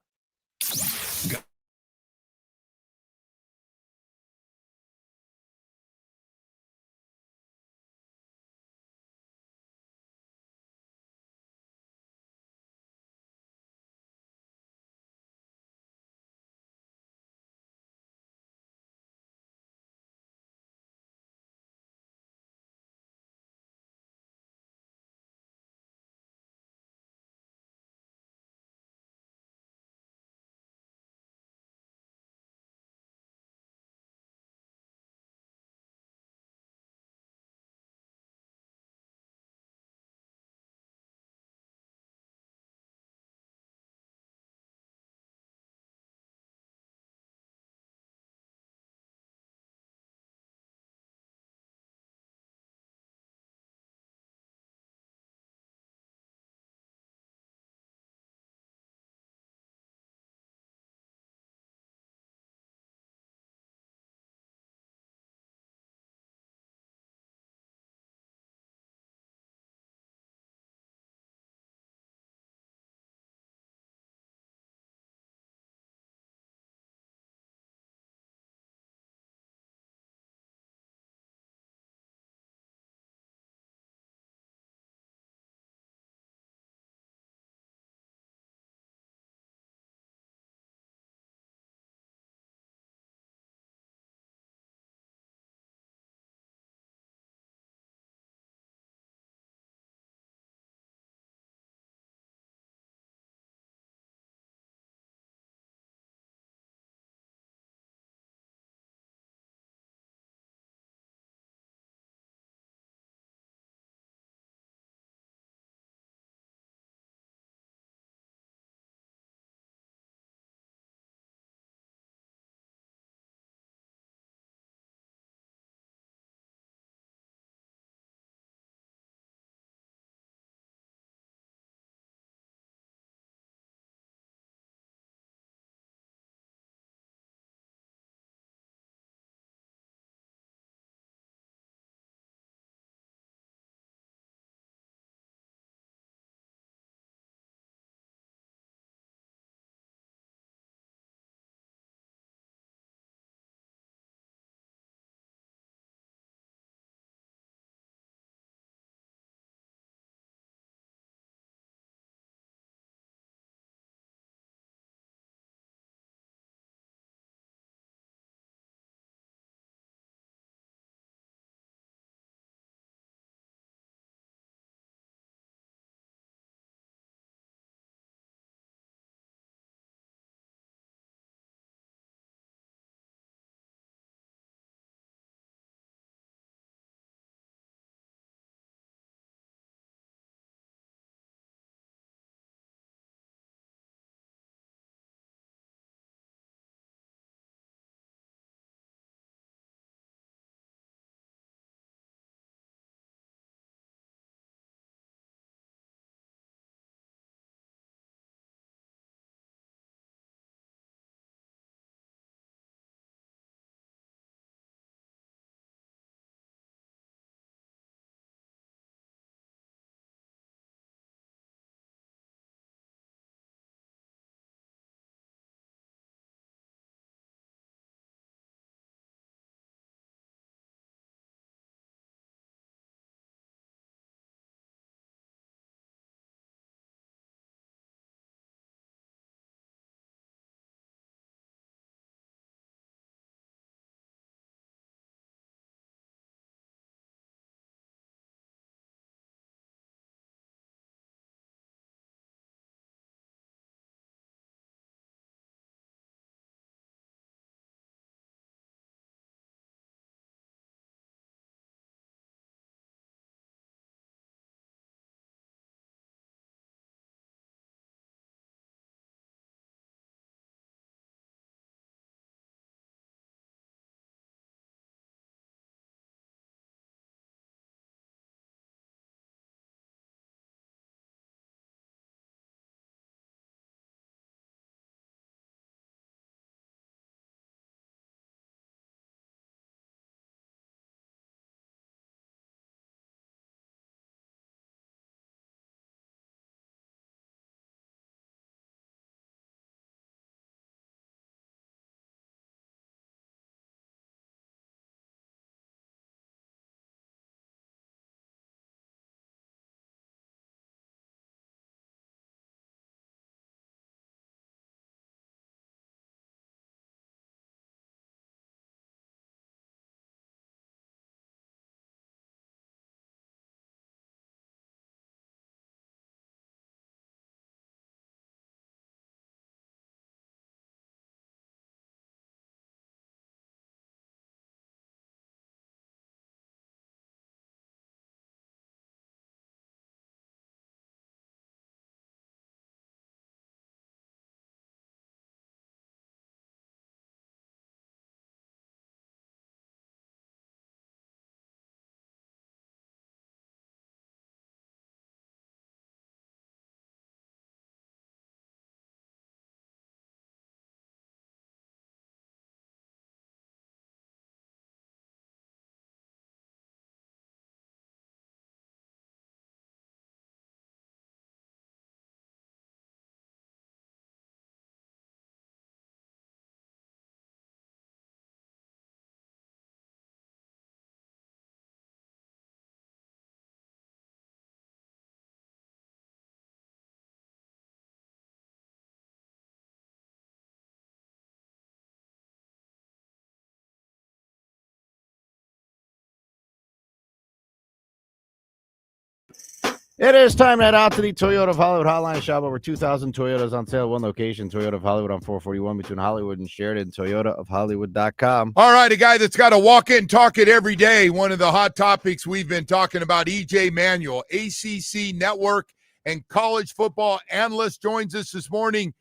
It is time to head out to the Toyota of Hollywood hotline. Shop over 2,000 Toyotas on sale at one location. Toyota of Hollywood on 441 between Hollywood and Sheridan. ToyotaofHollywood.com. All right, a guy that's got to walk it and talk it every day. One of the hot topics we've been talking about, EJ Manuel, ACC Network and college football analyst, joins us this morning.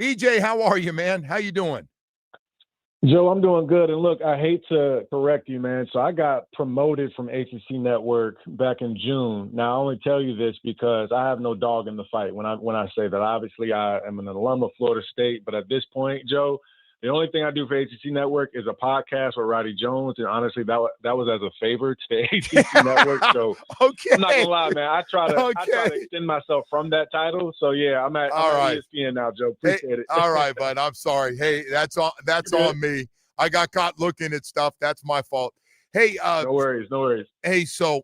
EJ, how are you, man? How you doing? Joe, I'm doing good. And look, I hate to correct you, man. So I got promoted from ACC Network back in June. Now, I only tell you this because I have no dog in the fight when I say that. Obviously, I am an alum of Florida State. But at this point, Joe, the only thing I do for ACC Network is a podcast with Roddy Jones. And honestly, that was as a favor to the ACC Network. So Okay. I'm not going to lie, man. I try to extend myself from that title. So, yeah, I'm at ESPN now, Joe. Appreciate it. All right, bud. I'm sorry. Hey, that's on me. I got caught looking at stuff. That's my fault. Hey, no worries. Hey, so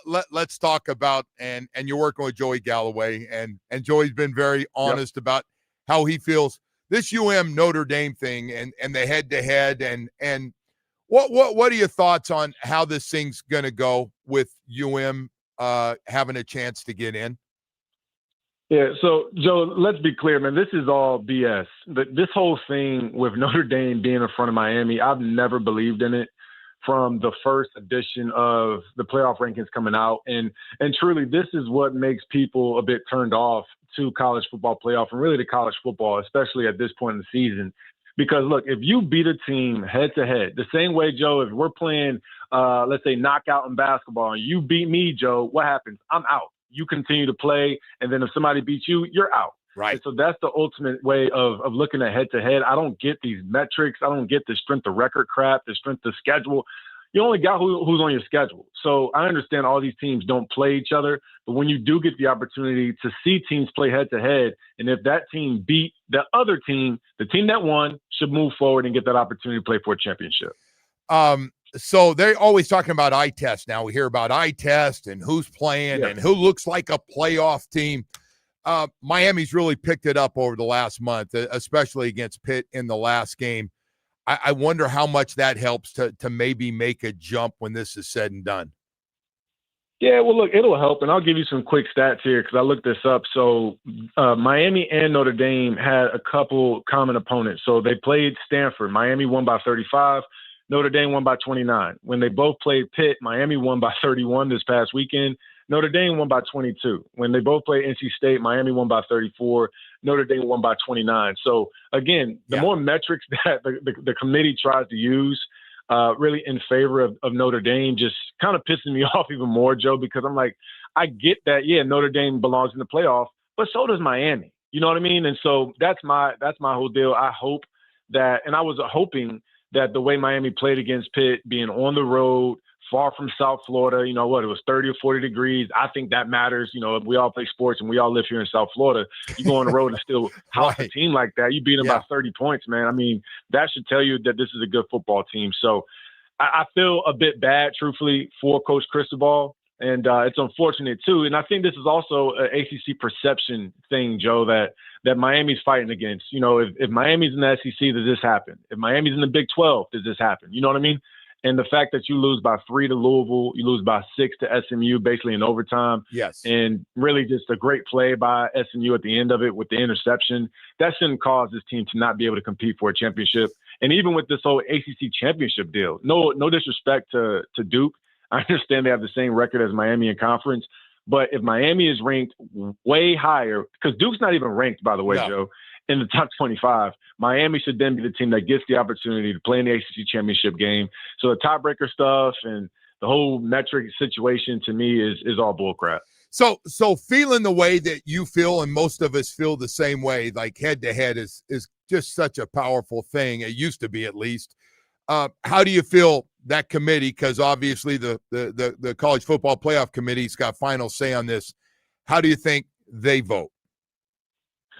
let's talk about and you're working with Joey Galloway, and Joey's been very honest about how he feels this Notre Dame thing and the head-to-head and what are your thoughts on how this thing's going to go with having a chance to get in? Yeah, so, Joe, let's be clear, man. This is all BS. This whole thing with Notre Dame being in front of Miami, I've never believed in it from the first edition of the playoff rankings coming out. And truly, this is what makes people a bit turned off to college football playoff and really to college football, especially at this point in the season. Because, look, if you beat a team head-to-head, the same way, Joe, if we're playing, let's say, knockout in basketball, and you beat me, Joe, what happens? I'm out. You continue to play, and then if somebody beats you, you're out. Right. And so that's the ultimate way of looking at head-to-head. I don't get these metrics. I don't get the strength of record crap, the strength of schedule. You only got who's on your schedule. So I understand all these teams don't play each other, but when you do get the opportunity to see teams play head-to-head, and if that team beat the other team, the team that won should move forward and get that opportunity to play for a championship. So they're always talking about eye test now. We hear about eye test and who's playing and who looks like a playoff team. Miami's really picked it up over the last month, especially against Pitt in the last game. I wonder how much that helps to maybe make a jump when this is said and done. Yeah, well, look, it'll help. And I'll give you some quick stats here because I looked this up. So Miami and Notre Dame had a couple common opponents. So they played Stanford. Miami won by 35. Notre Dame won by 29. When they both played Pitt, Miami won by 31 this past weekend. Notre Dame won by 22. When they both played NC State, Miami won by 34. Notre Dame won by 29. So, again, the more metrics that the committee tries to use really in favor of Notre Dame just kind of pissing me off even more, Joe, because I'm like, I get that, Notre Dame belongs in the playoff, but so does Miami. You know what I mean? And so that's my whole deal. I hope that – and I was hoping – that the way Miami played against Pitt, being on the road, far from South Florida, it was 30 or 40 degrees. I think that matters. We all play sports and we all live here in South Florida. You go on the road and still house a team like that. You beat them by 30 points, man. I mean, that should tell you that this is a good football team. So I feel a bit bad, truthfully, for Coach Cristobal. And it's unfortunate, too. And I think this is also an ACC perception thing, Joe, that Miami's fighting against. If Miami's in the SEC, does this happen? If Miami's in the Big 12, does this happen? You know what I mean? And the fact that you lose by 3 to Louisville, you lose by 6 to SMU, basically in overtime. Yes. And really just a great play by SMU at the end of it with the interception. That shouldn't cause this team to not be able to compete for a championship. And even with this whole ACC championship deal, no disrespect to Duke. I understand they have the same record as Miami in conference, but if Miami is ranked way higher, because Duke's not even ranked, by the way, Joe, in the top 25, Miami should then be the team that gets the opportunity to play in the ACC championship game. So the tiebreaker stuff and the whole metric situation to me is all bullcrap. So feeling the way that you feel, and most of us feel the same way, like head-to-head is just such a powerful thing. It used to be, at least. How do you feel that committee? Because obviously the college football playoff committee's got final say on this. How do you think they vote?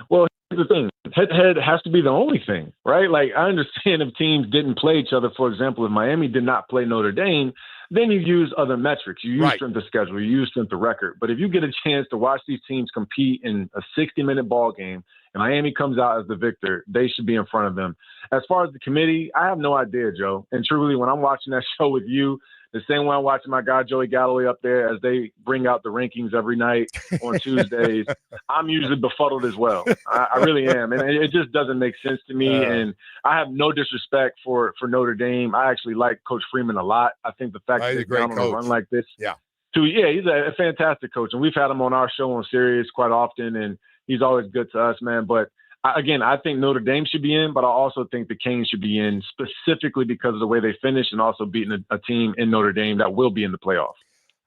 Well, here's the thing. Head-to-head has to be the only thing, right? Like, I understand if teams didn't play each other. For example, if Miami did not play Notre Dame, then you use other metrics. You use strength of schedule. You use strength of record. But if you get a chance to watch these teams compete in a 60-minute ball game and Miami comes out as the victor, they should be in front of them. As far as the committee, I have no idea, Joe. And truly, when I'm watching that show with you, the same way I'm watching my guy Joey Galloway up there as they bring out the rankings every night on Tuesdays, I'm usually befuddled as well. I really am. And it just doesn't make sense to me. And I have no disrespect for Notre Dame. I actually like Coach Freeman a lot. I think the fact that he's down on a run like this. Yeah. He's a fantastic coach. And we've had him on our show on Sirius quite often, and he's always good to us, man. But I think Notre Dame should be in, but I also think the Canes should be in specifically because of the way they finished and also beating a team in Notre Dame that will be in the playoff.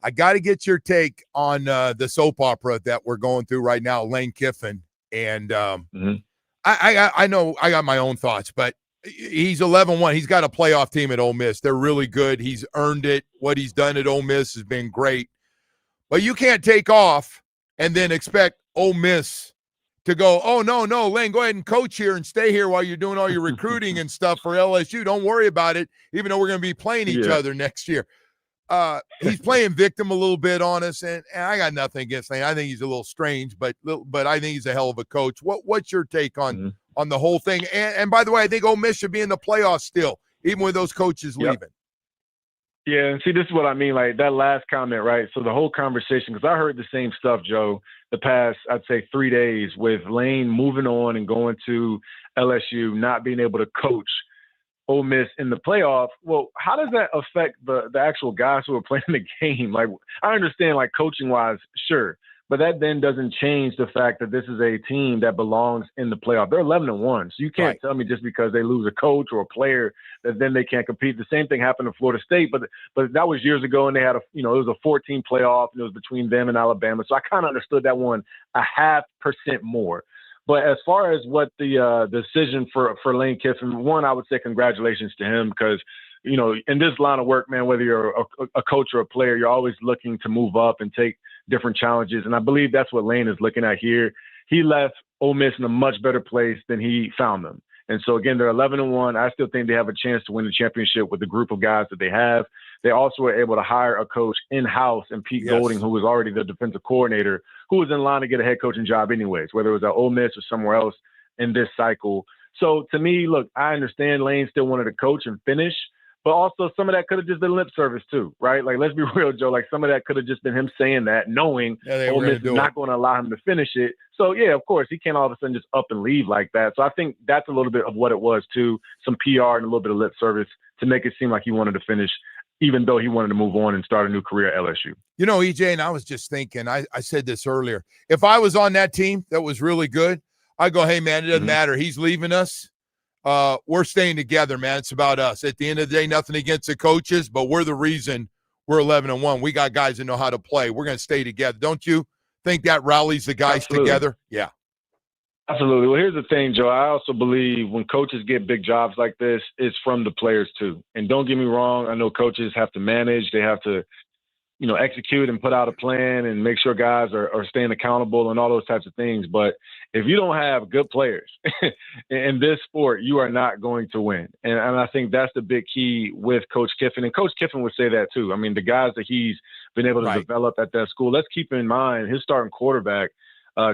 I got to get your take on the soap opera that we're going through right now, Lane Kiffin. And I know I got my own thoughts, but he's 11-1. He's got a playoff team at Ole Miss. They're really good. He's earned it. What he's done at Ole Miss has been great. But you can't take off and then expect Ole Miss to go, oh, no, Lane, go ahead and coach here and stay here while you're doing all your recruiting and stuff for LSU. Don't worry about it, even though we're going to be playing each other next year. He's playing victim a little bit on us, and I got nothing against Lane. I think he's a little strange, but I think he's a hell of a coach. What's your take on the whole thing? And by the way, I think Ole Miss should be in the playoffs still, even with those coaches leaving. Yeah, and see, this is what I mean, like that last comment, right? So the whole conversation, because I heard the same stuff, Joe, the past, I'd say 3 days with Lane moving on and going to LSU, not being able to coach Ole Miss in the playoff. Well, how does that affect the actual guys who are playing the game? Like, I understand, like, coaching-wise, sure, but that then doesn't change the fact that this is a team that belongs in the playoff. They're 11-1, so you can't tell me just because they lose a coach or a player that then they can't compete. The same thing happened to Florida State, but that was years ago, and they had it was a 14 playoff, and it was between them and Alabama. So I kind of understood that one 0.5% more. But as far as what the decision for Lane Kiffin, one, I would say congratulations to him because, in this line of work, man, whether you're a coach or a player, you're always looking to move up and take different challenges. And I believe that's what Lane is looking at here. He left Ole Miss in a much better place than he found them. And so, again, they're 11-1. I still think they have a chance to win the championship with the group of guys that they have. They also were able to hire a coach in-house in Pete Golding, who was already the defensive coordinator, who was in line to get a head coaching job anyways, whether it was at Ole Miss or somewhere else in this cycle. So, to me, look, I understand Lane still wanted to coach and finish, but also some of that could have just been lip service too, right? Like, let's be real, Joe. Like, some of that could have just been him saying that, knowing Ole Miss is not going to allow him to finish it. So, yeah, of course, he can't all of a sudden just up and leave like that. So I think that's a little bit of what it was too, some PR and a little bit of lip service to make it seem like he wanted to finish, even though he wanted to move on and start a new career at LSU. EJ, and I was just thinking, I said this earlier, if I was on that team that was really good, I'd go, hey, man, it doesn't matter. He's leaving us. We're staying together, man. It's about us. At the end of the day, nothing against the coaches, but we're the reason we're 11-1. We got guys that know how to play. We're going to stay together. Don't you think that rallies the guys together? Yeah. Absolutely. Well, here's the thing, Joe. I also believe when coaches get big jobs like this, it's from the players too. And don't get me wrong, I know coaches have to manage. They have to, execute and put out a plan and make sure guys are staying accountable and all those types of things. But if you don't have good players in this sport, you are not going to win. And I think that's the big key with Coach Kiffin. And Coach Kiffin would say that too. I mean, the guys that he's been able to develop at that school, let's keep in mind his starting quarterback,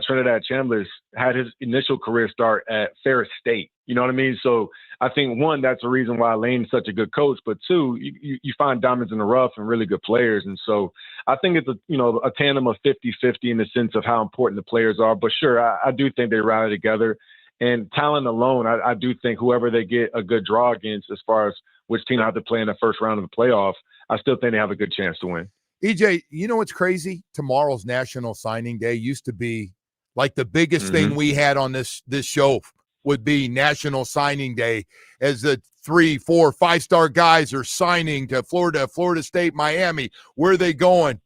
Trinidad Chambliss, had his initial career start at Ferris State. You know what I mean? So I think, one, that's the reason why Lane's such a good coach. But two, you find diamonds in the rough and really good players. And so I think it's a tandem of 50-50 in the sense of how important the players are. But sure, I do think they rally together. And talent alone, I do think whoever they get a good draw against as far as which team I have to play in the first round of the playoff, I still think they have a good chance to win. EJ, you know what's crazy? Tomorrow's National Signing Day used to be like the biggest thing we had on this show would be National Signing Day, as the 3, 4, 5-star guys are signing to Florida State, Miami. Where are they going?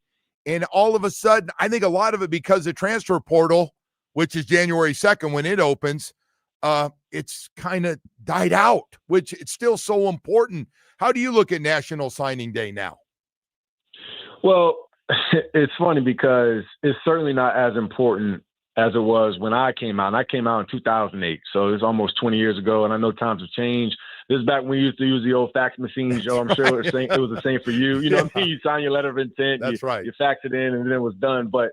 And all of a sudden, I think a lot of it because the transfer portal, which is January 2nd when it opens, it's kind of died out, which it's still so important. How do you look at National Signing Day now? Well, it's funny because it's certainly not as important as it was when I came out. And I came out in 2008, so it's almost 20 years ago, and I know times have changed. This is back when we used to use the old fax machines, Joe. I'm sure it was the same for you. You know what I mean? You sign your letter of intent, you fax it in, and then it was done. But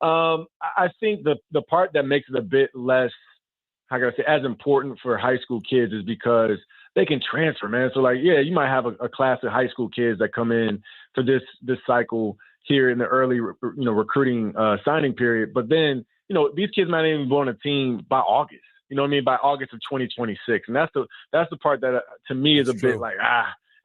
I think the part that makes it a bit less how can I say, as important for high school kids is because they can transfer, man. So like, yeah, you might have a class of high school kids that come in for this cycle here in the early, recruiting signing period. But then, these kids might not even be on a team by August. You know what I mean? By August of 2026. And that's the part that to me is a bit like,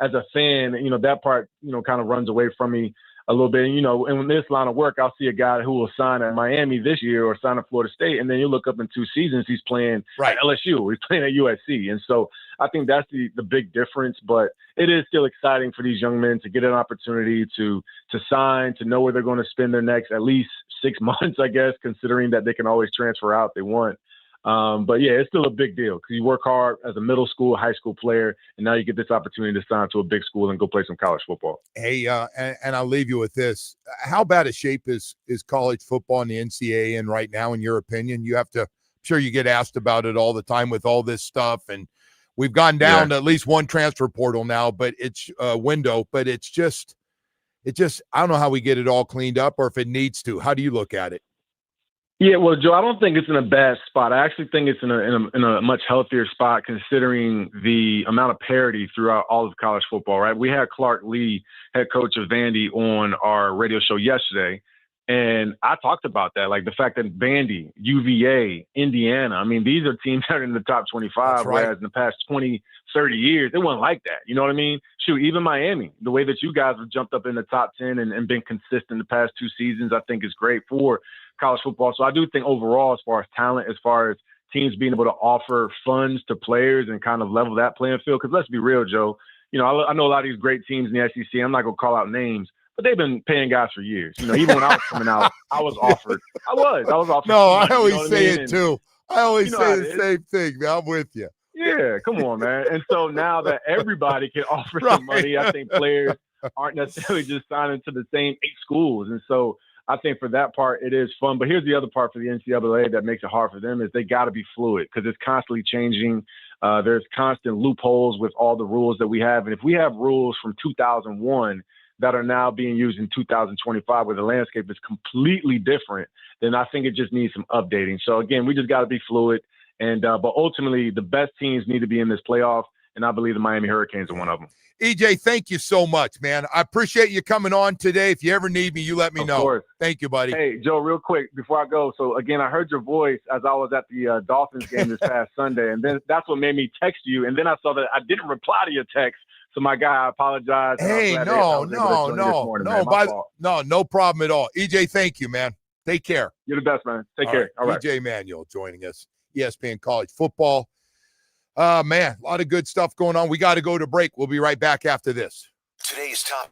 as a fan, that part, kind of runs away from me a little bit. And in this line of work, I'll see a guy who will sign at Miami this year or sign at Florida State. And then you look up in 2 seasons, he's playing at LSU, he's playing at USC. And so I think that's the big difference. But it is still exciting for these young men to get an opportunity to sign, to know where they're going to spend their next at least 6 months, I guess, considering that they can always transfer out if they want. But yeah, it's still a big deal because you work hard as a middle school, high school player, and now you get this opportunity to sign to a big school and go play some college football. Hey, and I'll leave you with this. How bad a shape is college football and the NCAA in right now, in your opinion? I'm sure you get asked about it all the time with all this stuff, and we've gone down to at least one transfer portal now, but it's a window, but it's just, I don't know how we get it all cleaned up or if it needs to. How do you look at it? Yeah, well, Joe, I don't think it's in a bad spot. I actually think it's in a much healthier spot considering the amount of parity throughout all of college football, right? We had Clark Lee, head coach of Vandy, on our radio show yesterday, and I talked about that, like the fact that Vandy, UVA, Indiana, I mean, these are teams that are in the top 25, whereas in the past 20, 30 years, it wasn't like that. You know what I mean? Shoot, even Miami, the way that you guys have jumped up in the top 10 and been consistent the past 2 seasons, I think is great for college football. So I do think overall, as far as talent, as far as teams being able to offer funds to players and kind of level that playing field, because let's be real, Joe, I know a lot of these great teams in the SEC, I'm not going to call out names, but they've been paying guys for years. Even when I was coming out, I was offered. I was offered. No, I money, always say it too. I always say the it same thing, man. I'm with you. Yeah, come on, man. And so now that everybody can offer some money, I think players aren't necessarily just signing to the same 8 schools. And so I think for that part, it is fun. But here's the other part for the NCAA that makes it hard for them is they got to be fluid because it's constantly changing. There's constant loopholes with all the rules that we have. And if we have rules from 2001 that are now being used in 2025 where the landscape is completely different, then I think it just needs some updating. So, again, we just got to be fluid. And but ultimately, the best teams need to be in this playoff, and I believe the Miami Hurricanes are one of them. EJ, thank you so much, man. I appreciate you coming on today. If you ever need me, you let me know. Of course. Thank you, buddy. Hey, Joe, real quick before I go. So, again, I heard your voice as I was at the Dolphins game this past Sunday, and then that's what made me text you. And then I saw that I didn't reply to your text. So, my guy, I apologize. Hey, no problem at all. EJ, thank you, man. Take care. You're the best, man. Take care. All right. EJ Manuel joining us, ESPN College Football. Man, a lot of good stuff going on. We got to go to break. We'll be right back after this. Today's top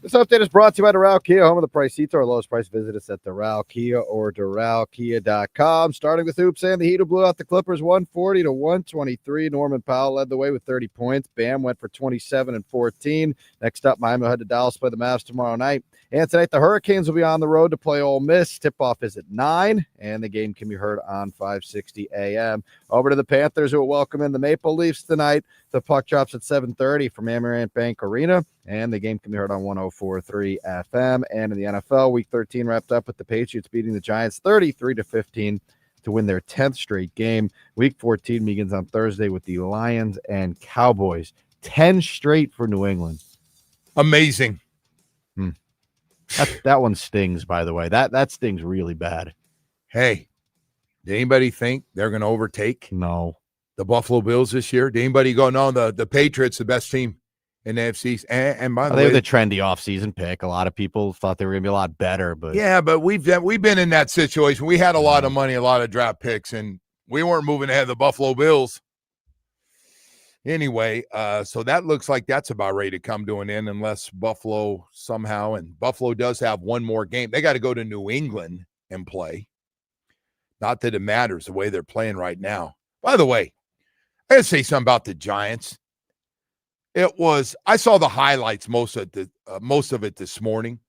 This update is brought to you by Doral Kia, home of the price seats, our lowest price. Visit us at Doral Kia or DoralKia.com. Starting with hoops, and the Heat who blew out the Clippers 140-123. Norman Powell led the way with 30 points. Bam went for 27 and 14. Next up, Miami will head to Dallas, play the Mavs tomorrow night. And tonight, the Hurricanes will be on the road to play Ole Miss. Tip-off is at 9, and the game can be heard on 560 AM. Over to the Panthers, who will welcome in the Maple Leafs tonight. The puck drops at 7:30 from Amerant Bank Arena, and the game can be heard on 104.3 FM. And in the NFL, Week 13 wrapped up with the Patriots beating the Giants 33-15 to win their 10th straight game. Week 14 begins on Thursday with the Lions and Cowboys. 10 straight for New England. Amazing. That one stings, by the way. That stings really bad. Hey, did anybody think they're going to overtake No. the Buffalo Bills this year? Did anybody go, no, the Patriots, the best team in the AFC? And by the They way, were the trendy offseason pick. A lot of people thought they were going to be a lot better, but yeah, but we've been in that situation. We had a lot of money, a lot of draft picks, and we weren't moving ahead of the Buffalo Bills. Anyway, so that looks like that's about ready to come to an end unless Buffalo somehow, and Buffalo does have one more game. They got to go to New England and play. Not that it matters the way they're playing right now. By the way, I got to say something about the Giants. I saw the highlights most of it this morning.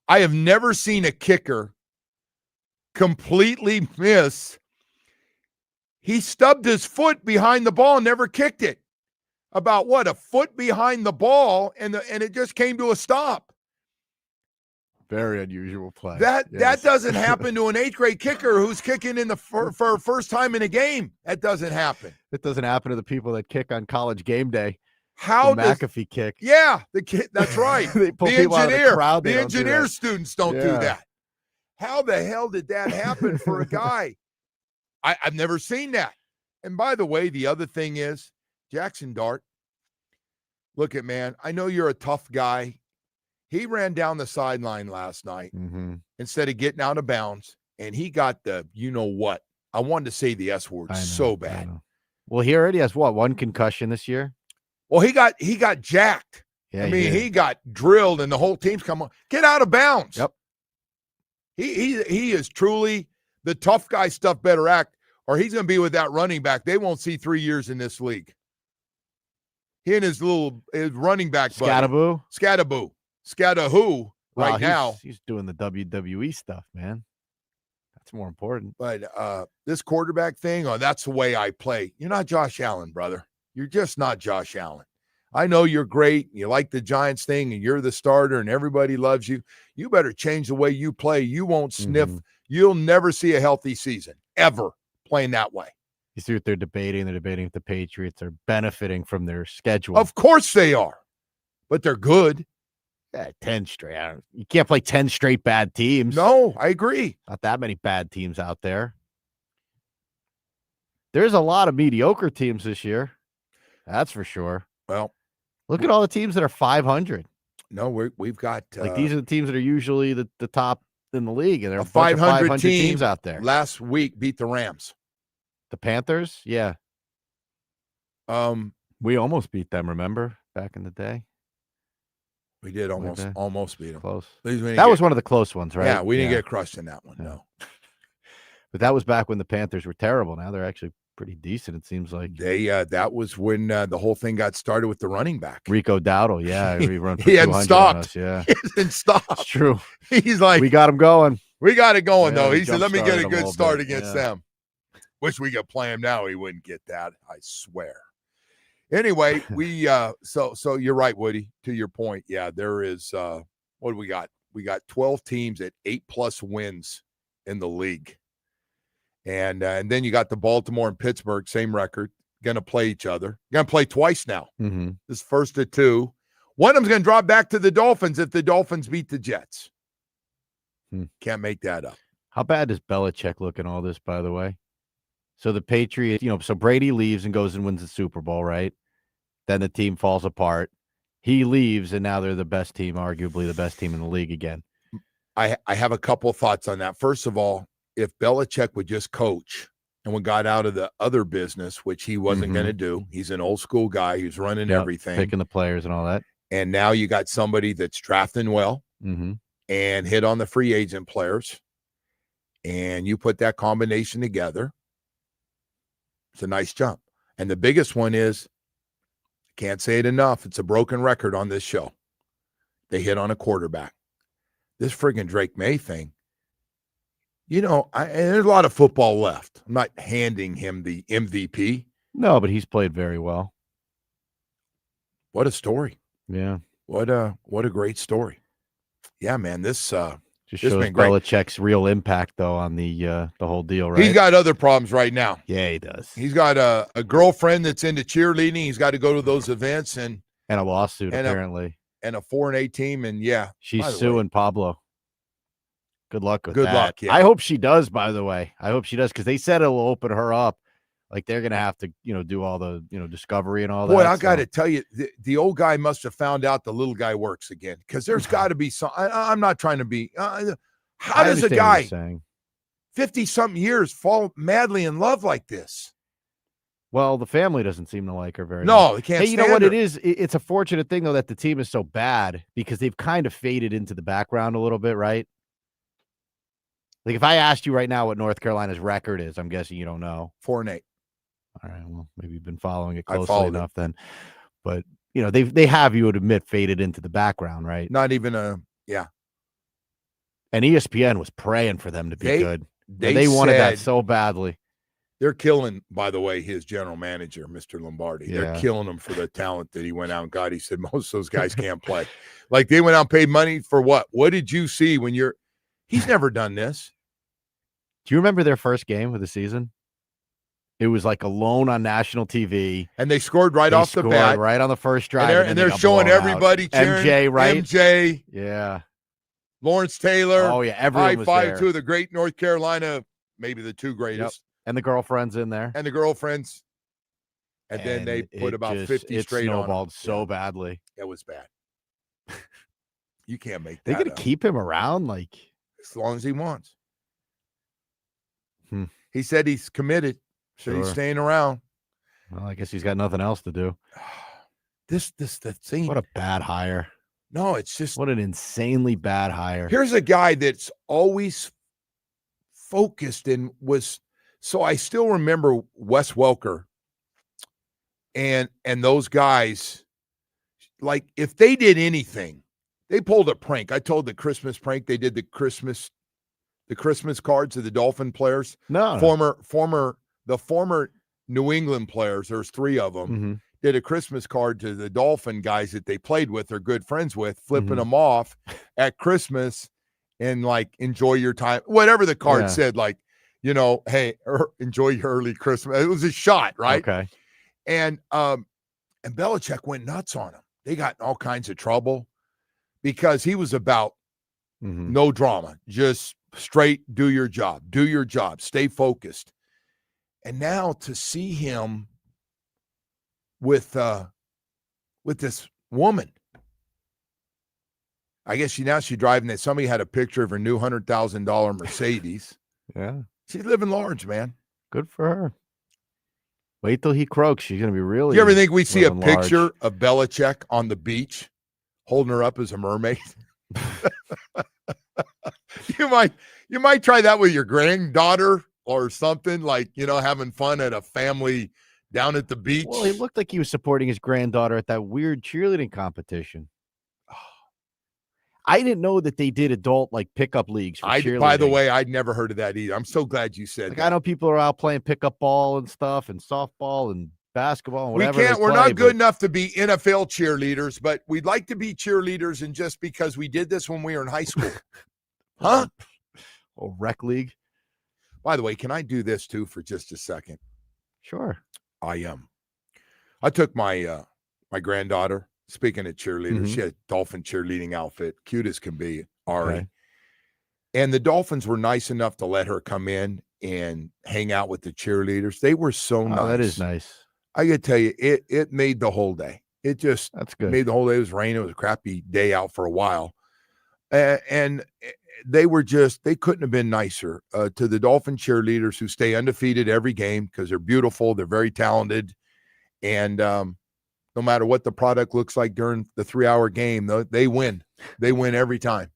I have never seen a kicker completely miss. He stubbed his foot behind the ball and never kicked it. About what, a foot behind the ball, and it just came to a stop. very unusual play. That doesn't happen to an 8th grade kicker who's kicking in for first time in a game. That doesn't happen. It doesn't happen to the people that kick on College game day. How the does McAfee kick? Yeah, the kid. That's right. They pull people out of the crowd. The They don't do engineer that. students don't do Yeah. that. How the hell did that happen for a guy? I've never seen that. And by the way, the other thing is Jackson Dart. Look at, man, I know you're a tough guy. He ran down the sideline last night instead of getting out of bounds, and he got the you-know-what. I wanted to say the S word so bad. Well, he already has, one concussion this year? Well, he got jacked. Yeah, I mean, he got drilled, and the whole team's come on. Get out of bounds. Yep. He is truly the tough guy stuff better act, or he's going to be with that running back. They won't see 3 years in this league. He and his running back buddy. Scattaboo right now. He's doing the WWE stuff, man. That's more important. But this quarterback thing, that's the way I play. You're not Josh Allen, brother. You're just not Josh Allen. I know you're great. You like the Giants thing, and you're the starter, and everybody loves you. You better change the way you play. You won't sniff. You'll never see a healthy season, ever, playing that way. You see what they're debating? They're debating if the Patriots are benefiting from their schedule. Of course they are, but they're good. Yeah, 10 straight. You can't play 10 straight bad teams. No, I agree. Not that many bad teams out there. There's a lot of mediocre teams this year. That's for sure. Well, look at all the teams that are 500. No, we've got these are the teams that are usually the top in the league, and there are a 500 teams out there. Last week beat the Rams. The Panthers, yeah. We almost beat them. Remember back in the day? We did almost beat them. Close. That was one of the close ones, right? Yeah, we didn't get crushed in that one. No. But that was back when the Panthers were terrible. Now they're actually pretty decent, it seems like. That was when the whole thing got started with the running back. Rico Dowdle, yeah. He run for he hadn't 200 stopped. on us, yeah. He hasn't stopped. It's true. He's like, we got him going. We got it going, Yeah, though. we He said, let me get a jump-started him a good little start bit, against yeah. them. Wish we could play him now. He wouldn't get that. I swear. Anyway, we so you're right, Woody, to your point. Yeah, there is what do we got? We got 12 teams at 8+ wins in the league. And then you got the Baltimore and Pittsburgh, same record, going to play each other. Going to play twice now. This first of two. One of them's going to drop back to the Dolphins if the Dolphins beat the Jets. Can't make that up. How bad does Belichick look in all this, by the way? So the Patriots, so Brady leaves and goes and wins the Super Bowl, right? Then the team falls apart. He leaves, and now they're the best team, arguably the best team in the league again. I have a couple of thoughts on that. First of all, if Belichick would just coach and we got out of the other business, which he wasn't going to do, he's an old school guy who's running everything. Picking the players and all that. And now you got somebody that's drafting well Mm-hmm. and hit on the free agent players. And you put that combination together. It's a nice jump. And the biggest one is, can't say it enough, it's a broken record on this show. They hit on a quarterback. This friggin' Drake May thing, and there's a lot of football left. I'm not handing him the MVP. No, but he's played very well. What a story. Yeah. What a great story. Yeah, man, this Just This shows been great. Belichick's real impact, though, on the whole deal, right? he's got other problems right now. Yeah, he does. He's got a girlfriend that's into cheerleading. He's got to go to those events and a lawsuit, and a- apparently. a 4-8 team. And She's by the way, suing Pablo. Good luck with Good that. luck, yeah. I hope she does, by the way. I hope she does, because they said it'll open her up. Like, they're going to have to, do all the, discovery and all that. boy, I got so- to tell you, the old guy must have found out the little guy works again, because there's got to be some. I'm not trying to be. How I does a understand what guy you're saying. 50-something years fall madly in love like this? Well, the family doesn't seem to like her very much. No, they can't. Hey, you know stand what her. it is? It's a fortunate thing, though, that the team is so bad, because they've kind of faded into the background a little bit, right? Like, if I asked you right now what North Carolina's record is, I'm guessing you don't know. 4-8. All right, well, maybe you've been following it I closely followed it. enough then. But, they have, you would admit, faded into the background, right? Not even a. Yeah, And ESPN was praying for them to be good. They wanted that said- so badly. They're killing, by the way, his general manager, Mr. Lombardi. They're Yeah. killing him for the talent that he went out and got. He said most of those guys can't play. Like, they went out and paid money for what? What did you see when you're? He's never done this. Do you remember their first game of the season? It was like alone on national TV. And they scored right They off the scored bat. right on the first drive. And they're they got showing blown out. everybody cheering. MJ, right? MJ, Yeah. Lawrence Taylor. Oh, yeah. Everyone High was five, there. two of the great North Carolina, maybe the two greatest, And the girlfriend's in there. and the girlfriends. And then they put it about just- 50 it straight on. snowballed them. so badly. It was bad. You can't make They that going to up. keep him around? Like, As long as he wants. Hmm. He said he's committed, so he's Sure. staying around. well, I guess he's got nothing else to do. The thing. What a bad hire. No, it's just What an insanely bad hire. here's a guy that's always focused and was. So I still remember Wes Welker and those guys. Like, if they did anything, they pulled a prank. I told the Christmas prank. They did the Christmas cards of the Dolphin players. No. The former New England players, there's 3 of them, Mhm. did a Christmas card to the Dolphin guys that they played with, they're good friends with, flipping Mhm. them off at Christmas and like, enjoy your time. Whatever the card Yeah. said, like, hey, enjoy your early Christmas. It was a shot, right? Okay. And Belichick went nuts on him. They got in all kinds of trouble because he was about Mhm. no drama, just straight do your job, stay focused. And now to see him with this woman, I guess she's driving that. Somebody had a picture of her new $100,000 Mercedes. Yeah. She's living large, man. Good for her. Wait till he croaks. She's going to be really. Do you ever think we see a living large. picture of Belichick on the beach holding her up as a mermaid? You might try that with your granddaughter or something, like, having fun at a family down at the beach. Well, he looked like he was supporting his granddaughter at that weird cheerleading competition. I didn't know that they did adult like pickup leagues for cheerleading. By the way, I'd never heard of that either. I'm so glad you said like that. I know people are out playing pickup ball and stuff, and softball and basketball and whatever. We're not good enough to be NFL cheerleaders, but we'd like to be cheerleaders, and just because we did this when we were in high school. Huh? Or rec league. By the way, can I do this too for just a second? Sure. I took my my granddaughter, speaking of cheerleaders, Mhm. she had a Dolphin cheerleading outfit, cute as can be, Ari. Okay. And the Dolphins were nice enough to let her come in and hang out with the cheerleaders. They were so nice. Oh, that is nice. I gotta tell you, it made the whole day. It just That's good. made the whole day. It was raining. It was a crappy day out for a while. And they couldn't have been nicer to the Dolphin cheerleaders, who stay undefeated every game because they're beautiful. They're very talented. And no matter what the product looks like during the 3-hour game. They win. They win every time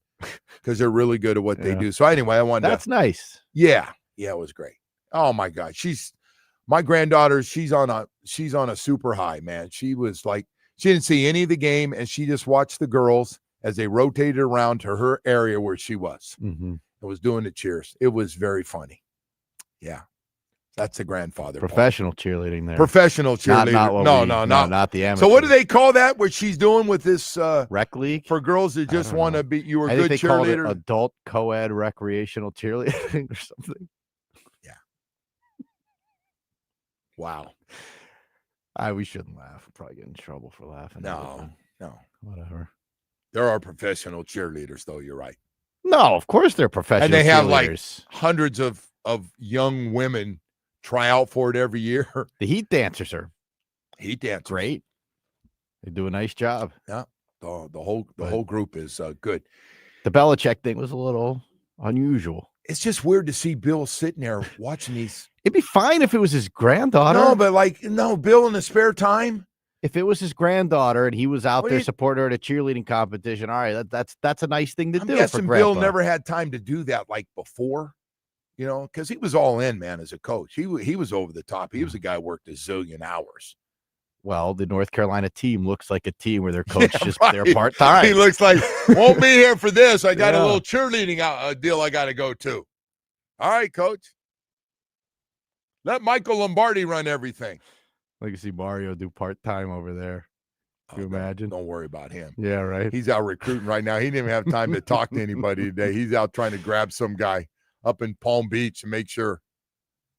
because they're really good at what they do. So anyway, I wanted That's nice. Yeah, it was great. Oh my God, my granddaughter. She's on a super high, man. She was like, she didn't see any of the game, and she just watched the girls as they rotated around to her area where she was. Mm-hmm. It was doing the cheers. It was very funny. Yeah. That's the grandfather. Professional cheerleading there. Professional cheerleader. Not the amateur. So what do they call that? What she's doing with this rec league for girls that just want to be? You were a good they called it cheerleader. adult co-ed recreational cheerleading or something. Yeah. Wow. We shouldn't laugh. We'll probably get in trouble for laughing. No. Whatever. There are professional cheerleaders, though. You're right. No, of course they're professional. And they have like cheerleaders. hundreds of young women try out for it every year. The Heat dancers. Great. They do a nice job. Yeah. The whole group is good. The Belichick thing was a little unusual. It's just weird to see Bill sitting there watching these. It'd be fine if it was his granddaughter. No, but Bill in the spare time. If it was his granddaughter and he was out there supporting her at a cheerleading competition, all right, that's a nice thing to do. I'm guessing for Bill Grandpa. never had time to do that like before, because he was all in, man, as a coach. He was over the top. He was a guy who worked a zillion hours. Well, the North Carolina team looks like a team where their coach they're part He time. looks like, won't be here for this. I got a little cheerleading deal I got to go to. All right, coach. Let Michael Lombardi run everything. Like you see Mario do part time over there. Can you imagine? Don't worry about him. Yeah, right. He's out recruiting right now. He didn't even have time to talk to anybody today. He's out trying to grab some guy up in Palm Beach and make sure.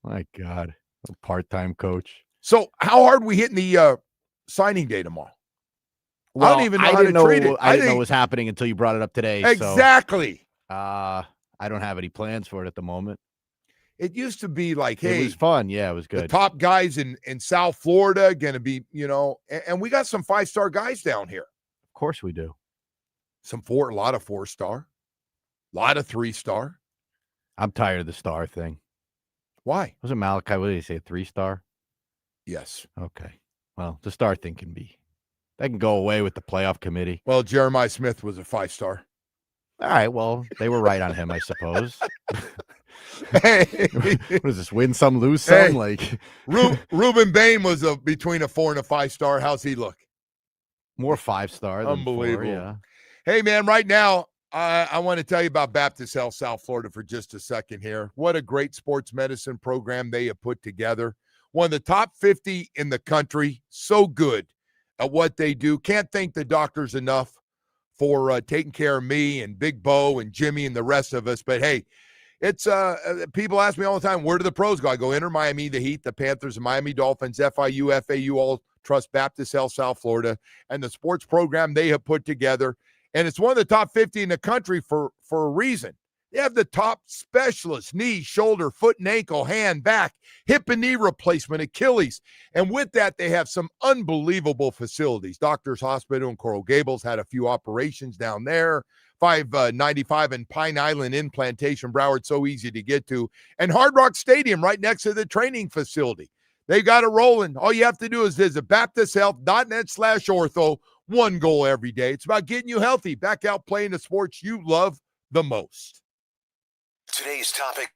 My God, a part-time coach. So how hard we hitting the signing day tomorrow? Well, I don't even know how to treat it. I didn't know it was happening until you brought it up today. Exactly. So, I don't have any plans for it at the moment. It used to be like, hey, it was fun. Yeah, it was good. The top guys in South Florida going to be, and we got some 5-star guys down here. Of course we do. A lot of 4-star, a lot of 3-star. I'm tired of the star thing. Why? Wasn't Malachi, what did he say, 3-star? Yes. Okay. Well, the star thing that can go away with the playoff committee. Well, Jeremiah Smith was a 5-star. All right. Well, they were right on him, I suppose. Hey. What is this? Win some, lose some? Reuben Bain was between a 4 and a 5-star. How's he look? More 5-star than Unbelievable. 4, yeah. Hey, man, right now, I want to tell you about Baptist Health South Florida for just a second here. What a great sports medicine program they have put together. One of the top 50 in the country. So good at what they do. Can't thank the doctors enough for taking care of me and Big Bo and Jimmy and the rest of us. But, hey, it's people ask me all the time, where do the pros go? I go, Inter Miami, the Heat, the Panthers, the Miami Dolphins, FIU, FAU, all trust Baptist Health South Florida and the sports program they have put together. And it's one of the top 50 in the country for a reason. They have the top specialists, knee, shoulder, foot and ankle, hand, back, hip and knee replacement, Achilles. And with that, they have some unbelievable facilities. Doctors Hospital in Coral Gables had a few operations down there. 595 in Pine Island in Plantation, Broward, so easy to get to. And Hard Rock Stadium right next to the training facility. They got it rolling. All you have to do is visit baptisthealth.net/ortho. One goal every day. It's about getting you healthy, back out playing the sports you love the most. Today's topic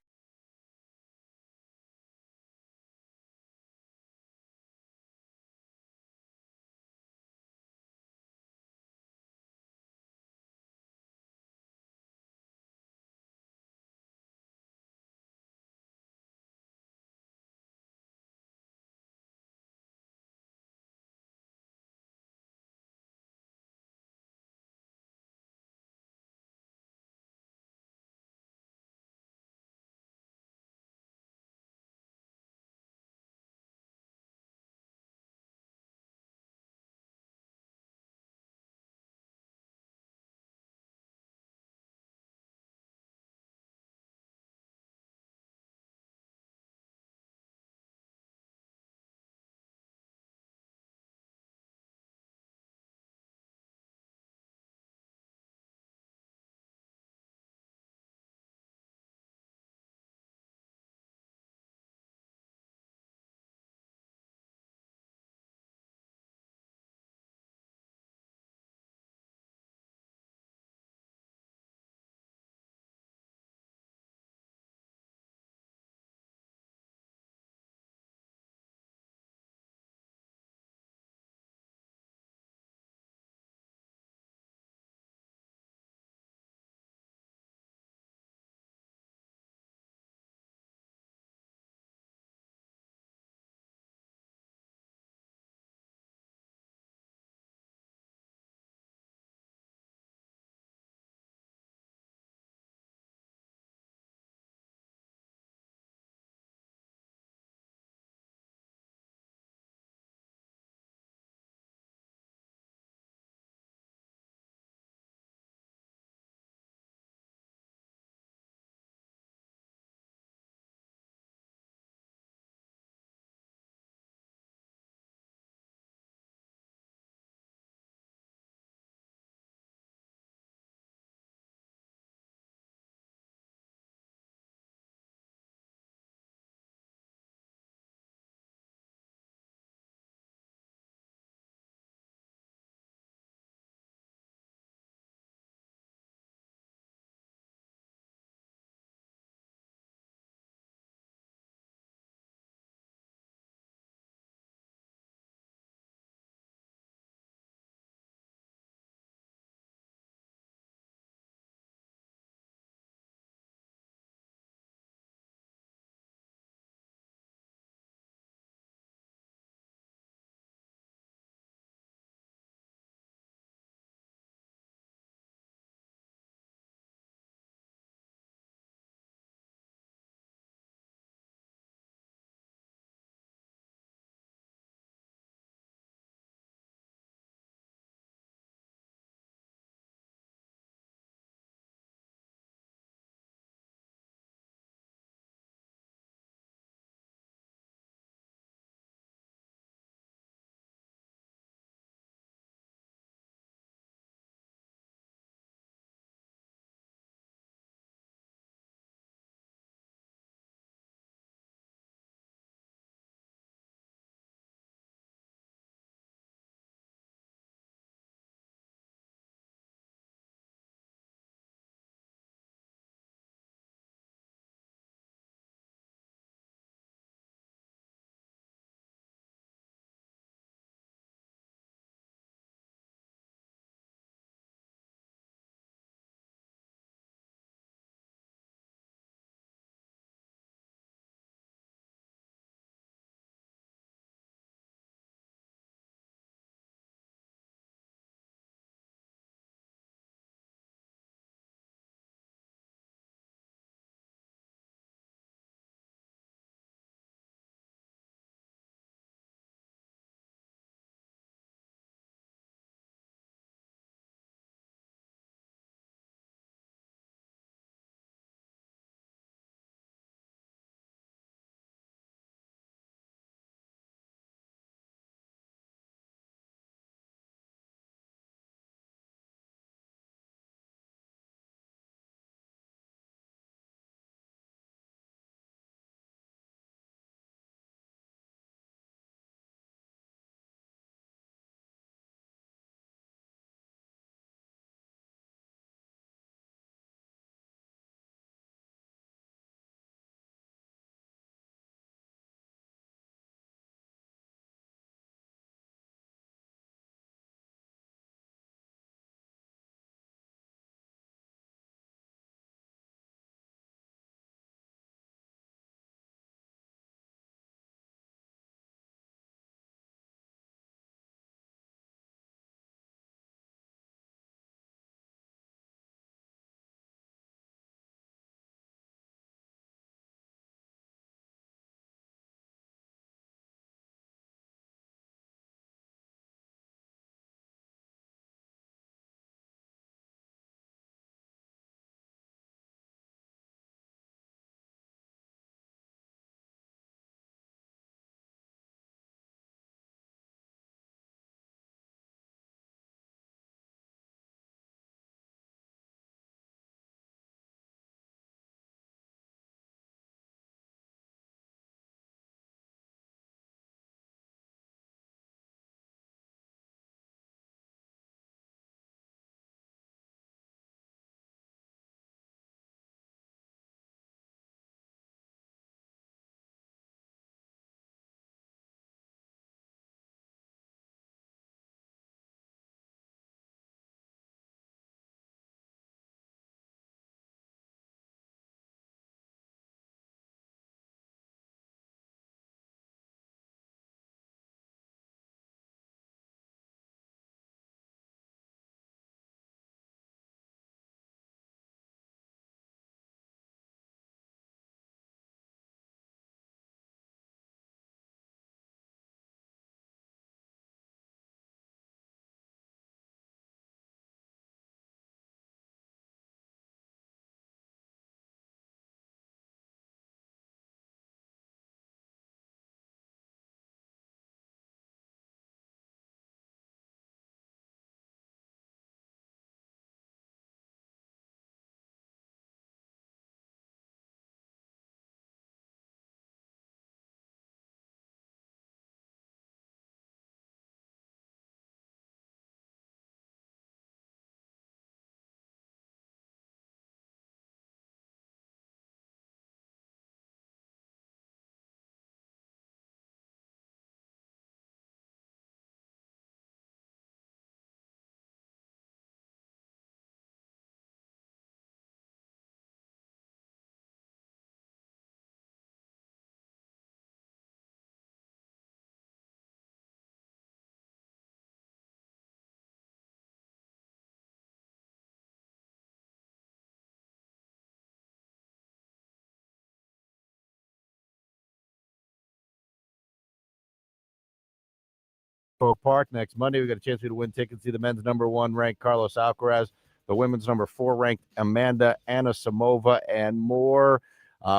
Expo Park. Next Monday, we got a chance to win tickets to see the men's number 1 ranked Carlos Alcaraz, the women's number 4 ranked Amanda Anisimova, and more.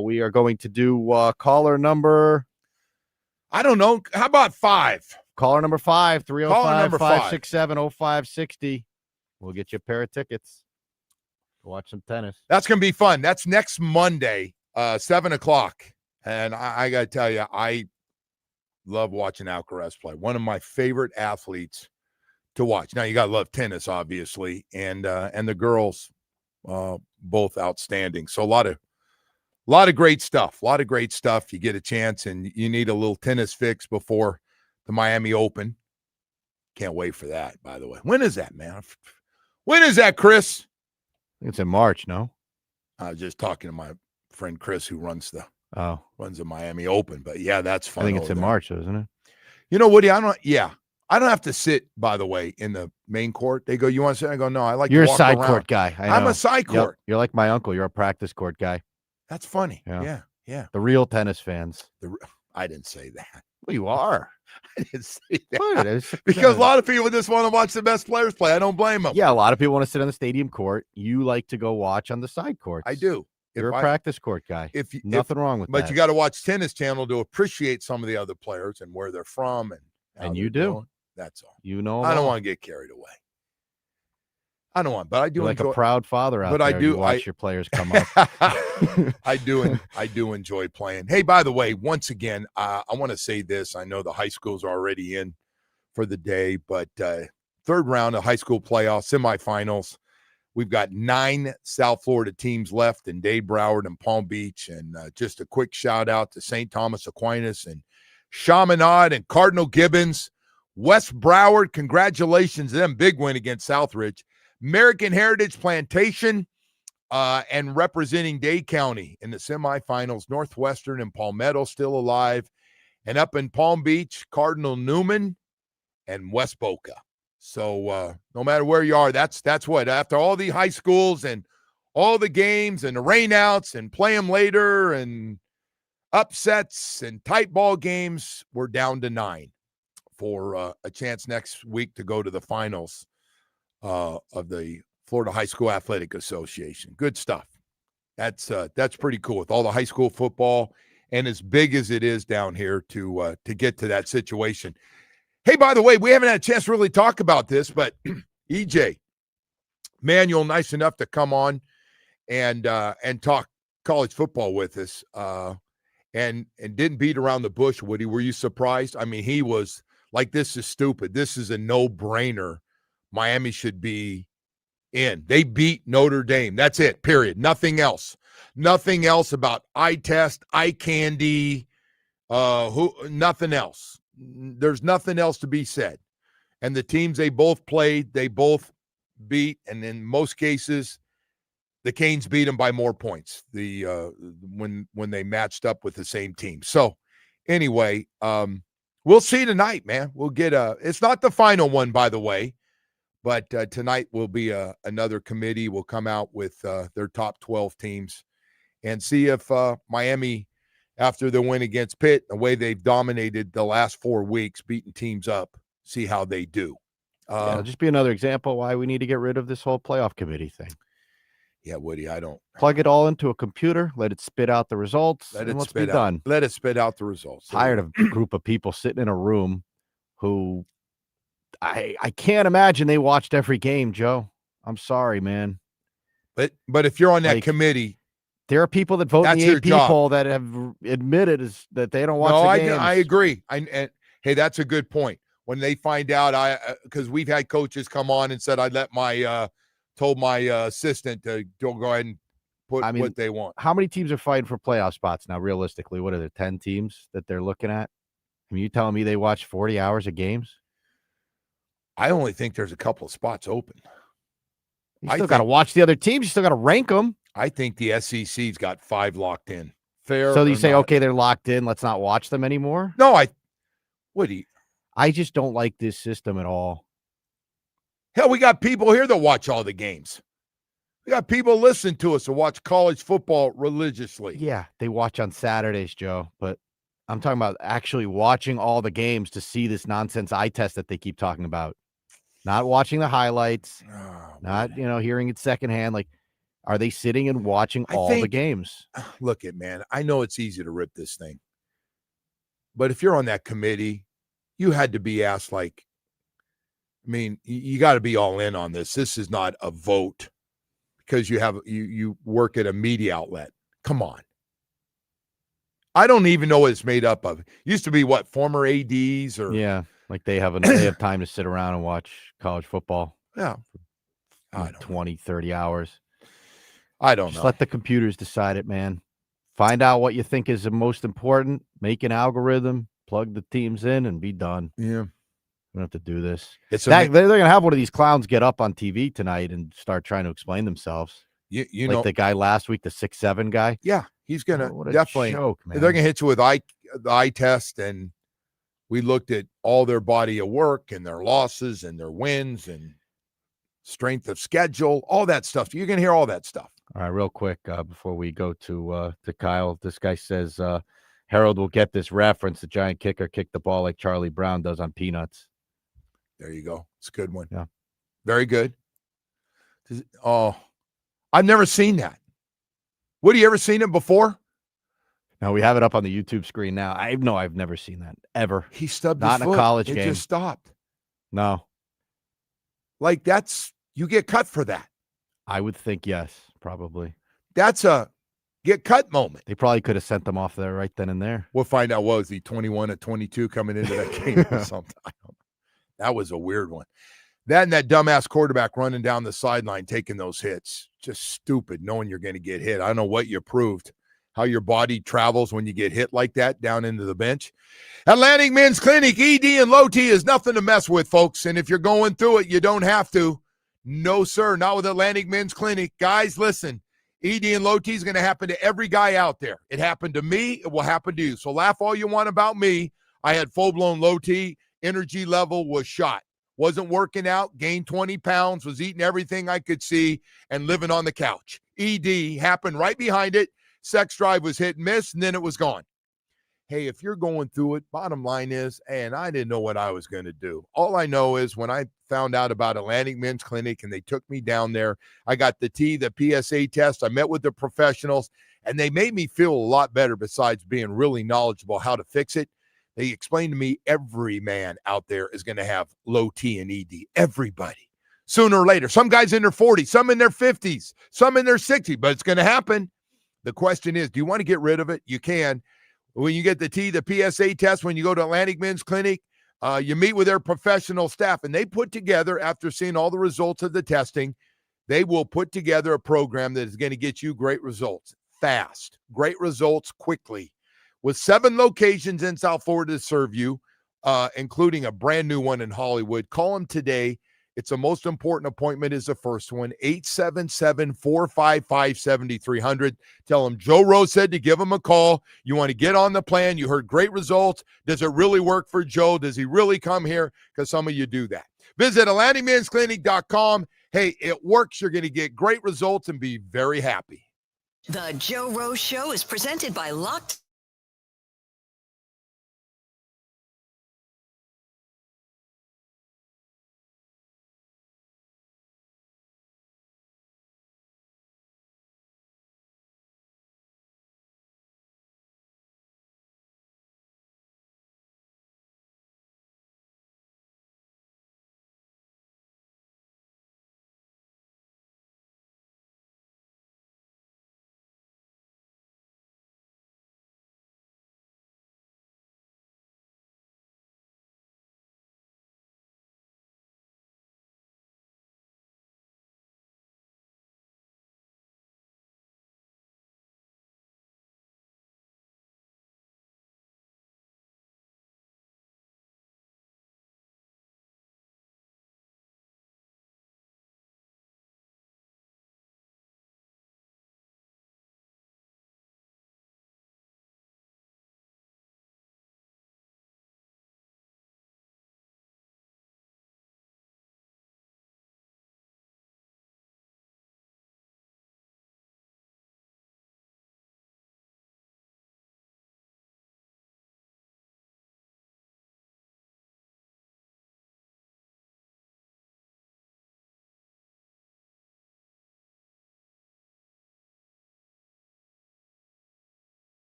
We are going to do caller number. I don't know. How about 5? Caller number 5, Caller number 305-567-0560. We'll get you a pair of tickets. Watch some tennis. That's going to be fun. That's next Monday, 7 o'clock. And I got to tell you, I love watching Alcaraz play. One of my favorite athletes to watch. Now, you got to love tennis, obviously, and the girls, both outstanding. So a lot of great stuff. You get a chance, and you need a little tennis fix before the Miami Open. Can't wait for that, by the way. When is that, man? When is that, Chris? I think it's in March, no? I was just talking to my friend Chris, who runs the Miami Open. But yeah, that's fun. I think it's in March, though, isn't it? You know, Woody, I don't have to sit, by the way, in the main court. They go, "You want to sit?" I go, "No, I like You're to walk a side around." court guy. I'm a side court. Yep. You're like my uncle. You're a practice court guy. That's funny. Yeah. Yeah. The real tennis fans. I didn't say that. Well, you are. I didn't say that. What? Because a lot of people just want to watch the best players play. I don't blame them. Yeah, a lot of people want to sit on the stadium court. You like to go watch on the side courts. I do. You're a practice court guy. Nothing wrong with that. But you got to watch Tennis Channel to appreciate some of the other players and where they're from. And you do. Doing. That's all. You know. I don't want to get carried away. I don't want, but I do. You're like a proud father out but there. I do you watch your players come up. I do enjoy playing. Hey, by the way, once again, I want to say this. I know the high schools are already in for the day, but third round of high school playoffs, semifinals. We've got 9 South Florida teams left in Dade, Broward, and Palm Beach. And just a quick shout out to St. Thomas Aquinas and Chaminade and Cardinal Gibbons. West Broward, congratulations to them. Big win against Southridge. American Heritage Plantation and representing Dade County in the semifinals. Northwestern and Palmetto still alive. And up in Palm Beach, Cardinal Newman and West Boca. So no matter where you are, that's what. After all the high schools and all the games and the rainouts and play them later and upsets and tight ball games, we're down to 9 for a chance next week to go to the finals of the Florida High School Athletic Association. Good stuff. That's pretty cool with all the high school football and as big as it is down here to get to that situation. Hey, by the way, we haven't had a chance to really talk about this, but EJ Manuel, nice enough to come on and talk college football with us, and didn't beat around the bush. Woody, were you surprised? I mean, he was like, "This is stupid. This is a no-brainer. Miami should be in." They beat Notre Dame. That's it, period. Nothing else. Nothing else about eye test, eye candy, nothing else. There's nothing else to be said. And the teams they both played, they both beat, and in most cases, the Canes beat them by more points when they matched up with the same team. So anyway, we'll see tonight, man. We'll get it's not the final one, by the way. But tonight will be another committee will come out with their top 12 teams and see if Miami, after the win against Pitt, the way they've dominated the last 4 weeks, beating teams up, see how they do. It'll just be another example why we need to get rid of this whole playoff committee thing. Yeah, Woody, I don't. Plug it all into a computer, let it spit out the results, and let's be done. Let it spit out the results. Tired of a group of people sitting in a room who I can't imagine they watched every game, Joe. I'm sorry, man. But if you're on that committee, there are people that vote in the 8 people that have admitted that they don't watch the games. I agree. And hey, that's a good point. When they find out, because we've had coaches come on and said, told my assistant to go ahead and put what they want. How many teams are fighting for playoff spots now? Realistically, what are there, 10 teams that they're looking at? I mean, you telling me they watch 40 hours of games? I only think there's a couple of spots open. You still got to watch the other teams. You still got to rank them. I think the SEC's got 5 locked in. Fair. So you say, okay, they're locked in. Let's not watch them anymore. No, I just don't like this system at all. Hell, we got people here that watch all the games. We got people listen to us to watch college football religiously. Yeah, they watch on Saturdays, Joe. But I'm talking about actually watching all the games to see this nonsense eye test that they keep talking about. Not watching the highlights, not, hearing it secondhand. Like, are they sitting and watching all the games? Look it, man. I know it's easy to rip this thing. But if you're on that committee, you had to be asked, you got to be all in on this. This is not a vote because you work at a media outlet. Come on. I don't even know what it's made up of. It used to be what, former ADs or yeah, like they have time to sit around and watch college football. Yeah. I don't 20, 30 hours. I don't know. Just let the computers decide it, man. Find out what you think is the most important, make an algorithm, plug the teams in, and be done. Yeah. We don't have to do this. They're going to have one of these clowns get up on TV tonight and start trying to explain themselves. You like know the guy last week, the 6'7" guy. Yeah, he's gonna definitely joke, man. They're gonna hit you with the eye test, and we looked at all their body of work and their losses and their wins and strength of schedule, all that stuff. You're gonna hear all that stuff. All right, real quick before we go to Kyle, this guy says Harold will get this reference. The giant kicker kicked the ball like Charlie Brown does on Peanuts. There you go. It's a good one. Yeah, very good. Oh. I've never seen that. Would you ever seen it before? No, we have it up on the YouTube screen now. I've never seen that ever. He stubbed not his in foot. A college it game. Just stopped. No, like you get cut for that. I would think yes, probably. That's a get cut moment. They probably could have sent them off there right then and there. We'll find out. Was he 21 at 22 coming into that game or something? I don't know. That was a weird one. That dumbass quarterback running down the sideline, taking those hits. Just stupid, knowing you're going to get hit. I don't know what you proved, how your body travels when you get hit like that down into the bench. Atlantic Men's Clinic, ED and low T is nothing to mess with, folks. And if you're going through it, you don't have to. No, sir, not with Atlantic Men's Clinic. Guys, listen, ED and low T is going to happen to every guy out there. It happened to me. It will happen to you. So laugh all you want about me. I had full-blown low T. Energy level was shot. Wasn't working out, gained 20 pounds, was eating everything I could see, and living on the couch. ED happened right behind it. Sex drive was hit and miss, and then it was gone. Hey, if you're going through it, bottom line is, and I didn't know what I was going to do. All I know is when I found out about Atlantic Men's Clinic and they took me down there, I got the PSA test. I met with the professionals, and they made me feel a lot better besides being really knowledgeable how to fix it. They explained to me every man out there is going to have low T and ED. Everybody. Sooner or later. Some guys in their 40s, some in their 50s, some in their 60s, but it's going to happen. The question is, do you want to get rid of it? You can. When you get the PSA test, when you go to Atlantic Men's Clinic, you meet with their professional staff, and they put together, after seeing all the results of the testing, they will put together a program that is going to get you great results fast, great results quickly. With 7 locations in South Florida to serve you, including a brand new one in Hollywood. Call them today. It's the most important appointment is the first one, 877-455-7300. Tell them Joe Rose said to give them a call. You want to get on the plan. You heard great results. Does it really work for Joe? Does he really come here? Because some of you do that. Visit AtlanticMen'sClinic.com. Hey, it works. You're going to get great results and be very happy. The Joe Rose Show is presented by Locked